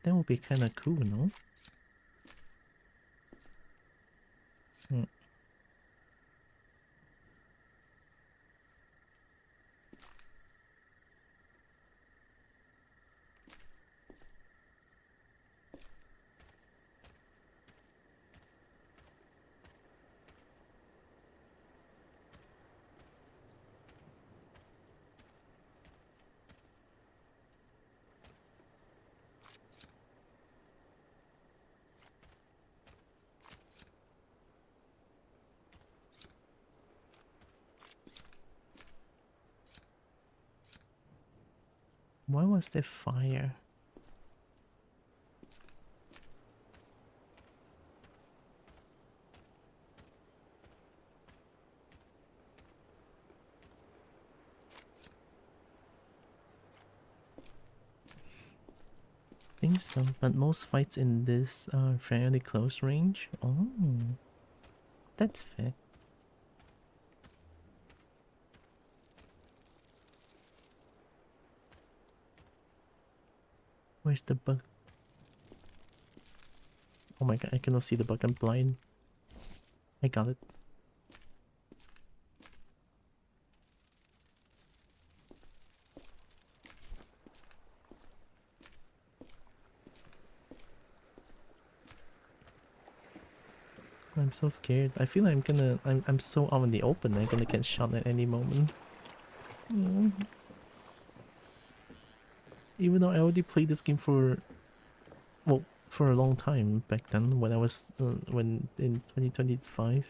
That would be kinda cool, no? Why was there fire? I think so, but most fights in this are fairly close range. Oh, that's fair. Where's the bug? Oh my god, I cannot see the bug, I'm blind. I got it. I'm so scared. I feel like I'm so out in the open, I'm gonna get shot at any moment. Even though I already played this game for, well, for a long time back then when I was, when in 2025.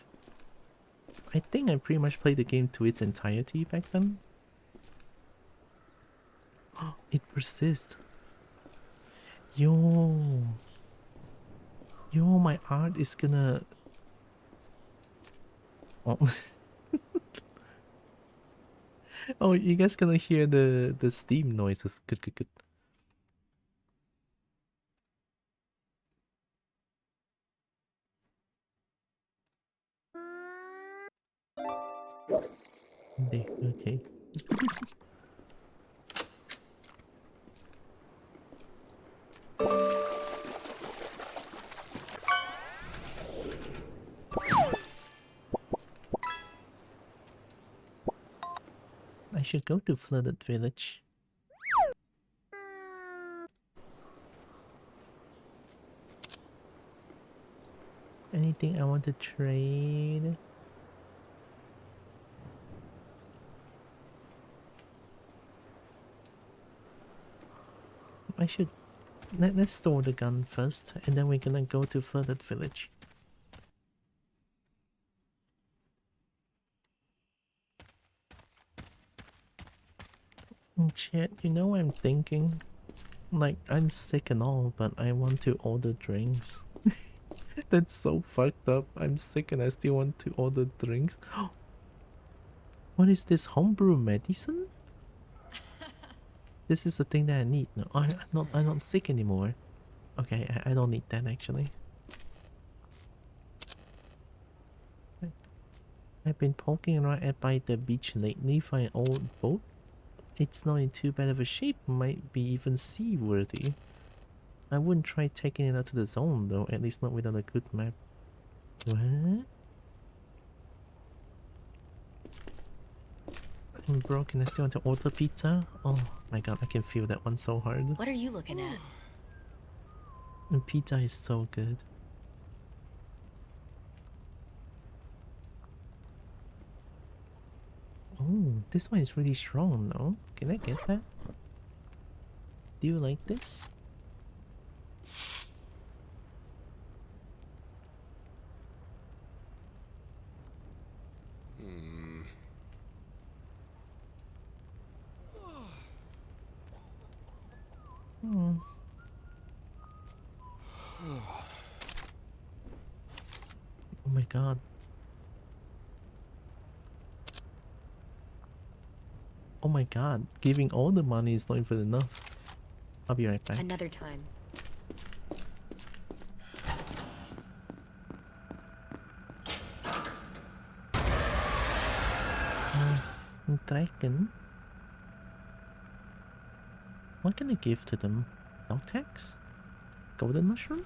I think I pretty much played the game to its entirety back then. It persists. Yo. Yo, my art is gonna... Oh. Oh, you guys gonna hear the steam noises. Good, good, good. Okay. should go to Flooded Village. Anything I want to trade? I should... Let's store the gun first, and then we're gonna go to Flooded Village. Chat, you know what I'm thinking? Like, I'm sick and all, but I want to order drinks. That's so fucked up. I'm sick and I still want to order drinks. What is this, homebrew medicine? This is the thing that I need. No, I'm not sick anymore. Okay, I don't need that actually. I've been poking around by the beach lately for an old boat. It's not in too bad of a shape, might be even seaworthy. I wouldn't try taking it out to the zone though, at least not without a good map. What? I'm broken, I still want to order pizza? Oh my god, I can feel that one so hard. What are you looking at? And pizza is so good. Oh, this one is really strong though. Can I get that? Do you like this? Hmm. Oh my god. Oh my god, giving all the money is not even enough. I'll be right back. Another time. Draken? What can I give to them? Dog tags? Golden mushroom?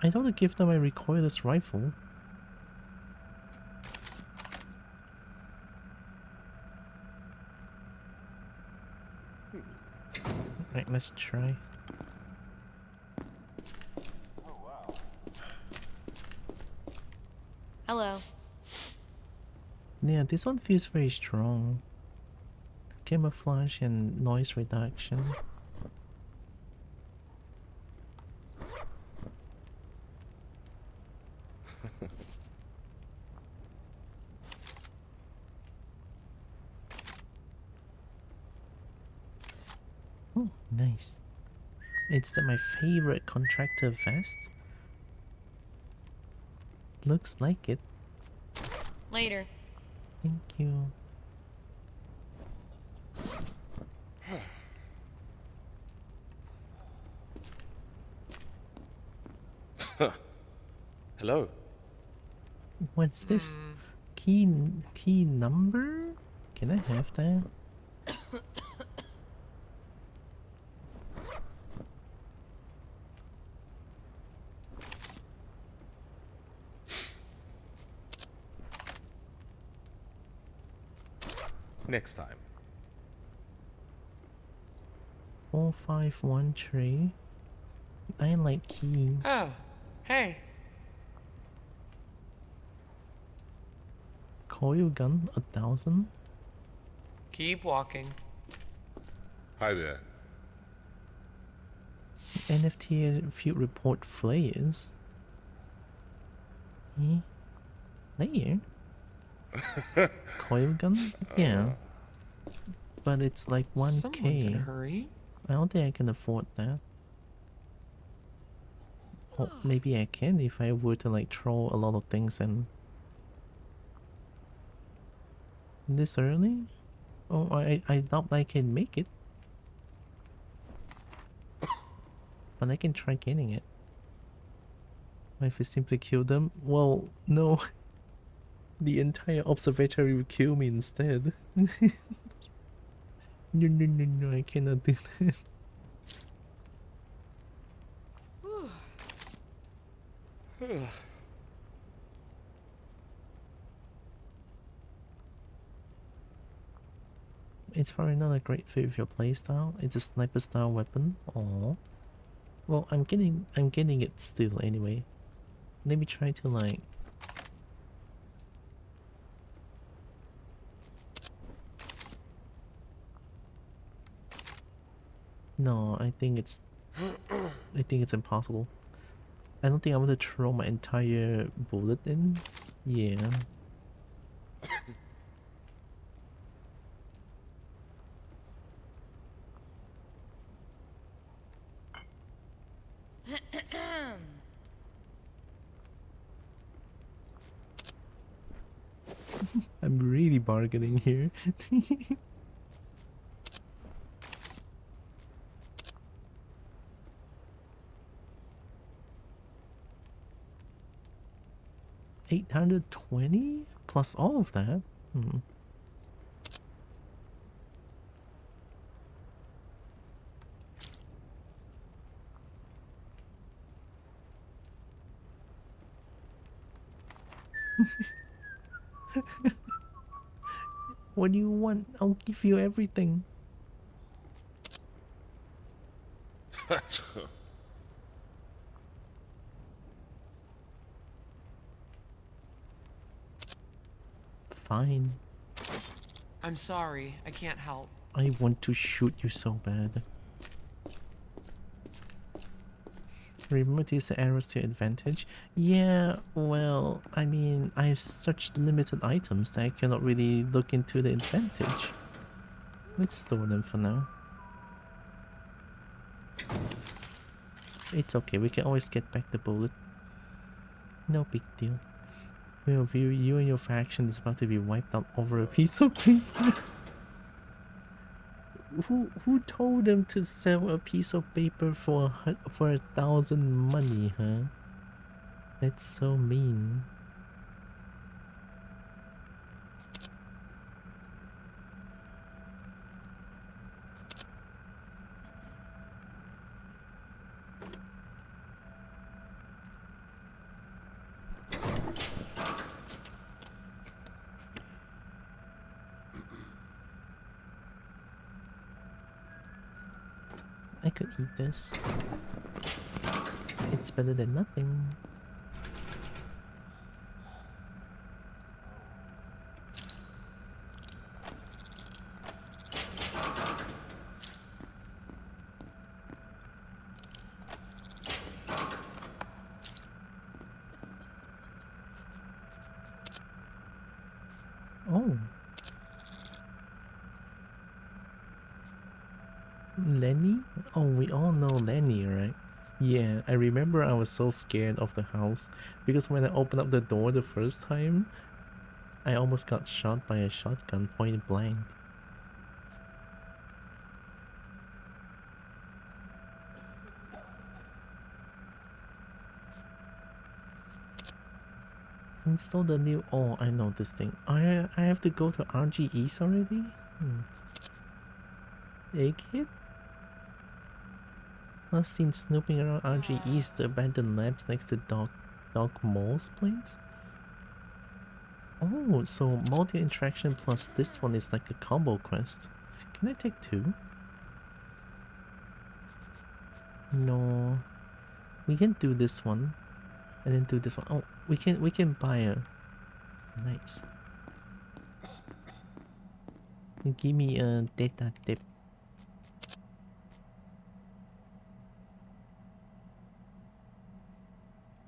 I don't want to give them a recoilless rifle. Right, let's try. Hello. Yeah, this one feels very strong. Camouflage and noise reduction. Oh, nice. It's my favorite contractor vest. Looks like it. Later. Thank you. Hello. What's this? Key number? Can I have that? Next time. 4513. I like keys. Oh, hey. Coil gun 1,000. Keep walking. Hi there. NFT field report flares. Flare? Coil gun? Yeah. But it's like 1k. Someone's in a hurry. I don't think I can afford that. Oh, maybe I can if I were to like throw a lot of things and... This early? Oh, I doubt I can make it. But I can try getting it. What if I simply kill them? Well, no. The entire observatory will kill me instead. No, I cannot do that. it's probably not a great fit with your playstyle. It's a sniper style weapon. Oh. Well, I'm getting it still anyway. Let me try to like. No, I think it's impossible. I don't think I want to throw my entire bullet in. Yeah. I'm really bargaining here. $820 plus all of that. Hmm. What do you want? I'll give you everything. Fine. I'm sorry, I can't help. I want to shoot you so bad. Remember to use the arrows to your advantage? Yeah, well, I mean, I have such limited items that I cannot really look into the advantage. Let's store them for now. It's okay, we can always get back the bullet. No big deal. Well, view you and your faction is about to be wiped out over a piece of paper. Who told them to sell a piece of paper for 1,000 money, huh? That's so mean. I could eat this. It's better than nothing. Oh. Lenny? Oh, we all know Lenny, right? Yeah, I remember I was so scared of the house because when I opened up the door the first time, I almost got shot by a shotgun point blank. Install the new... Oh, I know this thing. I have to go to RG East already? Egghead? Last seen snooping around RG East, the abandoned labs next to Doc Mole's place? Oh, so multi-interaction plus this one is like a combo quest. Can I take two? No. We can do this one. And then do this one. Oh, we can buy a... Nice. Give me a data tip.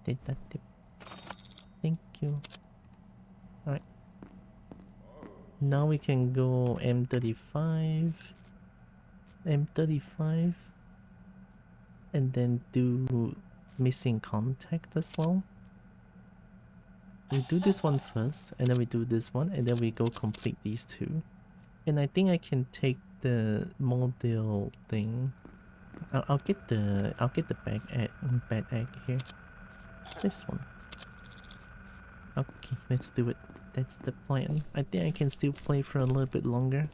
Data tip. Thank you. Alright. Now we can go M35. M35. And then do missing contact as well. We do this one first, and then we do this one, and then we go complete these two. And I think I can take the model thing. I'll get the bad egg here. This one. Okay, let's do it. That's the plan. I think I can still play for a little bit longer.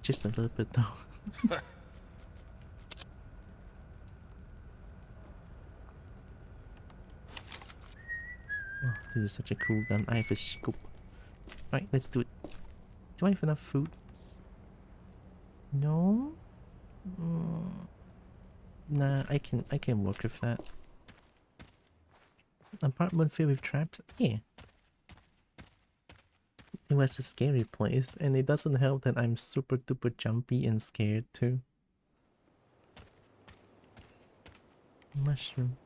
Just a little bit though. Oh, this is such a cool gun. I have a scoop. Right, let's do it. Do I have enough food? No? Nah, I can work with that. Apartment filled with traps? Yeah. It was a scary place, and it doesn't help that I'm super duper jumpy and scared too. Mushroom.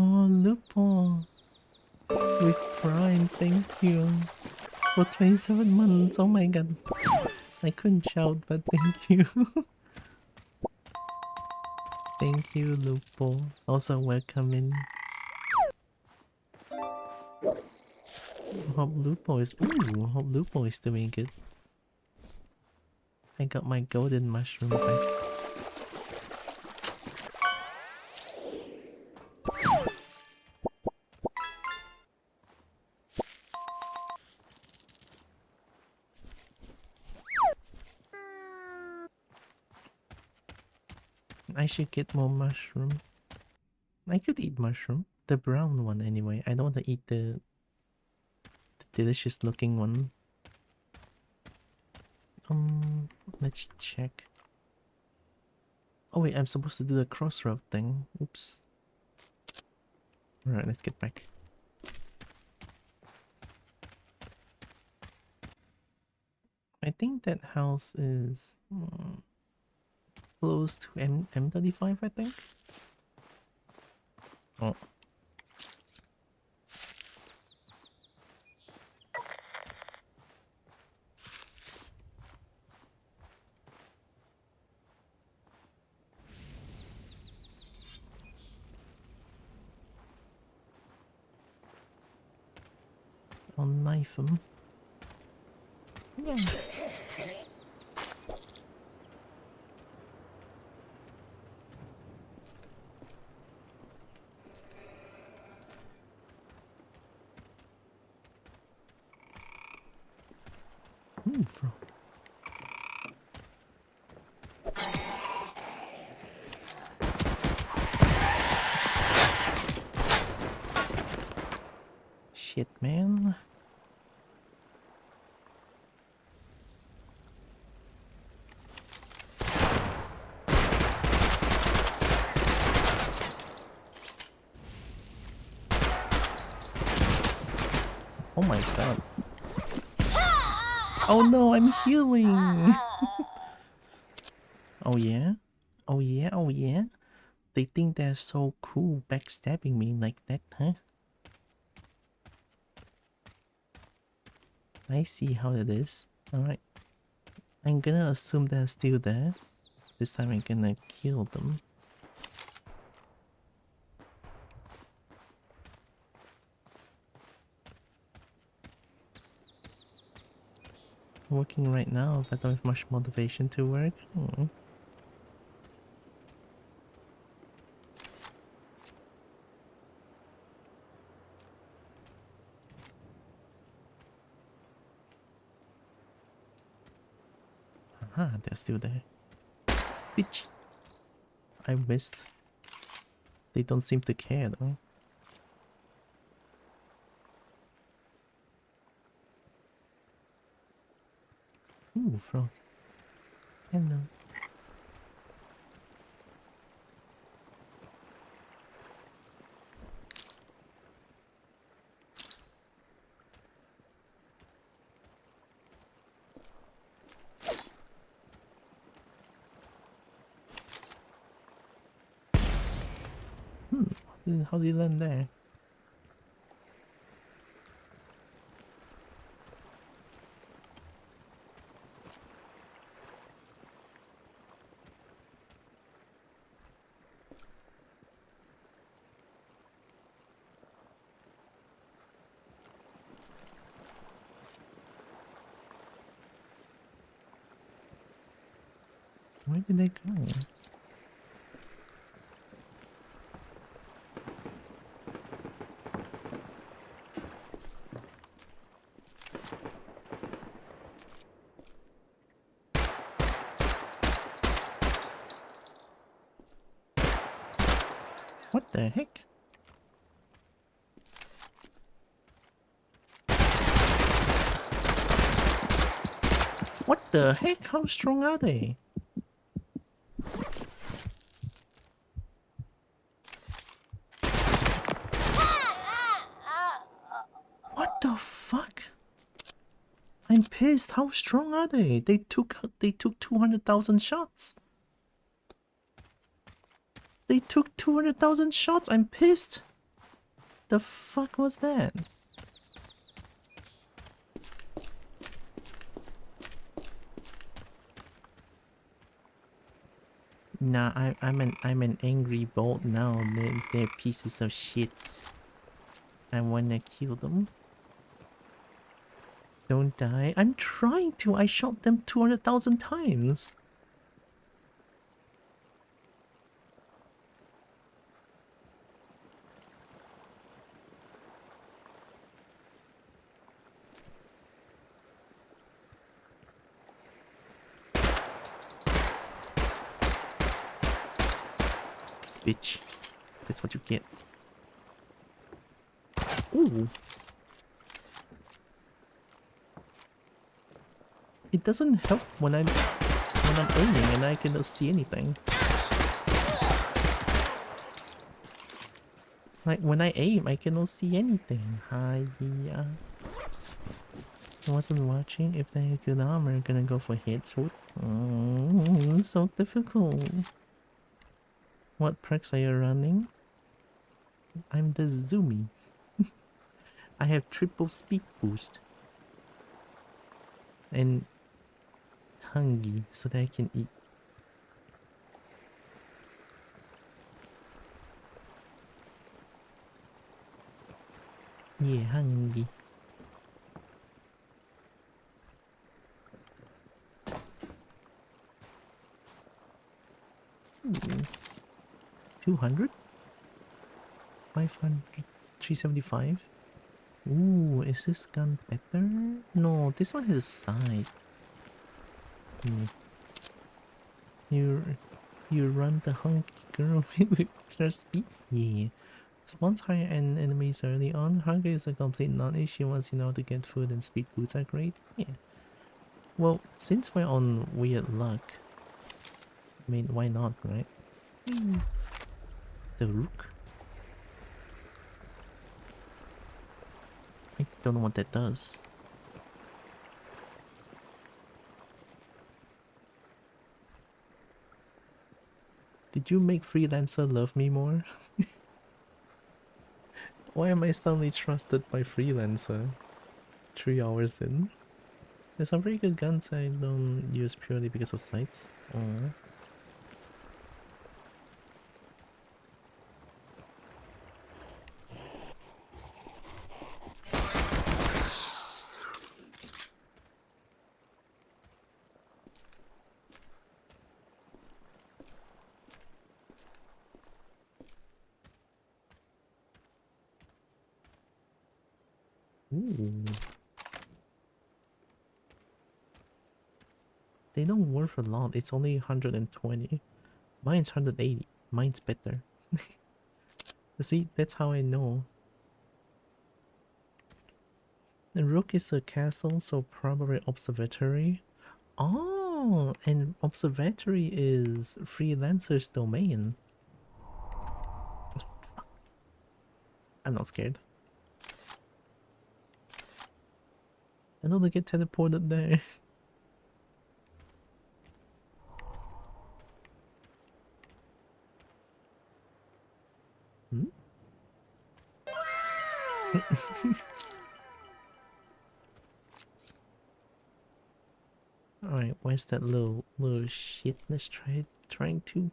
Oh, Lupo! With Prime, thank you. For 27 months, oh my god. I couldn't shout, but thank you. Thank you, Lupo. Also, welcome in. Hope Lupo is. Ooh, hope Lupo is doing good. I got my golden mushroom back. I should get more mushroom. I could eat mushroom. The brown one anyway. I don't want to eat the delicious looking one. Let's check. Oh wait, I'm supposed to do the crossroad thing. Oops. Alright, let's get back. I think that house is close to M35, I think. Oh. I'll knife him. Yeah. Ooh, frog. Shit, man. Oh my god. Oh no, I'm healing! Oh yeah? Oh yeah, oh yeah? They think they're so cool backstabbing me like that, huh? I see how it is. Alright. I'm gonna assume they're still there. This time I'm gonna kill them. Working right now, but I don't have much motivation to work. Aha, they're still there. Bitch! I missed. They don't seem to care though. Ooh, frog. Hello. How did you land there? Where did they go? What the heck? What the heck? How strong are they? What the fuck? I'm pissed. How strong are they? They took 200,000 shots. They took 200,000 shots. I'm pissed. The fuck was that? Nah, I'm an angry bolt now. They're pieces of shit. I wanna kill them. Don't die. I'm trying to. I shot them 200,000 times. Bitch. That's what you get. Ooh. It doesn't help when I'm aiming and I cannot see anything. Like when I aim, I cannot see anything. Hiya. I wasn't watching. If they have good armor, I'm gonna go for headshot. Oh, so difficult. What perks are you running? I'm the Zoomy. I have triple speed boost. And hungry so that I can eat. Yeah, hungry. Ooh. 200? 500? 375? Ooh, is this gun better? No, this one has a side. You run the hunky girl with your speed? Yeah. Spawns higher end enemies early on. Hunger is a complete non-issue once you know how to get food, and speed boots are great. Yeah. Well, since we're on weird luck, I mean, why not, right? The rook? I don't know what that does. Did you make Freelancer love me more? Why am I suddenly trusted by Freelancer? 3 hours in? There's some very good guns I don't use purely because of sights. Aww. Ooh. They don't worth a lot. It's only 120. Mine's 180. Mine's better. See, that's how I know. The rook is a castle, so probably observatory. Oh, and observatory is Freelancer's domain. Fuck. I'm not scared. I know they get teleported there. Hmm? Alright, where's that little shit? Let's trying to...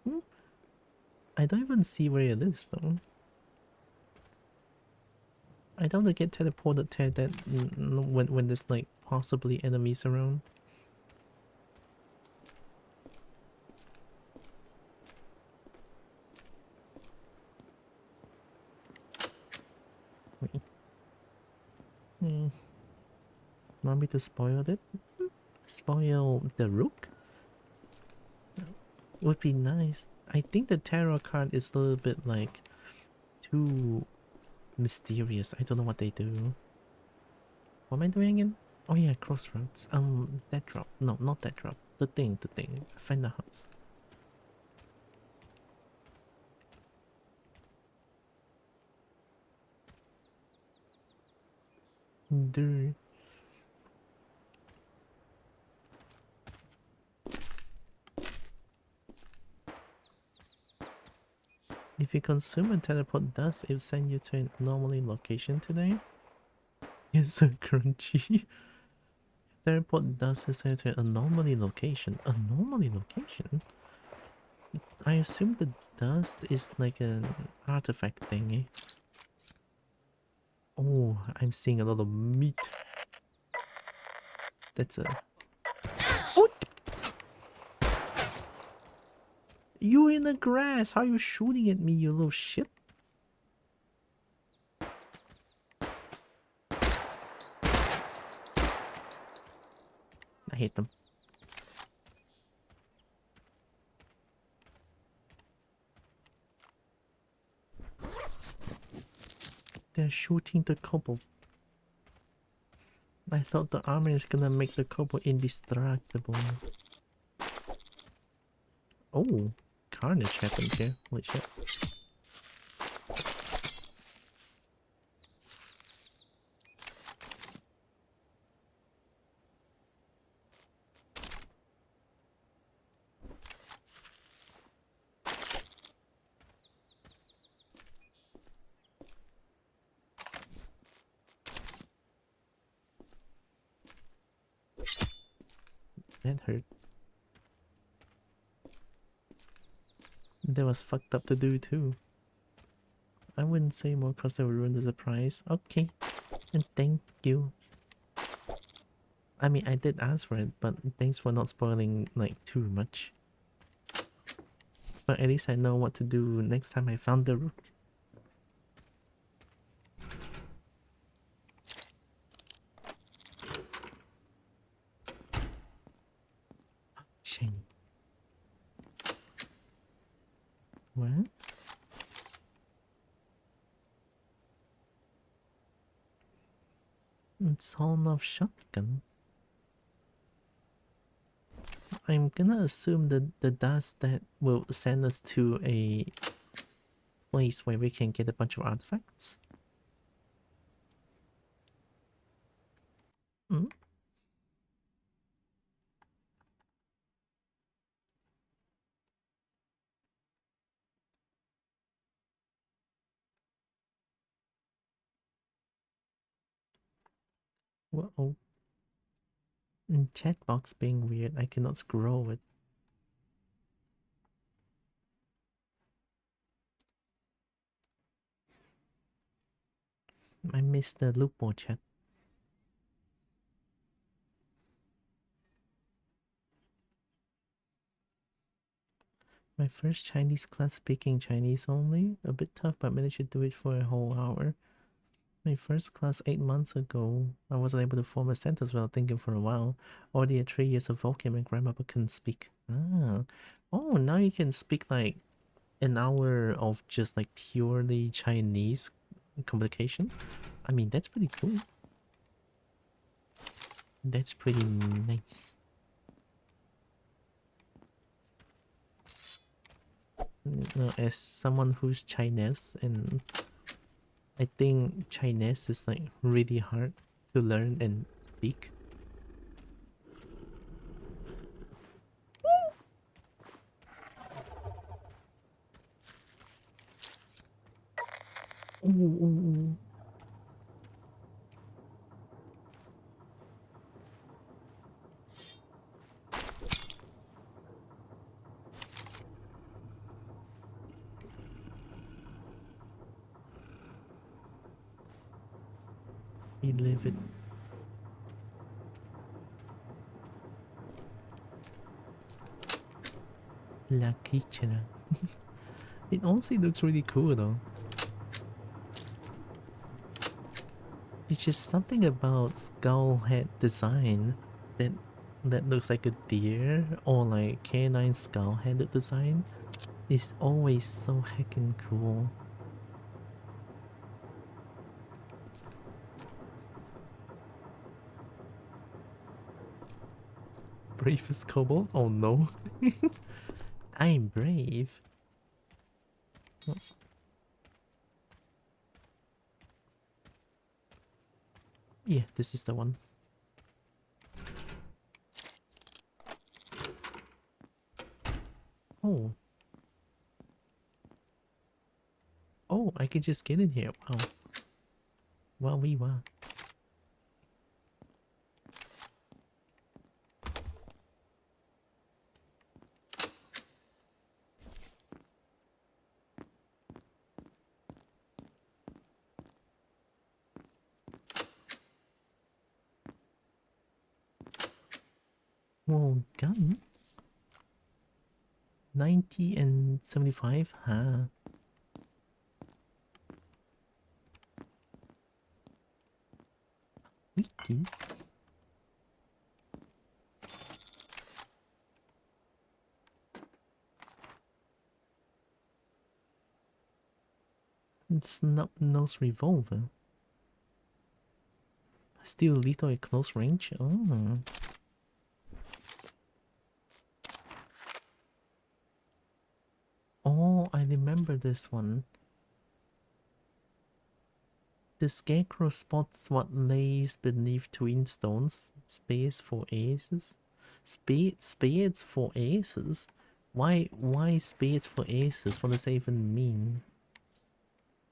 I don't even see where it is though. I don't get teleported to that when there's like possibly enemies around. Hmm. Want me to spoil it? Spoil the rook? Would be nice. I think the tarot card is a little bit like too mysterious. I don't know what they do. What am I doing again? Oh yeah, crossroads. That drop. No, not that drop. The thing. Find the house. Dude. If you consume a teleport dust, it will send you to an anomaly location today. It's so crunchy. Teleport dust is sent to an anomaly location. Anomaly location? I assume the dust is like an artifact thingy. Oh, I'm seeing a lot of meat. That's a... Oh! You in the grass! How are you shooting at me, you little shit? I hate them. They're shooting the Kobo. I thought the armor is gonna make the Kobo indestructible. Oh, carnage happened here. Holy shit. That hurt. That was fucked up to do too. I wouldn't say more cause that would ruin the surprise. Okay. And thank you. I mean, I did ask for it, but thanks for not spoiling like too much. But at least I know what to do next time I found the rook. Shiny. What? Sawn off shotgun. I'm gonna assume that the dust that will send us to a place where we can get a bunch of artifacts. Hmm? Whoa. Chat box being weird, I cannot scroll it. I missed the loophole chat. My first Chinese class speaking Chinese only. A bit tough, but managed to do it for a whole hour. My first class 8 months ago. I wasn't able to form a sentence without thinking for a while. Already at 3 years of vocab, my grandma couldn't speak. Ah. Oh, now you can speak like an hour of just like purely Chinese communication. I mean, that's pretty cool. That's pretty nice. No, as someone who's Chinese, and I think Chinese is like really hard to learn and speak. Ooh. 11. Lucky channel. It honestly looks really cool though. It's just something about skull head design that looks like a deer or like canine skull headed design is always so heckin' cool. Brave as Kobo? Oh no. I'm brave. Oh. Yeah, this is the one. Oh. Oh, I could just get in here. Wow. Wow, we were. Whoa, guns? 90 and 75? Huh. Wiki? It's not nose revolver. Still lethal at close range? Oh. Oh, I remember this one. The scarecrow spots what lays beneath twin stones. Spades for aces? Spades for aces? Why spades for aces? What does that even mean?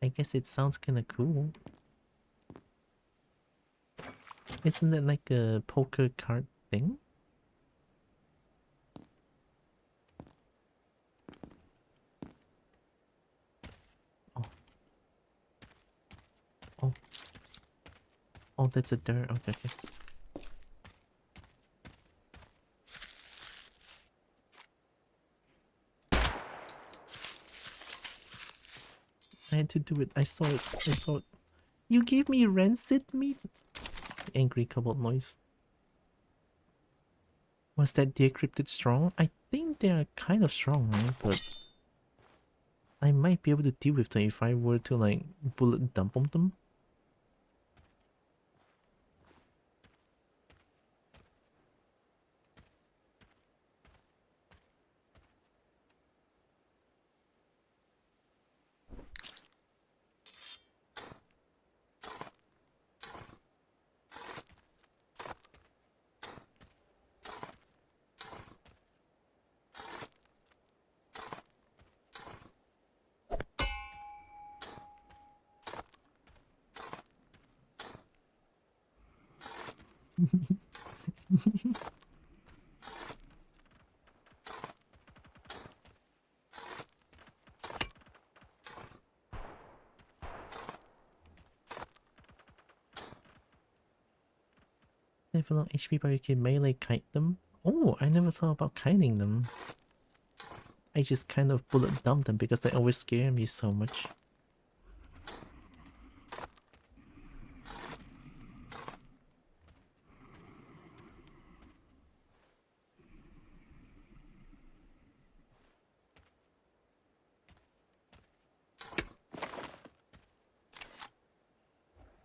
I guess it sounds kinda cool. Isn't that like a poker card thing? Oh. Oh. Oh, that's a dirt. Okay, okay. I had to do it. I saw it. I saw it. You gave me rancid meat? Angry cobalt noise. Was that decrypted strong? I think they are kind of strong, right? But I might be able to deal with them if I were to like bullet dump on them. They have a lot of HP, but you can melee kite them. Oh, I never thought about kiting them. I just kind of bullet dump them because they always scare me so much.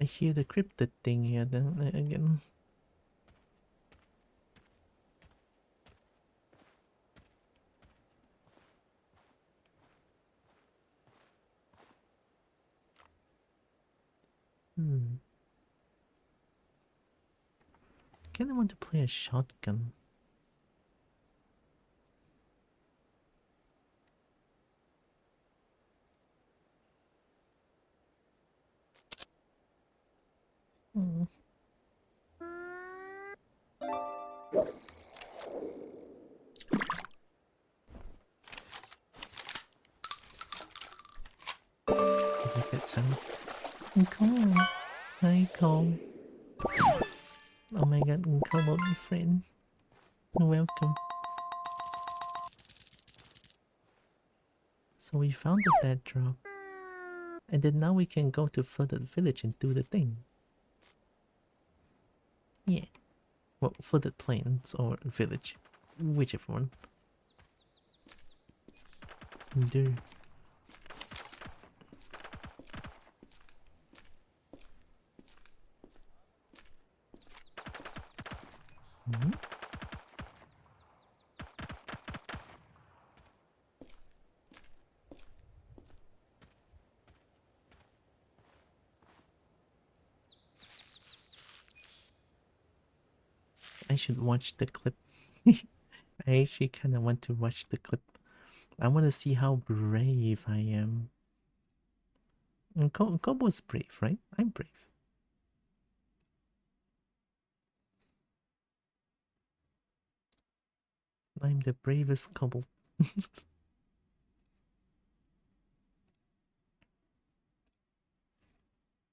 I hear the cryptid thing here then again. Kinda want to play a shotgun. Oh. I like that sound. Cole. Hi, Cole. Oh my god, Cole, my friend. Welcome. So we found the dead drop. And then now we can go to flooded village and do the thing. Yeah. Well, flooded plains or village. Whichever one. Do. Hmm? I should watch the clip. I actually kind of want to watch the clip. I want to see how brave I am. Kobo's brave, right? I'm brave. I'm the bravest Kobo.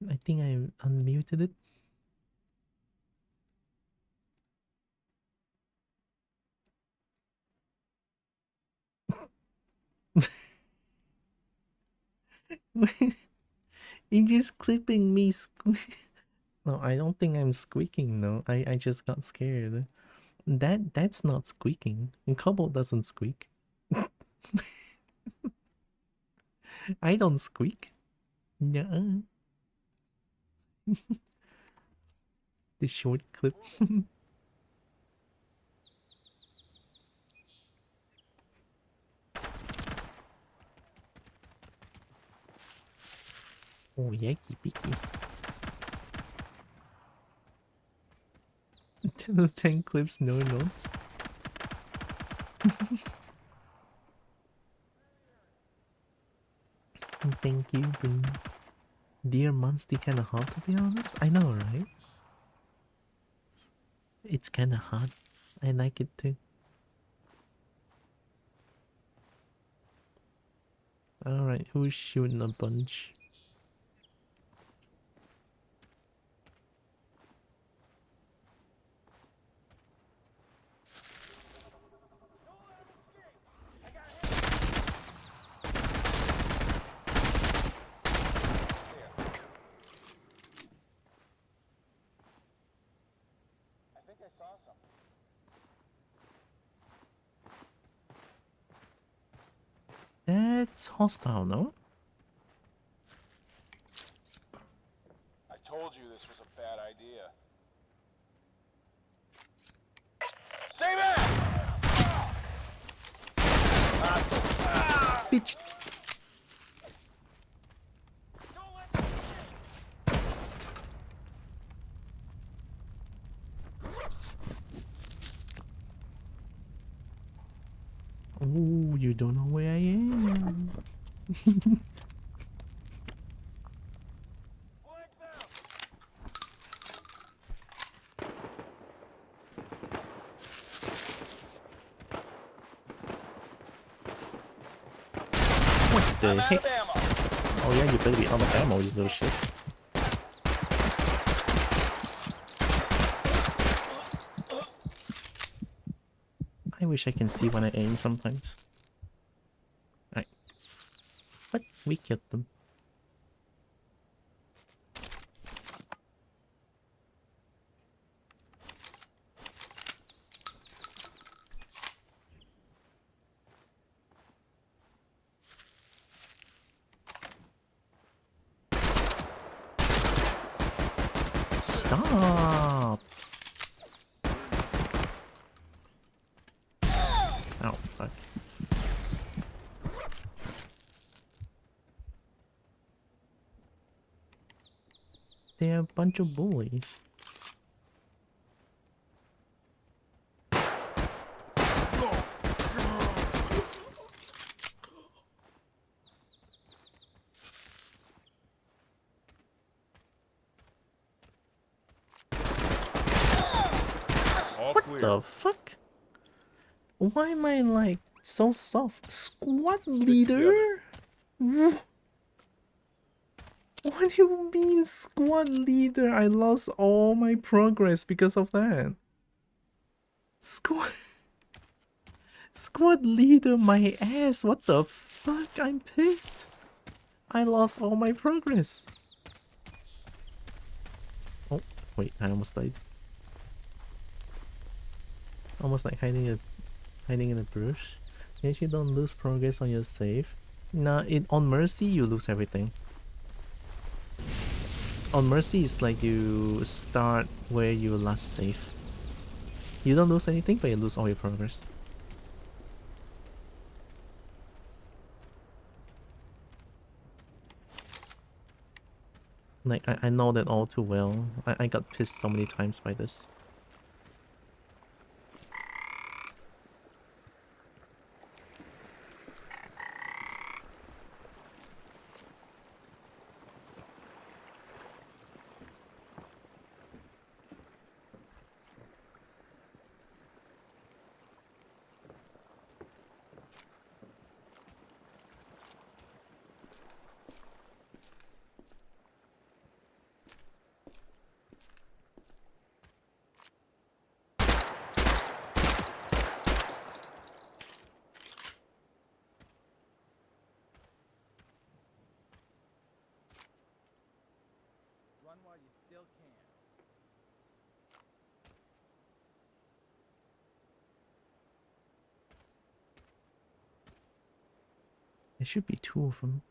I think I unmuted it. You're just clipping me. No, I don't think I'm squeaking. No, I just got scared. That's not squeaking. And Kobo doesn't squeak. I don't squeak. No. The short clip. Oh, yaki picky. 10 of 10 clips, no notes. Thank you, Boom. Dear Mom's still kinda hot, to be honest. I know, right? It's kinda hot. I like it too. Alright, who's shooting a bunch? That's hostile, no? I told you this was a bad idea. Stay back! Bitch! Oh, you don't know where I am. What the heck? Oh yeah, you better be out of ammo, you little shit. I wish I can see when I aim sometimes. Alright. But we killed them. Stop! Oh, fuck. They're a bunch of bullies. What the fuck? Why am I like so soft? Squad leader? What do you mean squad leader? I lost all my progress because of that. Squad leader my ass. What the fuck? I'm pissed. I lost all my progress. Oh, wait, I almost died. almost like hiding in a bush. You actually don't lose progress on your save. Nah, on Mercy you lose everything. On Mercy it's like you start where you last save. You don't lose anything, but you lose all your progress. Like, I know that all too well. I got pissed so many times by this. Run while you still can. There should be 2 of them.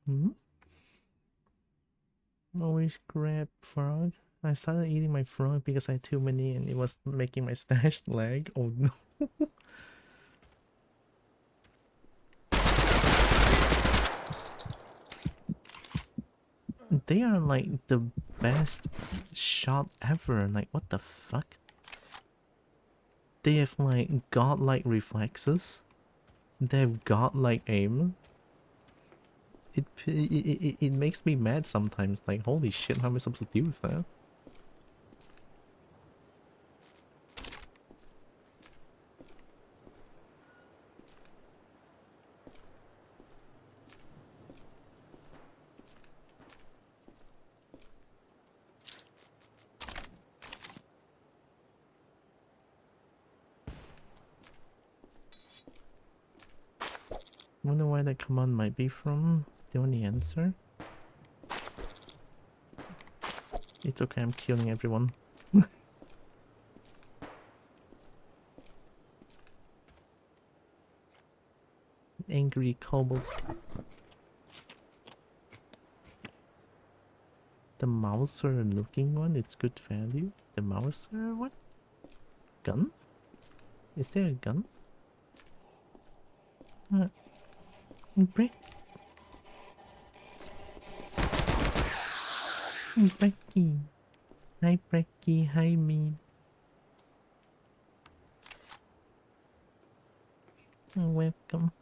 Hmm? Always grab frog. I started eating my frog because I had too many and it was making my stash lag. Oh no. They are like the best shot ever. Like, what the fuck? They have like godlike reflexes. They have godlike aim. It makes me mad sometimes. Like, holy shit, how am I supposed to deal with that? Wonder where that command might be from. The only answer. It's okay, I'm killing everyone. Angry Kobo. The Mouser looking one, it's good value. The Mouser what? Gun? Is there a gun? Break. Breaky. Hi Breaky, hi me. Welcome.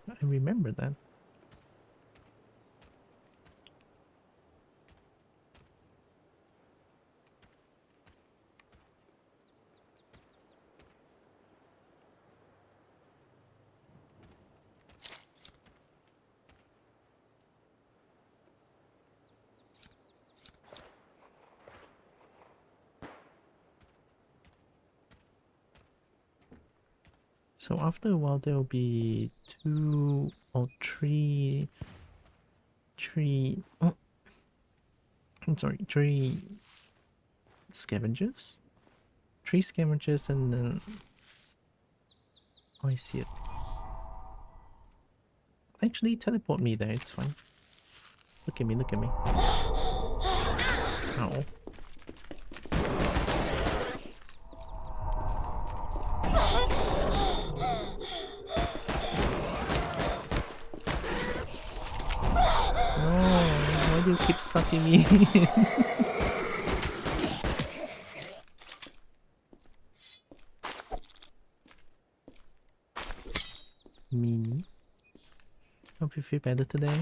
I remember that. So after a while there will be 2 or 3 I'm sorry, 3 scavengers? 3 scavengers and then... Oh, I see it. Actually, teleport me there, it's fine. Look at me, look at me. Ow. No, why do you keep sucking me in? Mini. Hope you feel better today.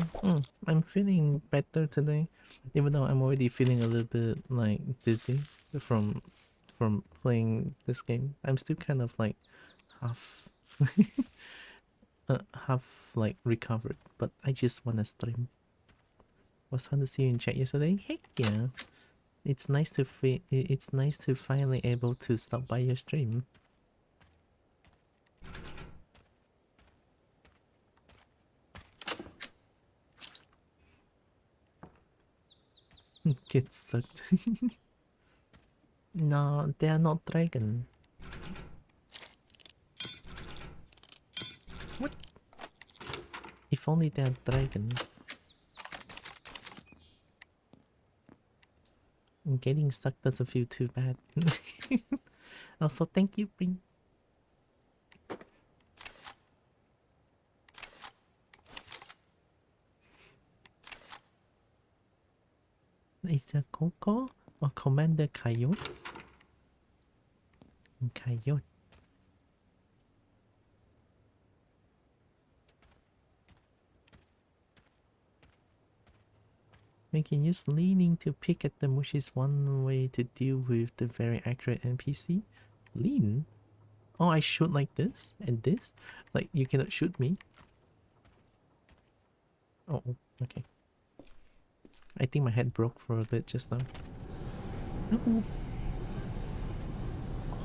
I'm feeling better today. Even though I'm already feeling a little bit like dizzy from playing this game. I'm still kind of like half half like recovered, but I just wanna stream. Was fun to see you in chat yesterday. Heck yeah. It's nice to it's nice to finally able to stop by your stream. Get sucked. No, they are not dragon. What? If only they are dragon. Getting stuck doesn't feel too bad. Also, thank you, Bing. Is it Coco or Commander Coyote? Coyote. We can use leaning to pick at them, which is one way to deal with the very accurate NPC. Lean? Oh, I shoot like this and this? Like, you cannot shoot me. Oh, okay. I think my head broke for a bit just now. No.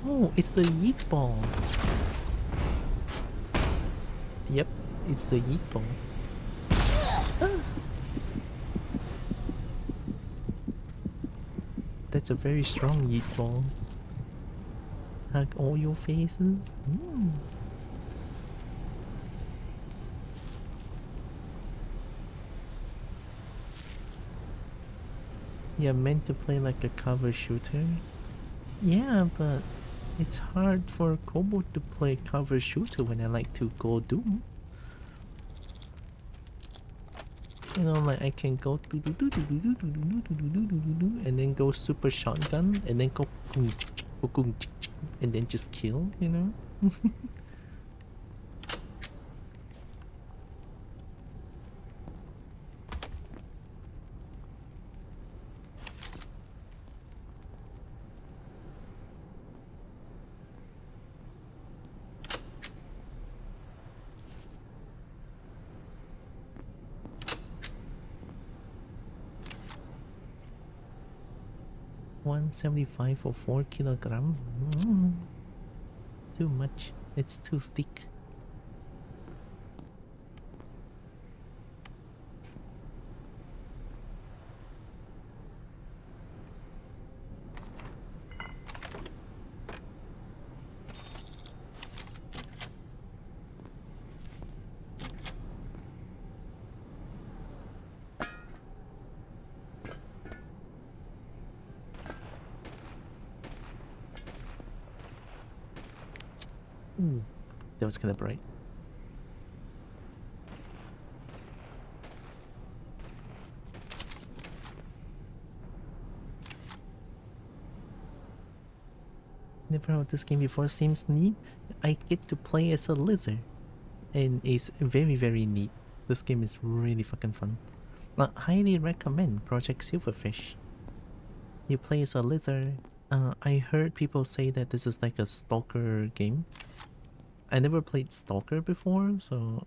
Oh, it's the yeet ball. Yep, it's the yeet ball. That's a very strong yeet ball. Hug all your faces. You're meant to play like a cover shooter. Yeah, but it's hard for Kobo to play cover shooter when I like to go Doom. You know, like I can go and then go super shotgun and then go and then just kill, you know? 175 for 4 kilogram. Too much. It's too thick. Ooh, that was kind of bright. Never heard of this game before. Seems neat. I get to play as a lizard, and it's very, very neat. This game is really fucking fun. I highly recommend Project Silverfish. You play as a lizard. I heard people say that this is like a stalker game. I never played Stalker before, so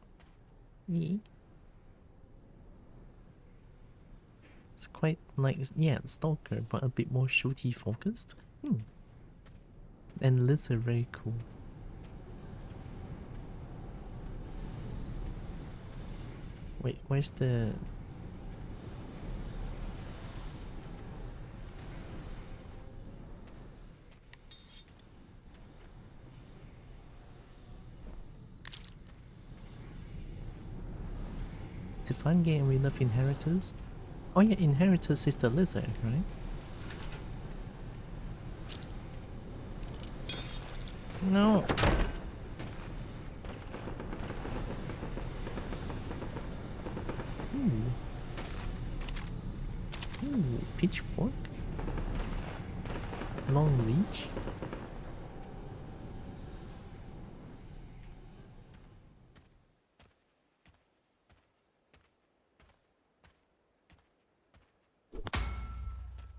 yeah. It's quite like, yeah, Stalker, but a bit more shooty focused. And lizard very cool. Wait, where's the... It's a fun game, we love Inheritors. Oh yeah, Inheritors is the lizard, right? No! Ooh, pitchfork? Long reach?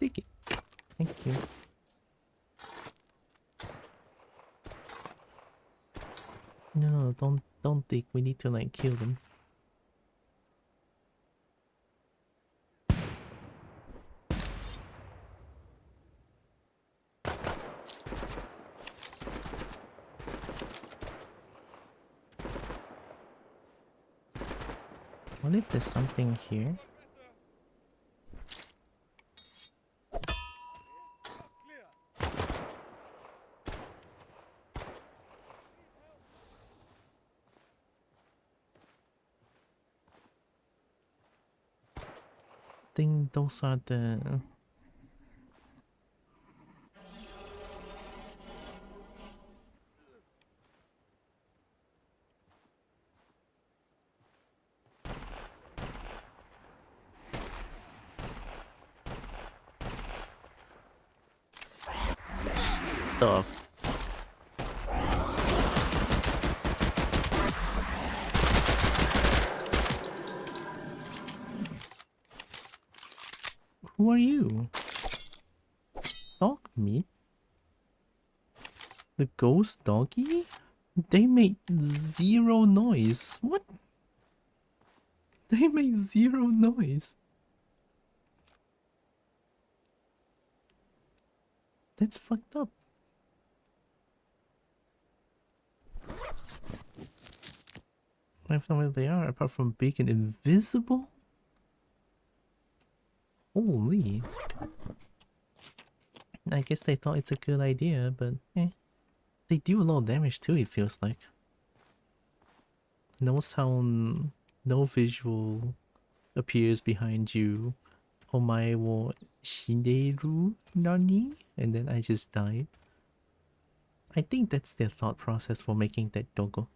Take it. Thank you. No, don't dig. We need to like kill them. What if there's something here? Think those are the... stuff. Who are you? Dog meat? The ghost doggy? They make zero noise. What? They make zero noise. That's fucked up. I don't know where they are apart from being invisible. Holy. I guess they thought it's a good idea, but eh. They do a lot of damage too, it feels like. No sound, no visual appears behind you. Omae wo shineru nani? And then I just died. I think that's their thought process for making that doggo.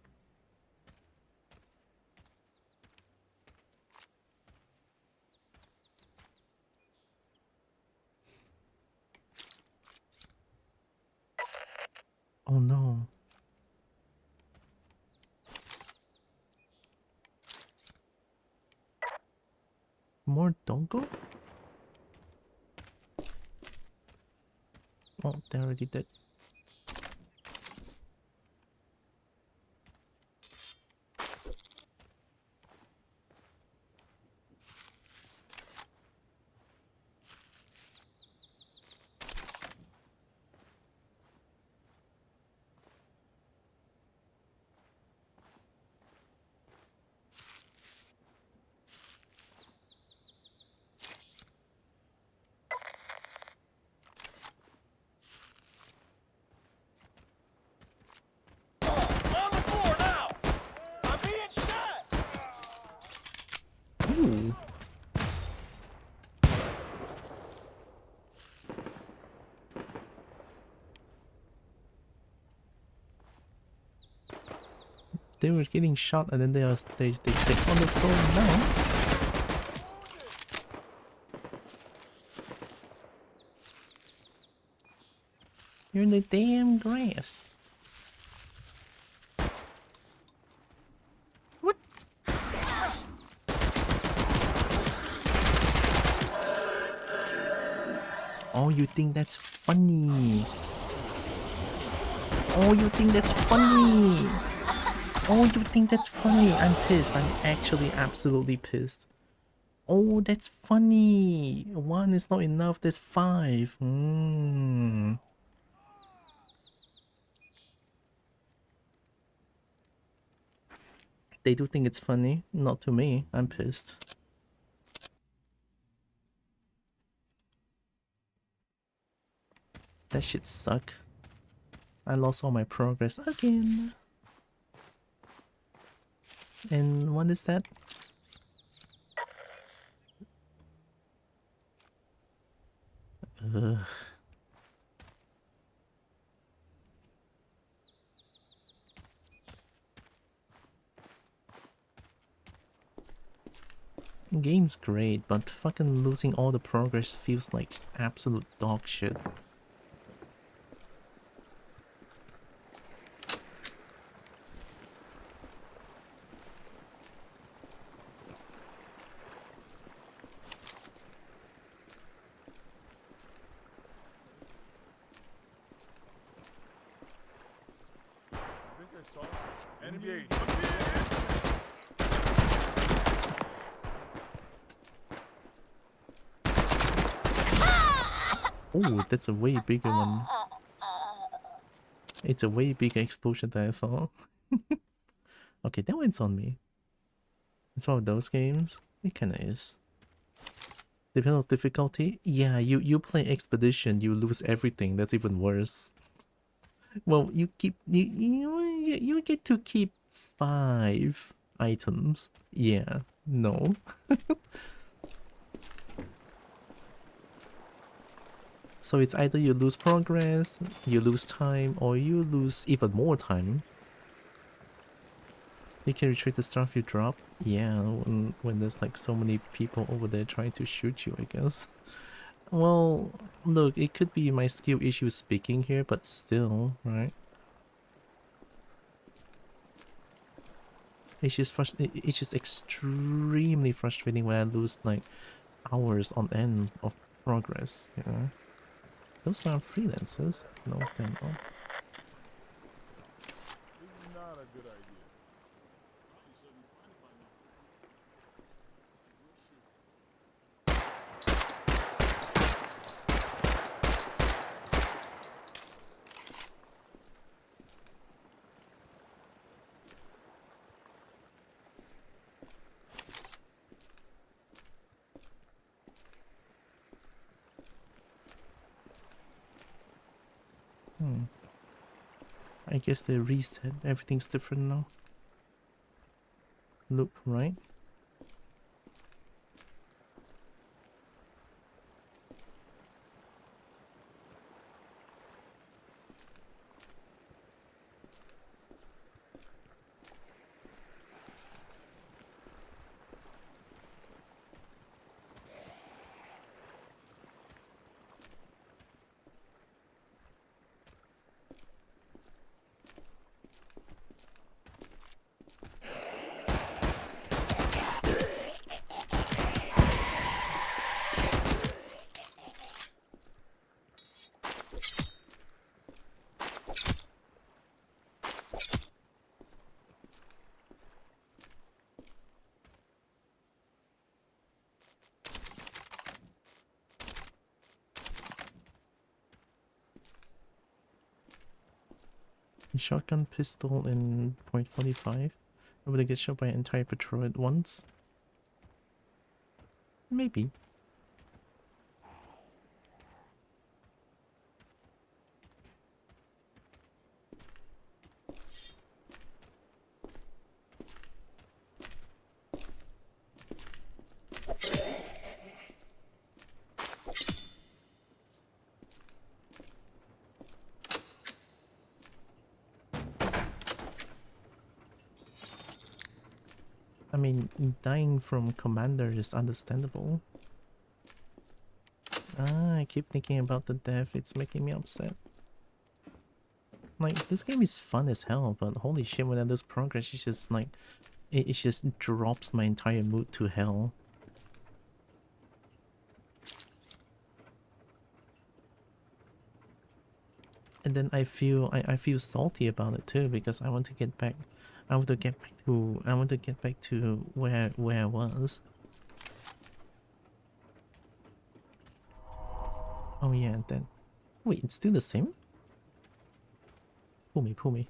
Oh no. More doggo? Oh, they already did. Ooh. They were getting shot and then they stay on the floor now. You're in the damn grass. What? Oh, you think that's funny? Oh, you think that's funny? Oh, you think that's funny? I'm pissed. I'm actually absolutely pissed. Oh, that's funny. One is not enough. There's 5. They do think it's funny. Not to me. I'm pissed. That shit suck. I lost all my progress again. And what is that? Ugh. Game's great, but fucking losing all the progress feels like absolute dog shit. Oh, that's a way bigger one. It's a way bigger explosion than I thought. Okay, that one's on me. It's one of those games. It kinda is. Depending on difficulty, yeah, you play Expedition, you lose everything. That's even worse. Well, you get to keep 5 items. Yeah, no. So it's either you lose progress, you lose time, or you lose even more time. You can retrieve the stuff you drop. Yeah, when there's like so many people over there trying to shoot you, I guess. Well, look, it could be my skill issue speaking here, but still, right? It's just extremely frustrating when I lose like hours on end of progress, you know? Those aren't freelancers. No, they're not. I guess they reset. Everything's different now. Loop, right? A shotgun pistol in .45. I'm gonna get shot by an entire patrol at once. Maybe. I mean, dying from commander is understandable. Ah, I keep thinking about the death, it's making me upset. Like, this game is fun as hell, but holy shit, when I lose progress, it's just like, it just drops my entire mood to hell. And then I feel salty about it too, because I want to get back I want to get back to where I was. Oh yeah, then wait, it's still the same? Pull me.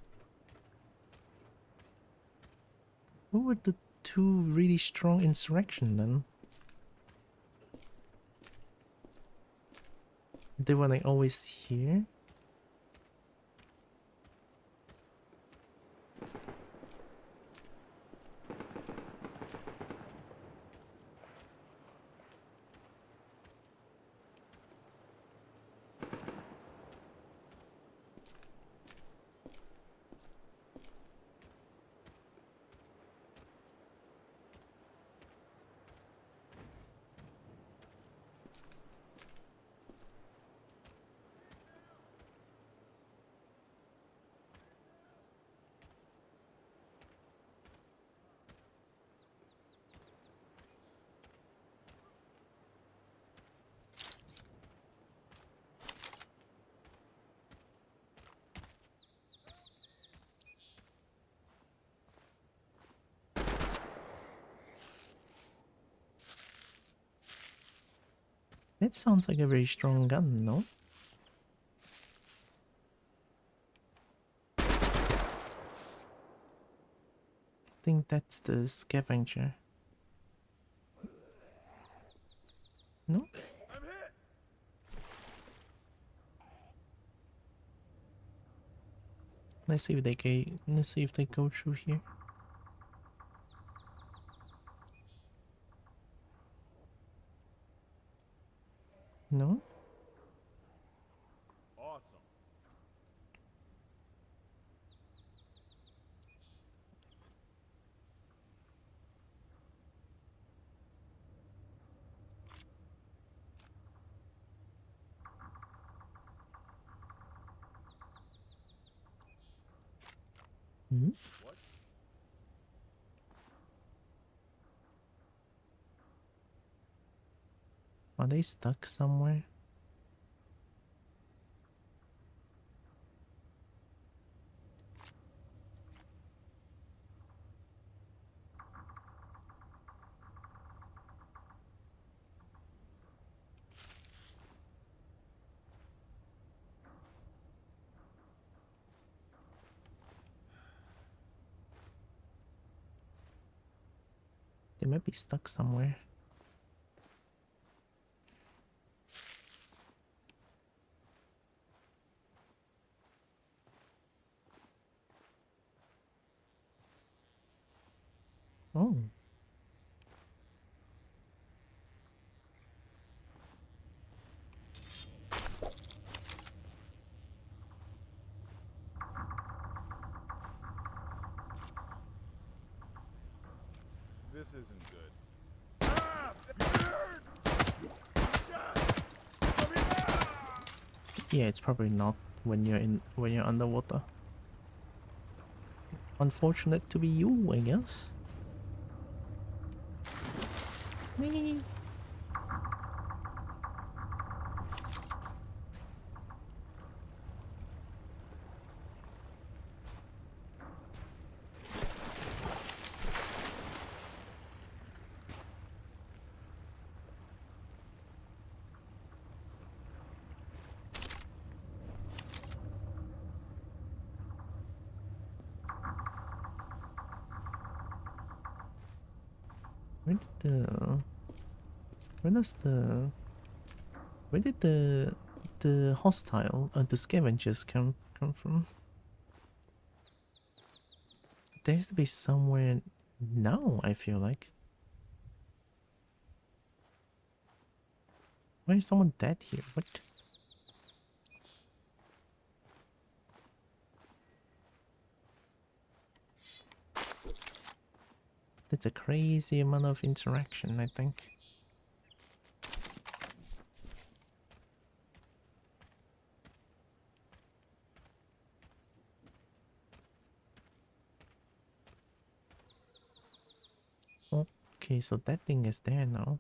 What were the 2 really strong insurrection then? They were like always here? That sounds like a very strong gun, no? I think that's the scavenger. No? Let's see if they go through here. No? Awesome. Hmm? What? Are they stuck somewhere? They might be stuck somewhere. Oh. This isn't good. Yeah, it's probably not when you're underwater. Unfortunate to be you, I guess. Whee! Where did the... Where does the... Where did the hostile, the scavengers come from? There has to be somewhere now, I feel like. Why is someone dead here? What? That's a crazy amount of interaction, I think. Okay, so that thing is there now.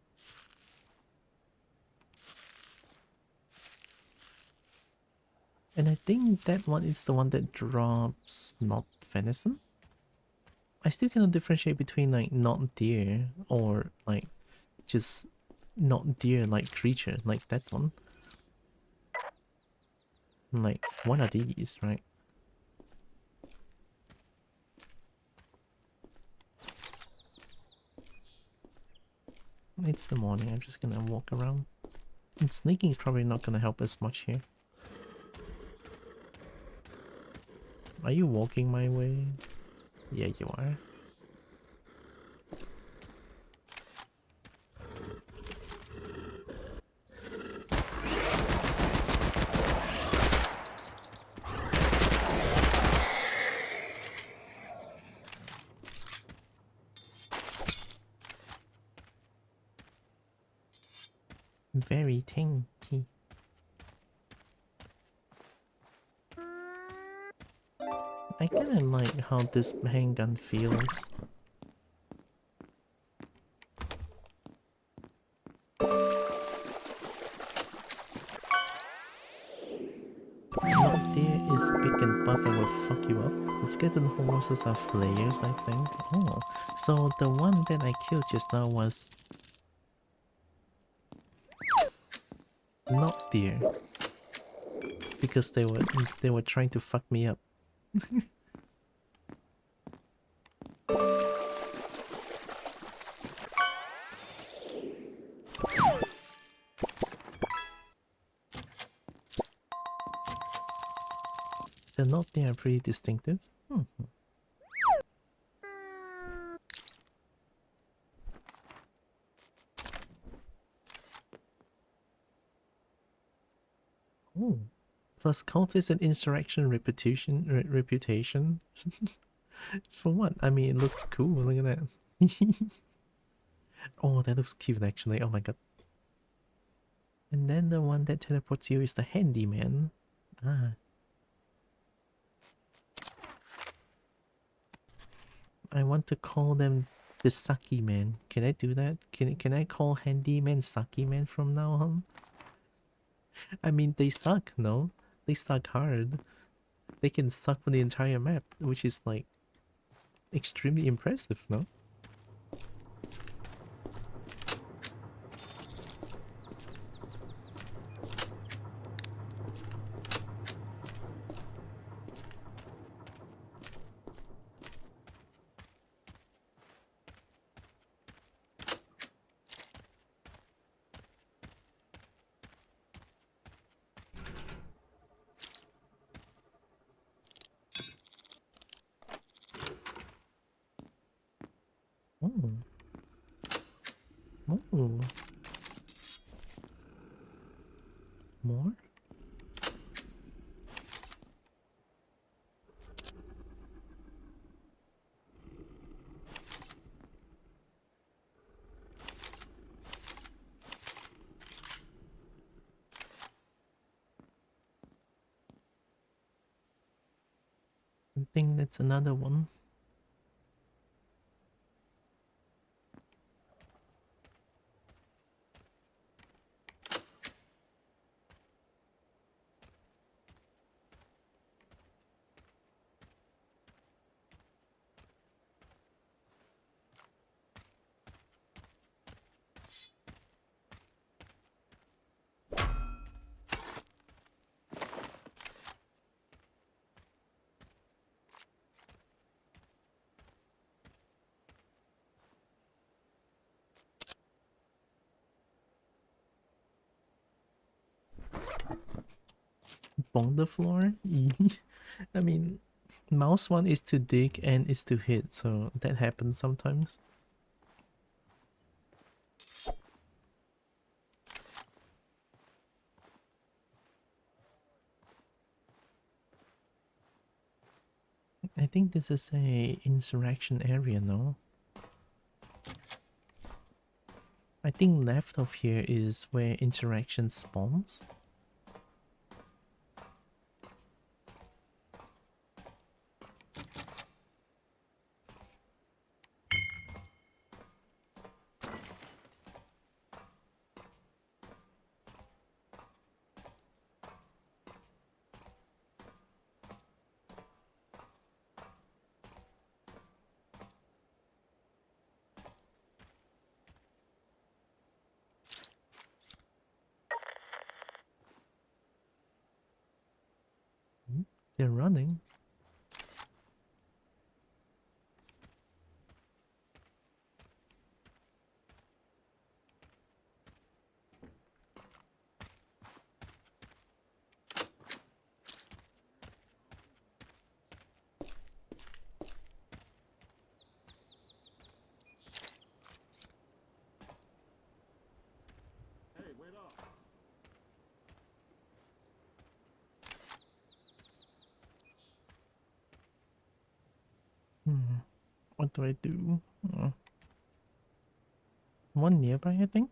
And I think that one is the one that drops not venison. I still cannot differentiate between like not deer or like just not deer like creature like that one. Like what are these, right? It's the morning, I'm just gonna walk around. And sneaking is probably not gonna help as much here. Are you walking my way? Yeah, you are. Very tanky. I kinda like how this handgun feels. Not deer is big and buff and will fuck you up. The skeleton horses are flayers, I think. Oh, so the one that I killed just now was not deer. Because they were trying to fuck me up. If they're not, they are pretty distinctive. Oh, plus cultist and insurrection reputation. For what? I mean, it looks cool. Look at that. Oh, that looks cute actually. Oh my god. And then the one that teleports you is the handyman. Ah. I want to call them the sucky man. Can I do that? Can I call handyman sucky man from now on? I mean, they suck, no? They suck hard. They can suck for the entire map, which is like extremely impressive, no? Oh. Oh. More? I think that's another one. Bong the floor? I mean, mouse one is to dig and is to hit, so that happens sometimes. I think this is a insurrection area, no? I think left of here is where interaction spawns. They're running. Hey, wait up. What do I do? One nearby, I think?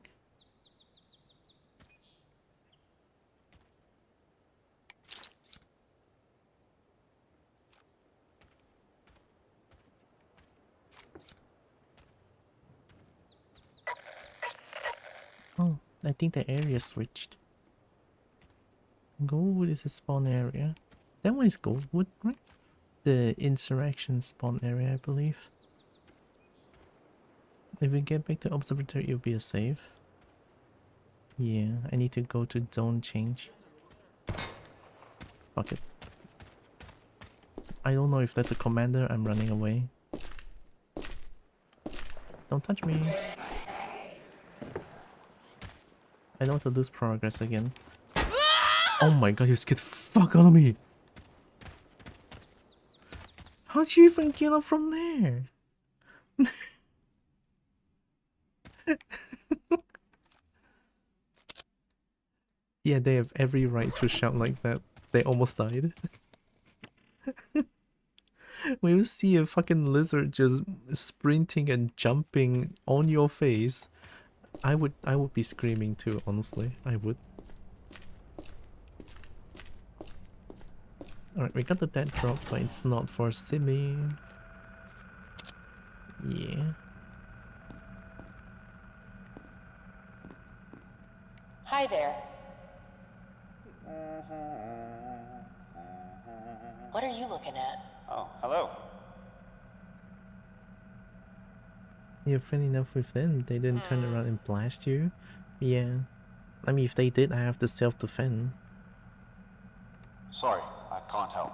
Oh, I think the area switched. Goldwood is a spawn area. That one is Goldwood, right? The insurrection spawn area, I believe. If we get back to observatory, it'll be a save. Yeah, I need to go to zone change. Fuck it. I don't know if that's a commander. I'm running away. Don't touch me. I don't want to lose progress again. Oh my god, you scared the fuck out of me! How'd you even get up from there? Yeah, they have every right to shout like that. They almost died. When you see a fucking lizard just sprinting and jumping on your face, I would be screaming too, honestly. I would. Alright, we got the dead drop, but it's not for Silly. Yeah. Hi there. What are you looking at? Oh, hello. You're friendly enough with them. They didn't turn around and blast you. Yeah. I mean, if they did, I have to self-defend. Sorry, I can't help.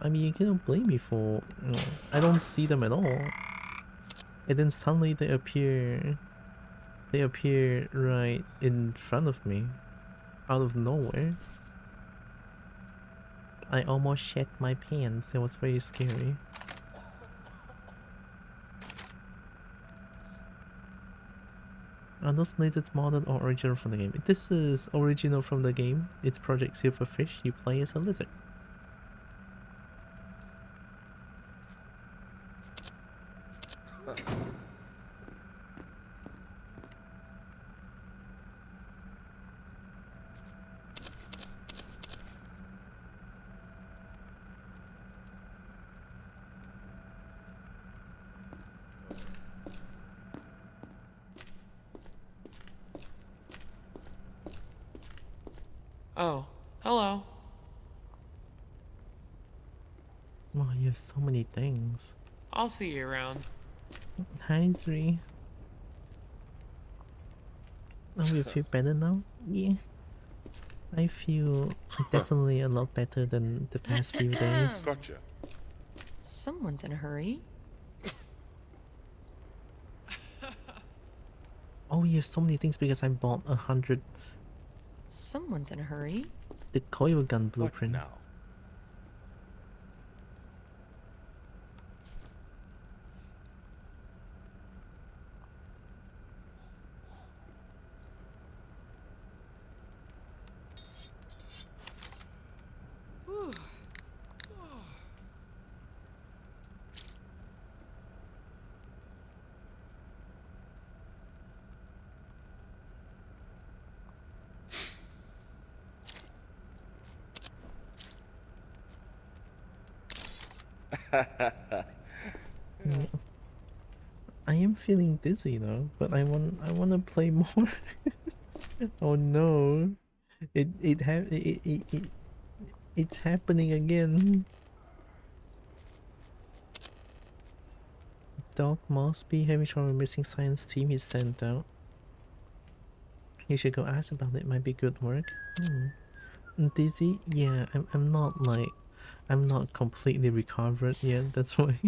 I mean, you cannot blame me for... You know, I don't see them at all. And then suddenly they appear... They appear right in front of me. Out of nowhere. I almost shat my pants. It was very scary. Are those lizards modded or original from the game? This is original from the game. It's Project Silverfish. You play as a lizard. Oh, hello. Wow, you have so many things. I'll see you around. Hi, Zri. Oh, you feel better now? Yeah. I feel definitely a lot better than the past few days. Gotcha. Someone's in a hurry. Oh, you have so many things because I bought 100. Someone's in a hurry. The Kobo gun blueprint. Now. Yeah. I am feeling dizzy though, but I want to play more. Oh no. It's happening again. Doc Mosby having trouble missing science team he sent out. You should go ask about it, might be good work. Dizzy? Yeah, I'm not like... I'm not completely recovered yet, that's why.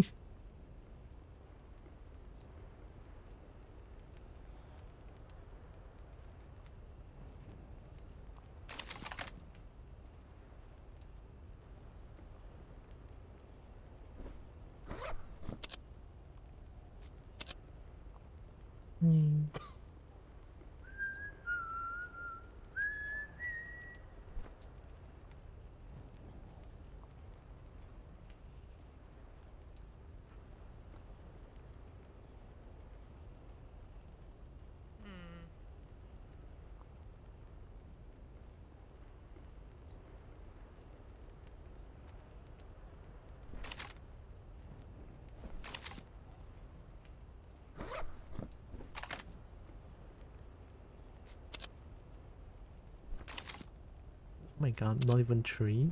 Oh my god, not even 3,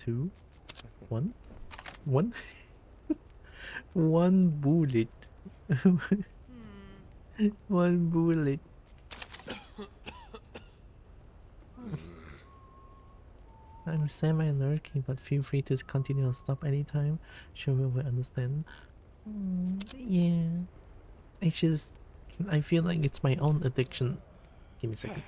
2, 1, 1, 1 bullet. 1 bullet. I'm semi-lurking, but feel free to continue or stop anytime. Sure, we will understand. Yeah. It's just... I feel like it's my own addiction. Give me a second.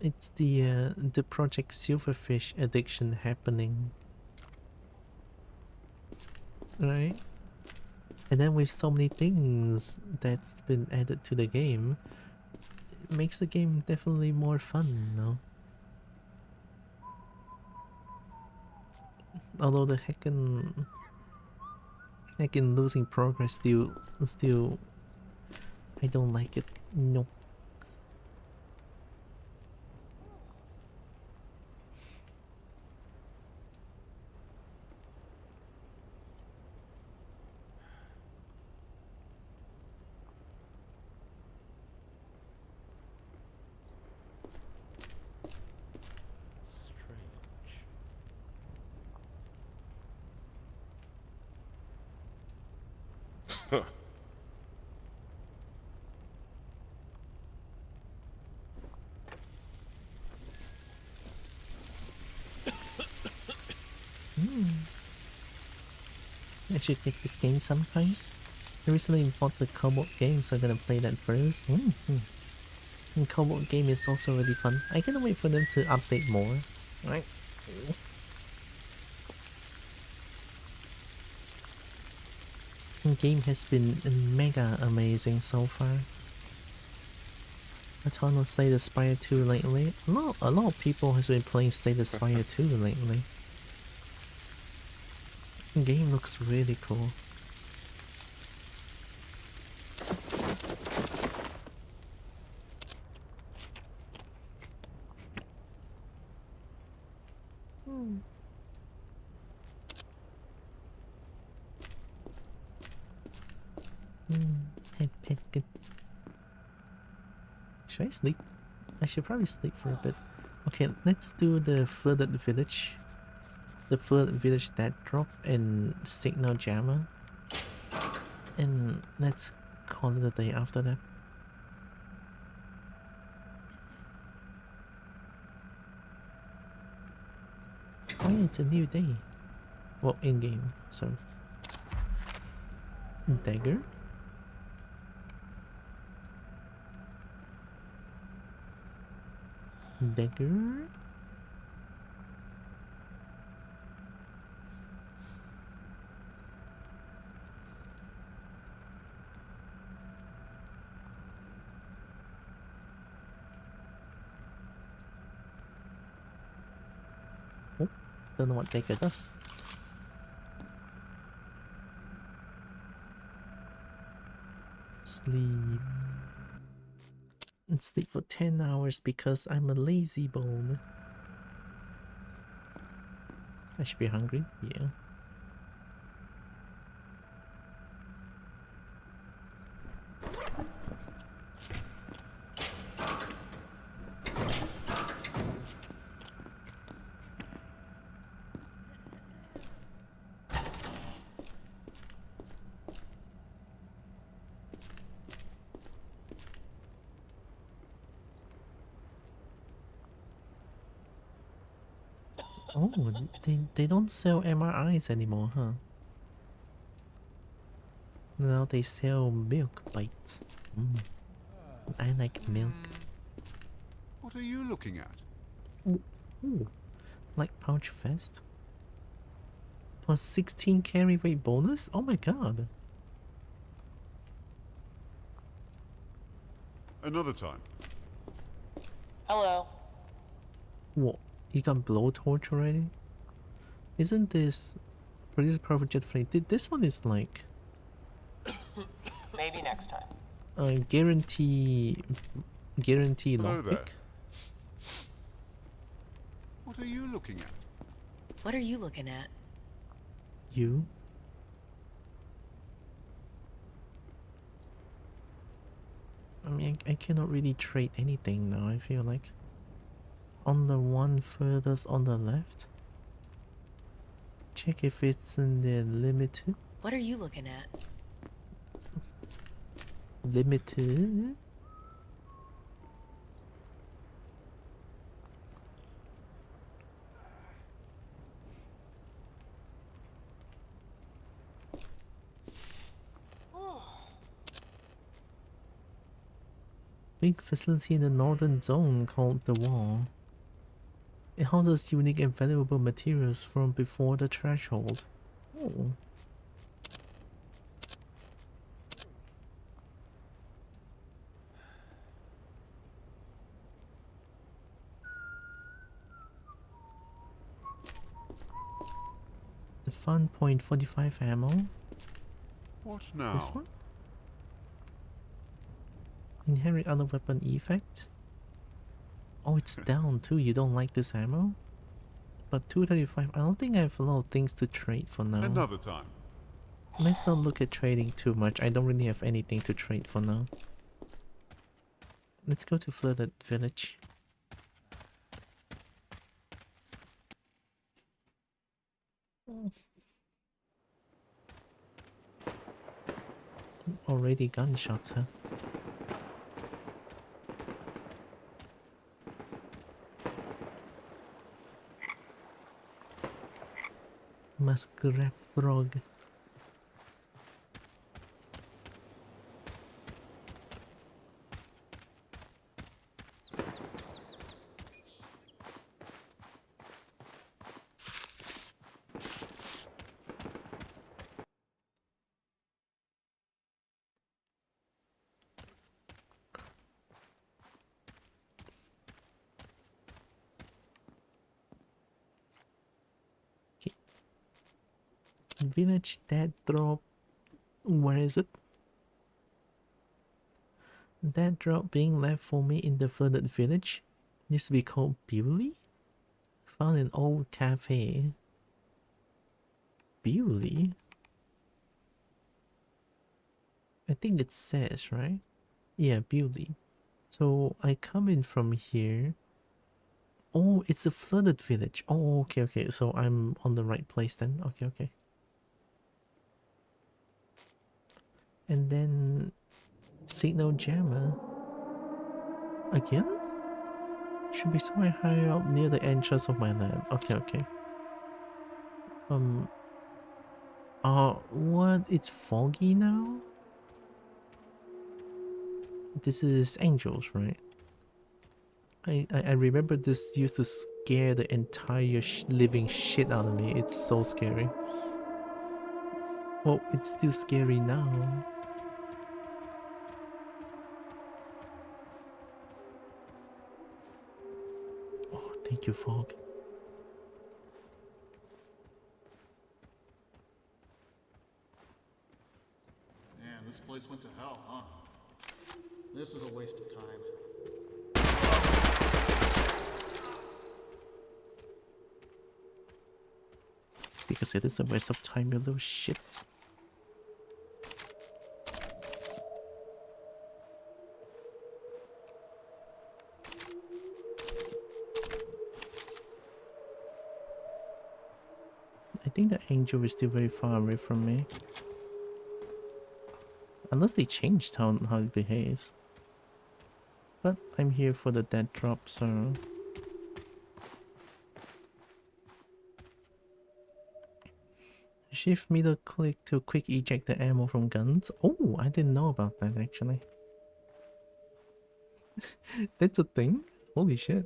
It's the Project Silverfish addiction happening. Right? And then with so many things that's been added to the game, it makes the game definitely more fun, no? Although the heckin' losing progress still I don't like it. No. Huh. I should take this game sometime. I recently bought the Kobo game, so I'm gonna play that first. And Kobo game is also really fun. I cannot wait for them to update more. Right? The game has been mega amazing so far. I told them Slay the Spire 2 lately. A lot of people has been playing Slay the Spire 2 lately. The game looks really cool. Head good. Should I sleep? I should probably sleep for a bit. Okay, let's do the Flooded Village. The Flooded Village Dead Drop and Signal Jammer. And let's call it a day after that. Oh yeah, it's a new day. Well, in-game, so... Dagger? Dagger? Oh, don't know what dagger does. Sleep. And sleep for 10 hours because I'm a lazy bone. I should be hungry, yeah. Oh, they don't sell MRIs anymore, huh? Now they sell milk bites. I like milk. What are you looking at? Ooh, like Pouch Fest? Plus 16 carry weight bonus? Oh my god. Another time. Hello. What? You got blowtorch already? Isn't this... Produce Powerful Jet Flame? This one is like... Maybe next time. Guarantee Hello there. lockpick? What are you looking at? What are you looking at? You? I mean, I cannot really trade anything now, I feel like. On the one furthest on the left? Check if it's in the limited. What are you looking at? Limited? big facility in the northern zone called the Wall. It houses unique and valuable materials from before the threshold. Oh. The fun .45 ammo. What now? This one? Inherit other weapon effect. Oh, it's down too. You don't like this ammo? But 235, I don't think I have a lot of things to trade for now. Another time. Let's not look at trading too much. I don't really have anything to trade for now. Let's go to Flooded Village. Already gunshots, huh? Muskrat frog. Village dead drop. Where is it? Dead drop being left for me in the flooded village. Used to be called Bewley? Found an old cafe. Bewley? I think it says, right? Yeah, Bewley. So I come in from here. Oh, it's a flooded village. Oh, okay, okay. So I'm on the right place then. Okay, okay. And then signal jammer. Again? Should be somewhere higher up near the entrance of my lab. Okay, okay. What? It's foggy now? This is Angels, right? I remember this used to scare the entire living shit out of me. It's so scary. Well, it's still scary now. Oh, thank you, fog. Man, this place went to hell, huh? This is a waste of time. Because it is a waste of time, you little shit. I think the angel is still very far away from me. Unless they changed how it behaves. But I'm here for the dead drop, so... Shift middle click to quick eject the ammo from guns. Oh, I didn't know about that actually. That's a thing? Holy shit.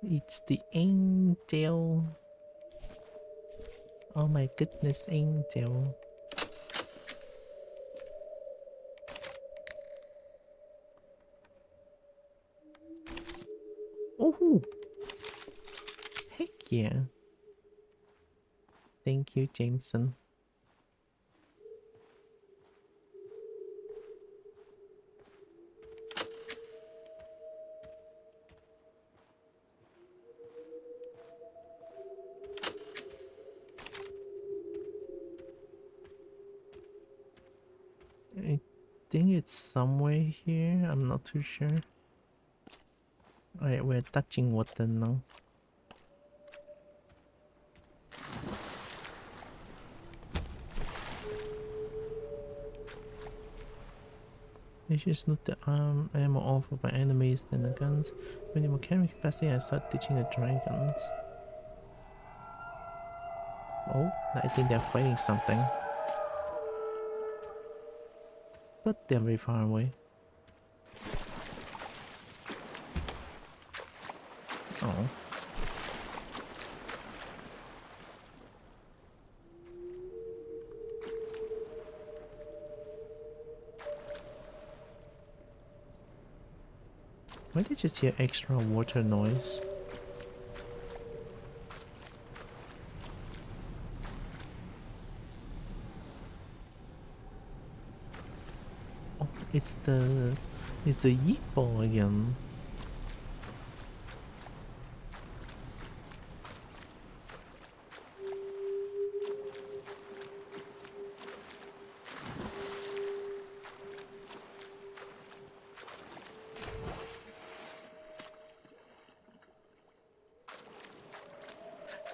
It's the angel. Oh my goodness, angel. Oh! Heck yeah. Thank you, Jameson. I think it's somewhere here. I'm not too sure. Alright, we're touching water now. I just loot the ammo off of my enemies, then the guns. When the mechanic capacity, I start teaching the dragons. Oh, I think they're fighting something. But they're very far away. Oh. Why did I just hear extra water noise? Oh, it's the yeet ball again.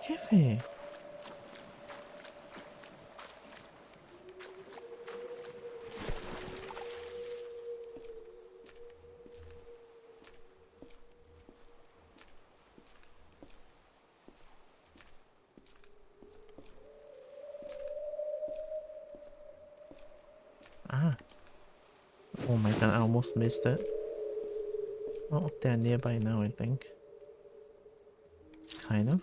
Cafe. Ah. Oh my god, I almost missed it. Oh, they're nearby now, I think. Kind of.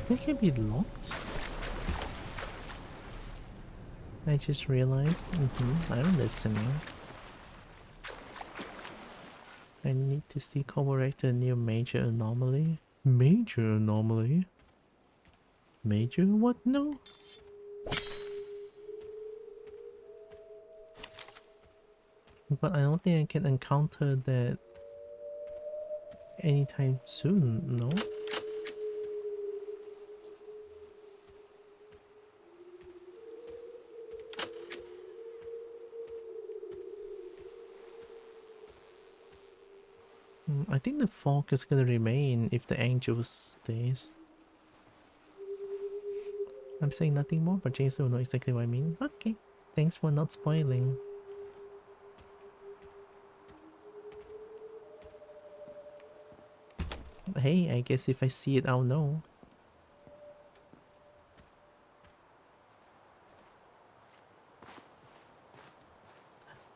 They can be locked. I just realized. I'm listening. I need to see correct a new major anomaly. Major anomaly? Major what? No? But I don't think I can encounter that anytime soon, no? I think the fog is gonna remain if the angel stays. I'm saying nothing more, but Jason will know exactly what I mean. Okay, thanks for not spoiling. Hey, I guess if I see it, I'll know.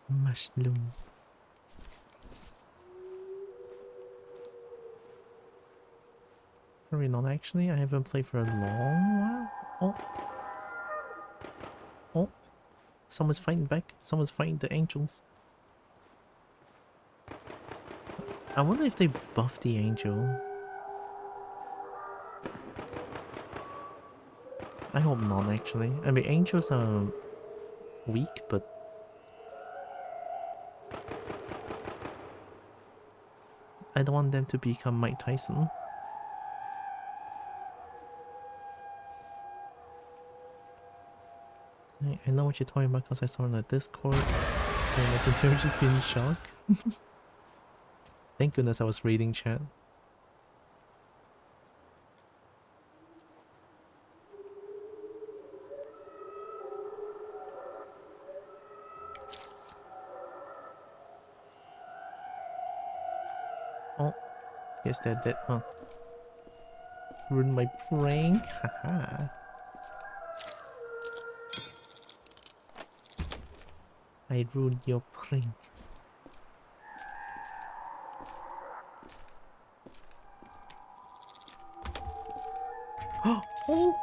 Mushroom. Probably not actually, I haven't played for a long while. Oh, someone's fighting back. Someone's fighting the angels. I wonder if they buff the angel. I hope not actually. I mean, angels are weak, but I don't want them to become Mike Tyson. I know what you're talking about because I saw it on the Discord. And I can tell just being in shock. Thank goodness I was reading chat. Oh, guess they're dead, huh? Ruined my prank, haha. I ruined your prank. Oh!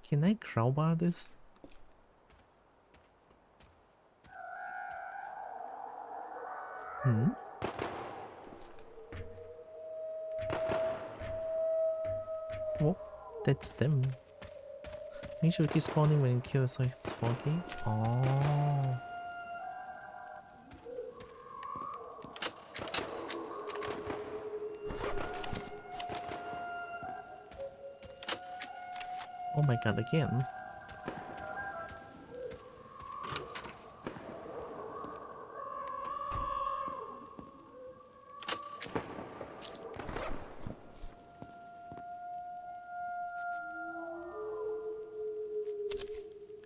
Can I crowbar this? Oh, that's them. Make sure to keep spawning when you kill so it's foggy. Oh. Oh my god, again.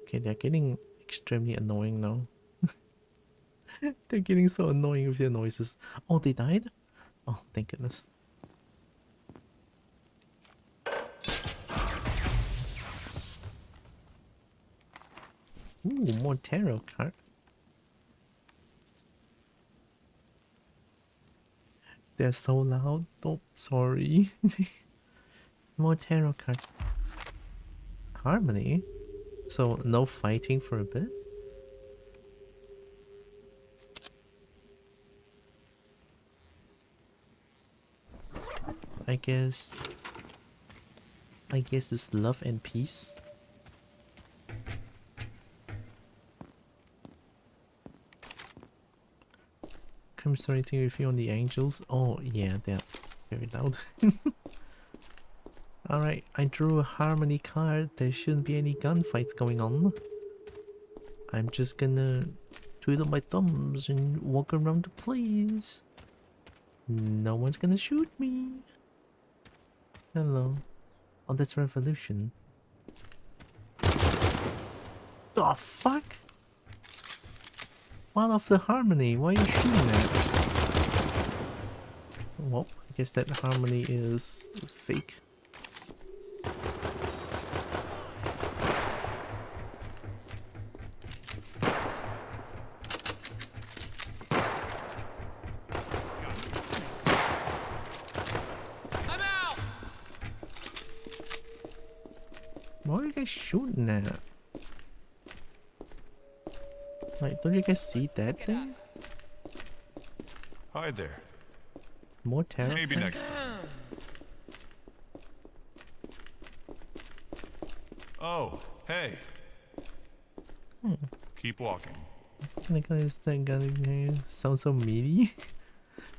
Okay, they're getting extremely annoying now. They're getting so annoying with their noises. Oh, they died? Oh, thank goodness. Ooh, more tarot card. They're so loud. Oh, sorry. More tarot card. Harmony? So, no fighting for a bit? I guess it's love and peace. Commiserating with you on the angels. Oh yeah, they're very loud. Alright, I drew a harmony card. There shouldn't be any gunfights going on. I'm just gonna twiddle my thumbs and walk around the place. No one's gonna shoot me. Hello. Oh, that's revolution. The fuck? One of the harmony. Why are you shooting at? Well, I guess that harmony is fake. What are you guys shooting at? Like, don't you guys see that thing? Hi there. More tarot? Maybe next time. Oh, hey. Keep walking. What kind of guy is that guy in here? Sounds so meaty.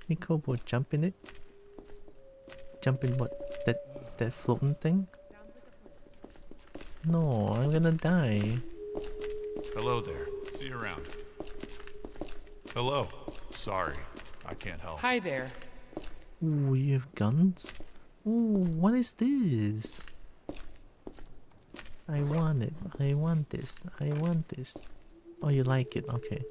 Hey, Kobo, jump in it. Jump in what? That floating thing? No, I'm gonna die. Hello there. See you around. Hello. Sorry, I can't help. Hi there. Ooh, you have guns? Ooh, what is this? I want it. I want this. I want this. Oh, you like it? Okay.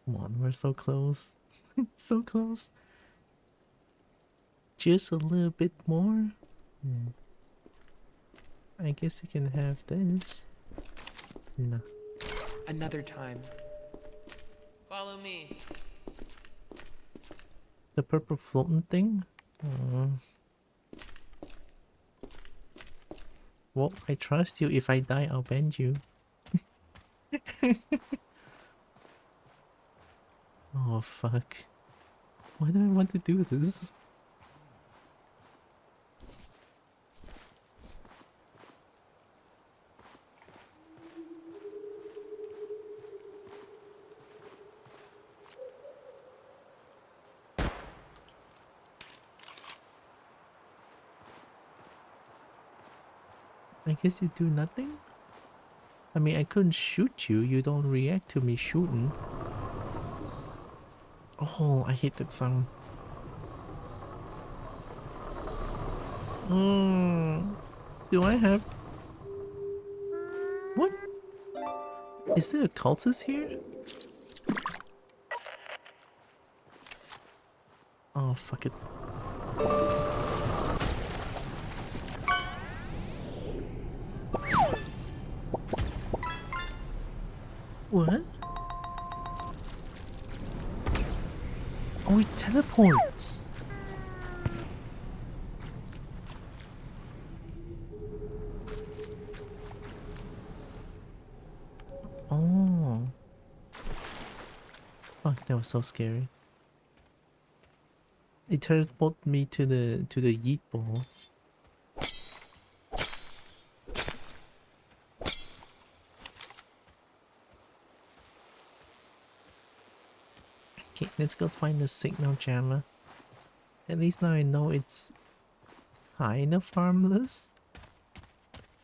Come on, we're so close. So close. Just a little bit more. I guess you can have this. No. Another time. Follow me. The purple floating thing? Well, I trust you. If I die, I'll bend you. Oh, fuck. Why do I want to do this? I guess you do nothing? I mean, I couldn't shoot you. You don't react to me shooting. Oh, I hate that song. Do I have... What? Is there a cultist here? Oh, fuck it. What? Oh, it teleports. Oh. Fuck, that was so scary. It teleported me to the yeet ball. Okay, let's go find the signal jammer. At least now I know it's kind of harmless.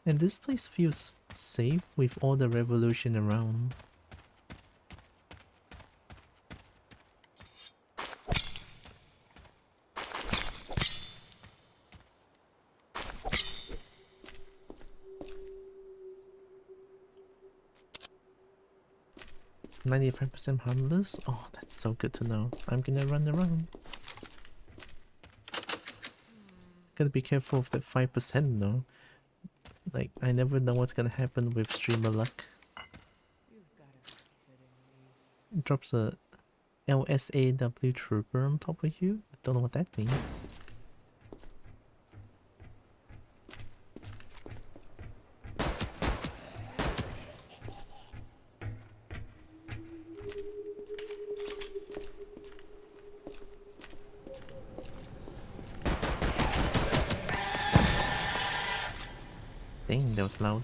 And this place feels safe with all the revolution around. "95% harmless? Oh, that's so good to know. I'm gonna run around. Gotta be careful of that 5% though. Like, I never know what's gonna happen with streamer luck. It drops a LSAW trooper on top of you? I don't know what that means. Dang, that was loud.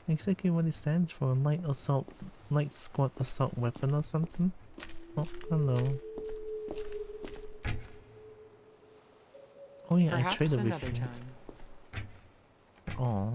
Exactly what it stands for. Light assault, light squad assault weapon or something? Oh, hello. Oh yeah, I Perhaps traded with another you. time. Aw.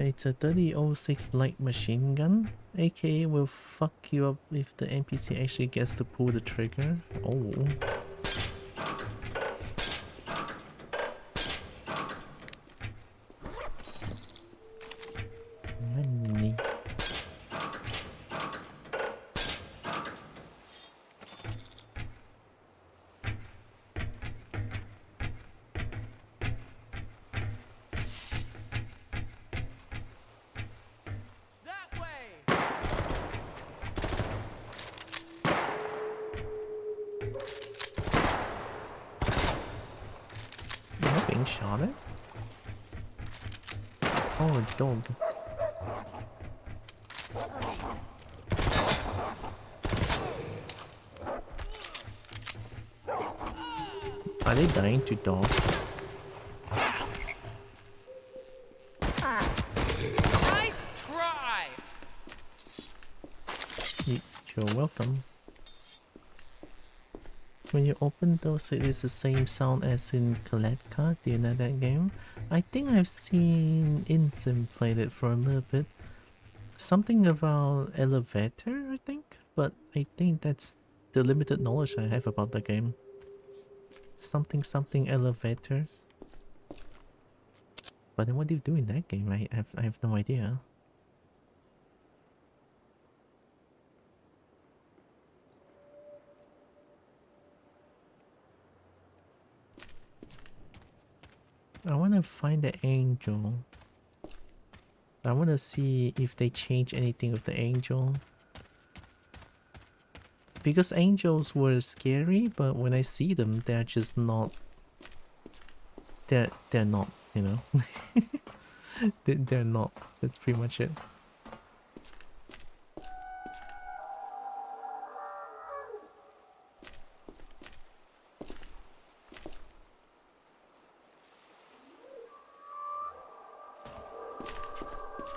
It's a 3006 light machine gun. AKA will fuck you up if the NPC actually gets to pull the trigger. Oh. Money. Am I being shot at? Oh, a dog. Are they dying to dogs? Nice try! You're welcome. When you open those, it is the same sound as in Koletka. Do you know that game? I think I've seen Insim played it for a little bit. Something about elevator, I think? But I think that's the limited knowledge I have about the game. Something elevator. But then what do you do in that game? I have no idea. I want to find the angel. I want to see if they change anything with the angel. Because angels were scary, but when I see them, they're just not... They're not, you know? They're not. That's pretty much it.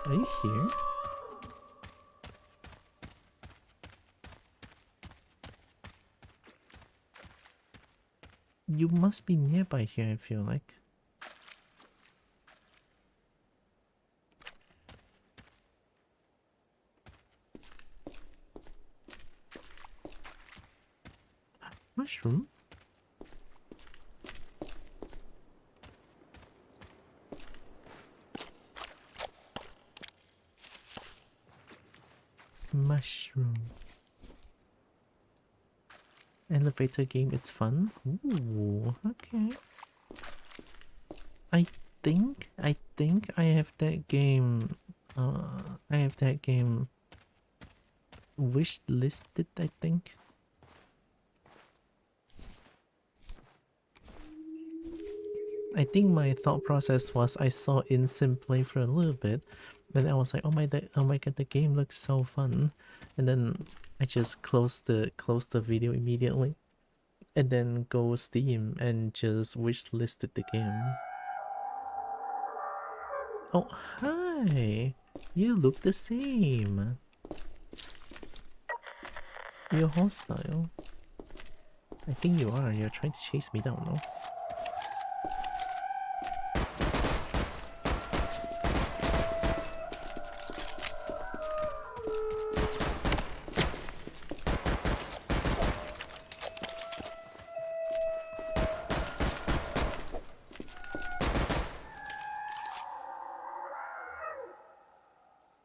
Are you here? You must be nearby here, I feel like. Mushroom? Mushroom. Elevator game, it's fun. Ooh, okay. I think I have that game. I have that game wish listed, I think. I think my thought process was I saw Insim play for a little bit, then I was like, oh my god, the game looks so fun, and then I just closed the video immediately, and then go Steam and just wishlisted the game. Oh hi, you look the same. You're hostile. I think you are. You're trying to chase me down, no?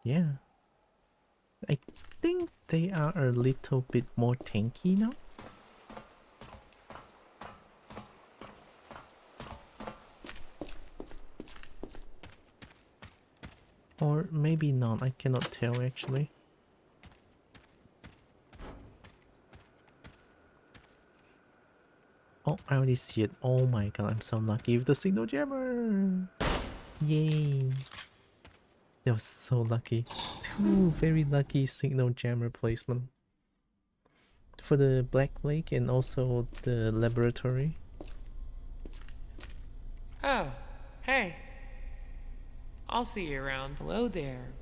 Yeah. I think they are a little bit more tanky now. Or maybe not, I cannot tell actually. Oh, I already see it. Oh my god, I'm so lucky with the signal jammer! Yay! That was so lucky. Two very lucky signal jammer placement. For the Black Lake and also the laboratory. Oh, hey. I'll see you around. Hello there.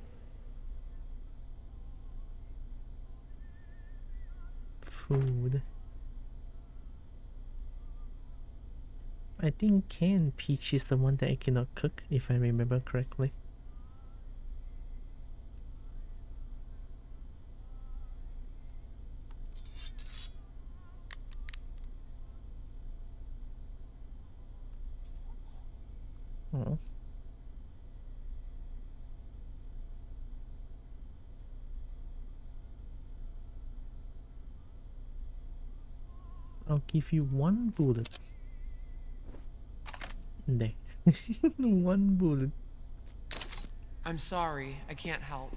Food. I think canned peach is the one that I cannot cook, if I remember correctly. Oh. I'll give you one bullet. There. One bullet. I'm sorry, I can't help.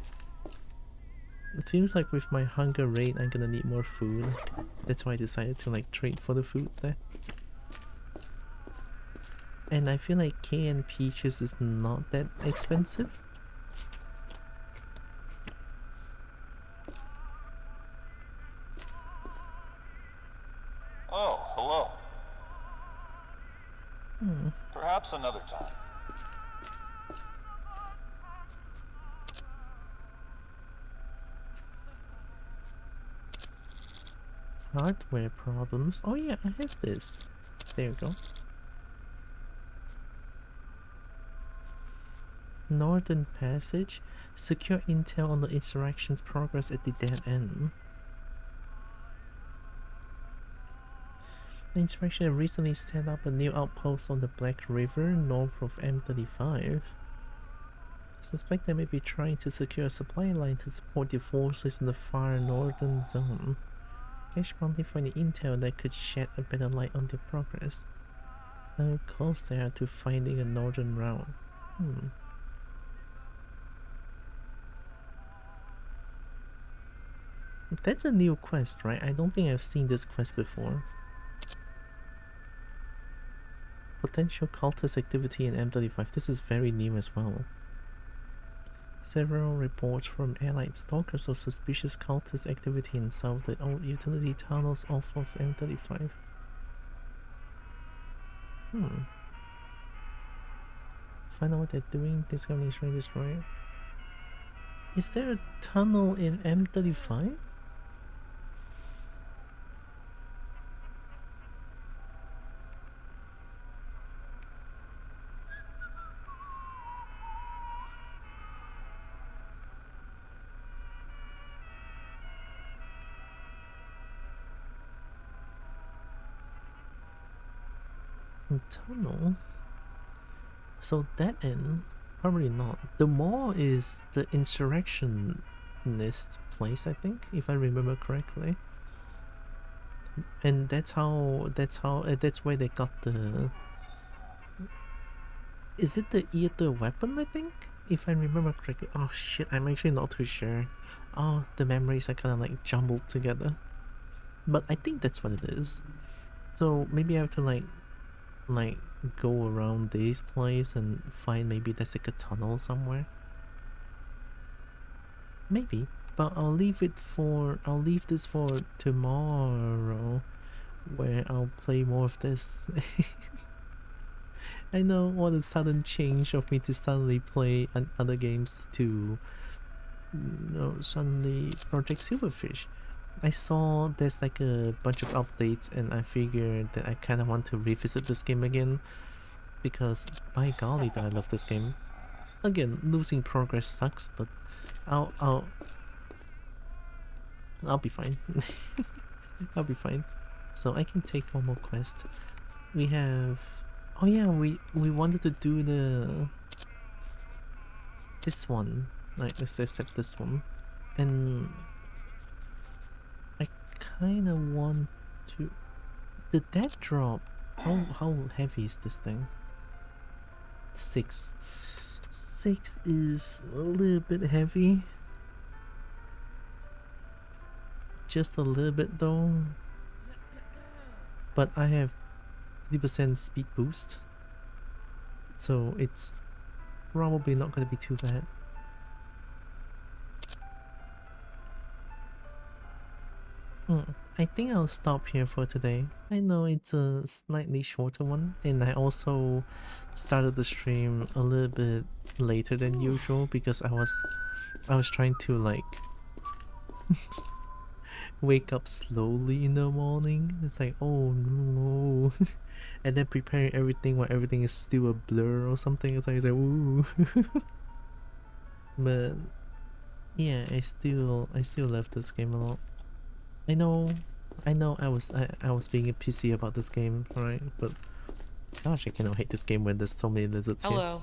It seems like with my hunger rate, I'm gonna need more food. That's why I decided to like trade for the food there. And I feel like canned peaches is not that expensive. Oh, hello. Hmm. Perhaps another time. Hardware problems. Oh yeah, I have this. There you go. Northern Passage. Secure intel on the insurrection's progress at the dead end. The insurrection recently set up a new outpost on the Black River north of M35. Suspect they may be trying to secure a supply line to support the forces in the far northern zone. Cash monthly for any intel that could shed a better light on their progress. How close they are to finding a northern route. That's a new quest, right? I don't think I've seen this quest before. Potential cultist activity in M35. This is very new as well. Several reports from allied stalkers of suspicious cultist activity in some of the old utility tunnels off of M35. Find out what they're doing, discover the destroyer. Is there a tunnel in M35? Tunnel? So that end? Probably not. The mall is the insurrectionist place, I think, if I remember correctly. And that's where they got the... Is it the ether weapon, I think? If I remember correctly. Oh shit, I'm actually not too sure. Oh, the memories are kind of like jumbled together. But I think that's what it is. So maybe I have to like go around this place and find maybe there's like a tunnel somewhere. Maybe, but I'll leave this for tomorrow, where I'll play more of this. I know what a sudden change of me to suddenly play other games to suddenly Project Silverfish. I saw there's like a bunch of updates and I figured that I kind of want to revisit this game again because by golly do I love this game. Again, losing progress sucks, but I'll be fine. I'll be fine. So I can take one more quest. We have, oh yeah, we wanted to do this one. Right, let's accept this one. And I kinda want to, the dead drop. How heavy is this thing? 6. 6 is a little bit heavy. Just a little bit though. But I have 30% speed boost, so it's probably not going to be too bad. I think I'll stop here for today. I know it's a slightly shorter one, and I also started the stream a little bit later than usual because I was trying to like wake up slowly in the morning. It's like, oh no. And then preparing everything while everything is still a blur or something. It's like ooh. But yeah, I still love this game a lot. I know I was being a pissy about this game, right? But gosh, I cannot hate this game when there's so many lizards here. Hello.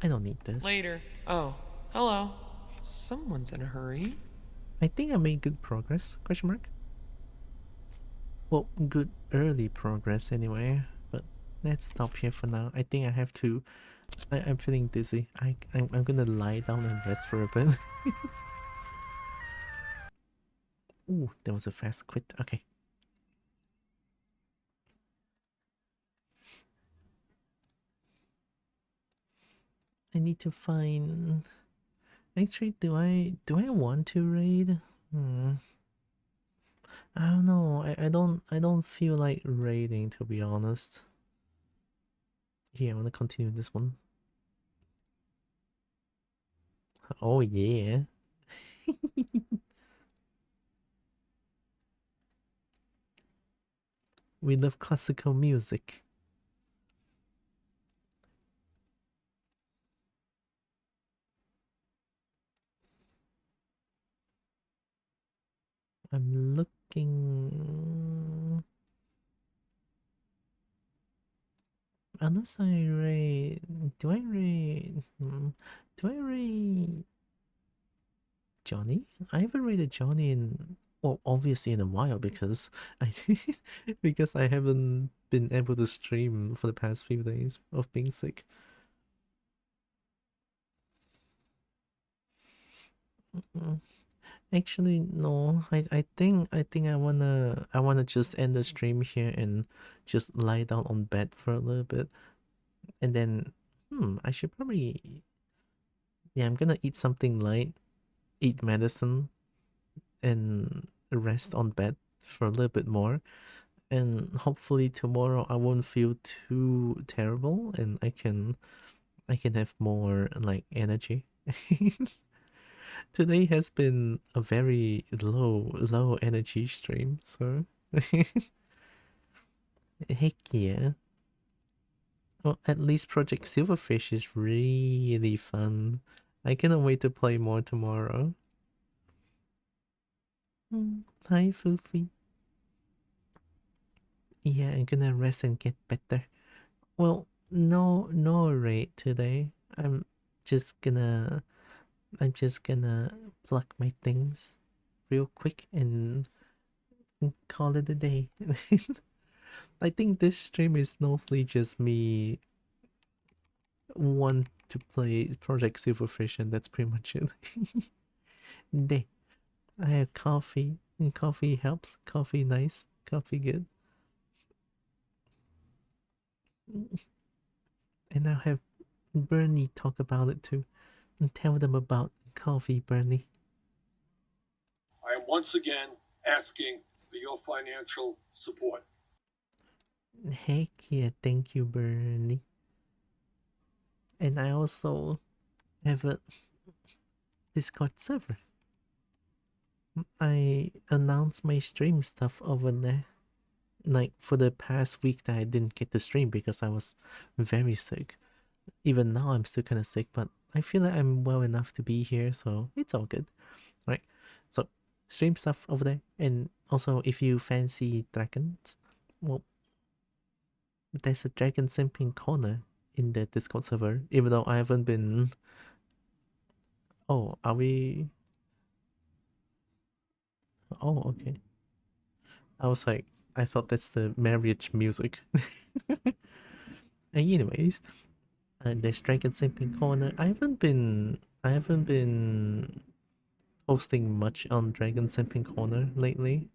I don't need this. Later. Oh, hello. Someone's in a hurry. I think I made good progress, question mark? Well, good early progress anyway, but let's stop here for now. I think I have to, I'm feeling dizzy. I'm gonna lie down and rest for a bit. Ooh, that was a fast quit, okay. I need to find, actually, do I want to raid? I don't know. I don't feel like raiding, to be honest. Here, I want to continue this one. Oh yeah. We love classical music. I'm looking. Unless I raid. Do I raid? Do I raid Johnny? I haven't raided Johnny in, well, obviously in a while because because I haven't been able to stream for the past few days of being sick. Actually, no. I think I wanna just end the stream here and just lie down on bed for a little bit, and then I should probably, yeah, I'm gonna eat something light, eat medicine, and rest on bed for a little bit more, and hopefully tomorrow I won't feel too terrible and I can have more like energy. Today has been a very low energy stream, so heck yeah. Well, at least Project Silverfish is really fun. I cannot wait to play more tomorrow. Hi, Foofy. Yeah, I'm gonna rest and get better. Well, no raid today. I'm just gonna pluck my things real quick and call it a day. I think this stream is mostly just me want to play Project Silverfish, and that's pretty much it. Day. I have coffee, and coffee helps. Coffee nice. Coffee good. And I'll have Bernie talk about it too. And tell them about coffee, Bernie. I am once again asking for your financial support. Heck yeah, thank you, Bernie. And I also have a Discord server. I announced my stream stuff over there. Like for the past week that I didn't get to stream because I was very sick. Even now I'm still kind of sick, but I feel like I'm well enough to be here, so it's all good. Right? So stream stuff over there, and also if you fancy dragons, well, there's a dragon simping corner in the Discord server. Even though I haven't been. Oh, are we? Oh, okay. I was like, I thought that's the marriage music. Anyways, there's Dragon Simping Corner. I haven't been posting much on Dragon Simping Corner lately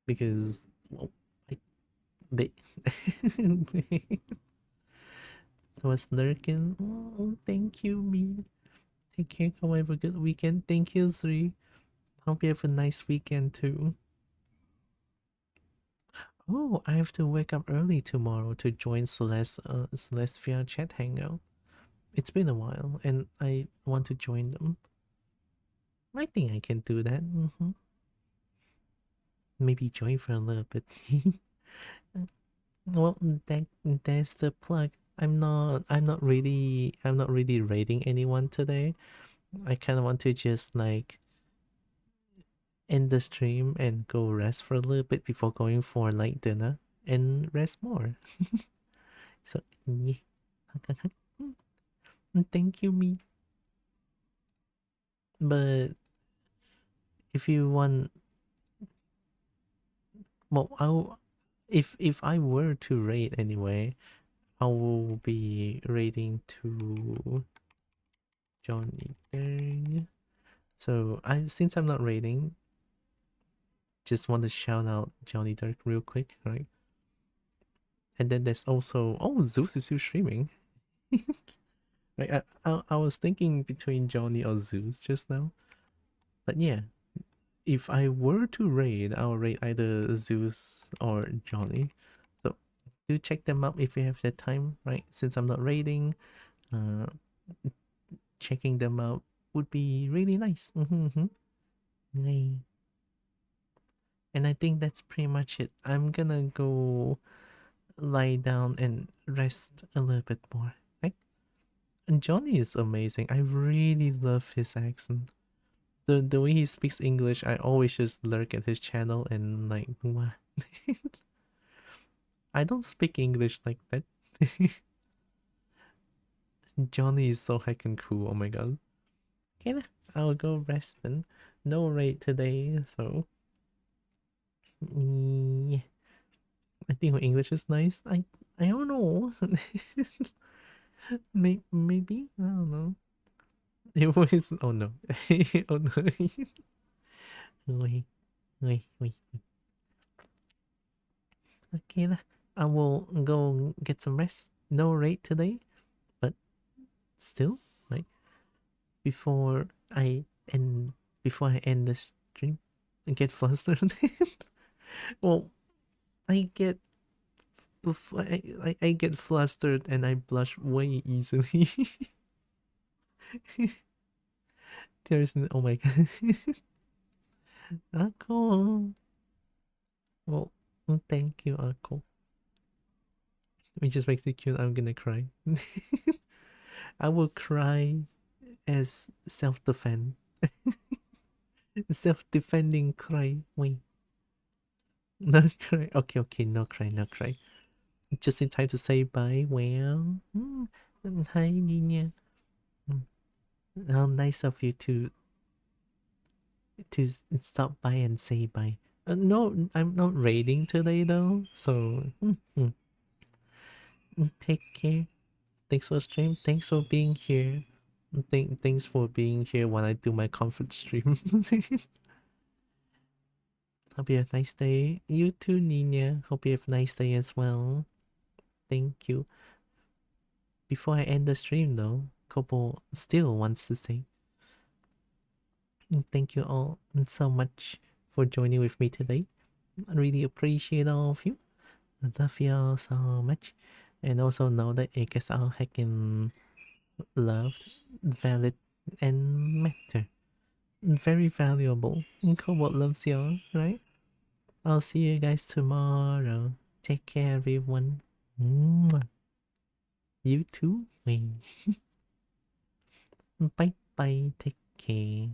because well, they I was lurking. Oh, thank you, me. Take care. Come have a good weekend. Thank you, Sri. Hope you have a nice weekend too. Oh, I have to wake up early tomorrow to join Celeste via chat hangout. It's been a while, and I want to join them. I think I can do that. Maybe join for a little bit. Well, that's the plug. I'm not really raiding anyone today. I kind of want to just like end the stream and go rest for a little bit before going for light dinner and rest more. So, yeah. Thank you, me. But if you want, well, if I were to raid anyway, I will be raiding to Johnny Dang. So since I'm not raiding, just want to shout out Johnny Dark real quick, right? And then there's also Zeus is still streaming. Like I was thinking between Johnny or Zeus just now, but yeah, if I were to raid, I'll raid either Zeus or Johnny. So do check them out if you have the time, right? Since I'm not raiding, checking them out would be really nice. Yay. And I think that's pretty much it. I'm gonna go lie down and rest a little bit more. Right? And Johnny is amazing. I really love his accent. The way he speaks English, I always just lurk at his channel and like, what? I don't speak English like that. Johnny is so heckin' cool. Oh my god. Okay, I'll go rest then. No raid today, so yeah. I think my English is nice. I don't know. Maybe I don't know. It was oh no. Oh no. Wait. Okay lah. I will go get some rest. No raid today, but still, like before I end the stream and get flustered. Well, I get I get flustered and I blush way easily. There's no, oh my god. Akko. Well, thank you, Akko. It just makes it cute. I'm gonna cry. I will cry as self-defense. Self-defending cry. Wait. No cry. Okay, no cry. Just in time to say bye. Well, hi Nina. How nice of you to stop by and say bye. No, I'm not raiding today though. So take care. Thanks for stream. Thanks for being here. Thanks for being here when I do my comfort stream. Hope you have a nice day. You too, Nina. Hope you have a nice day as well. Thank you. Before I end the stream though, Kobo still wants to say thank you all so much for joining with me today. I really appreciate all of you. I love you all so much. And also know that I guess all hacking loved, valid, and matter. Very valuable. And Cobalt loves y'all, right? I'll see you guys tomorrow. Take care, everyone. Mwah. You too. Bye bye. Take care.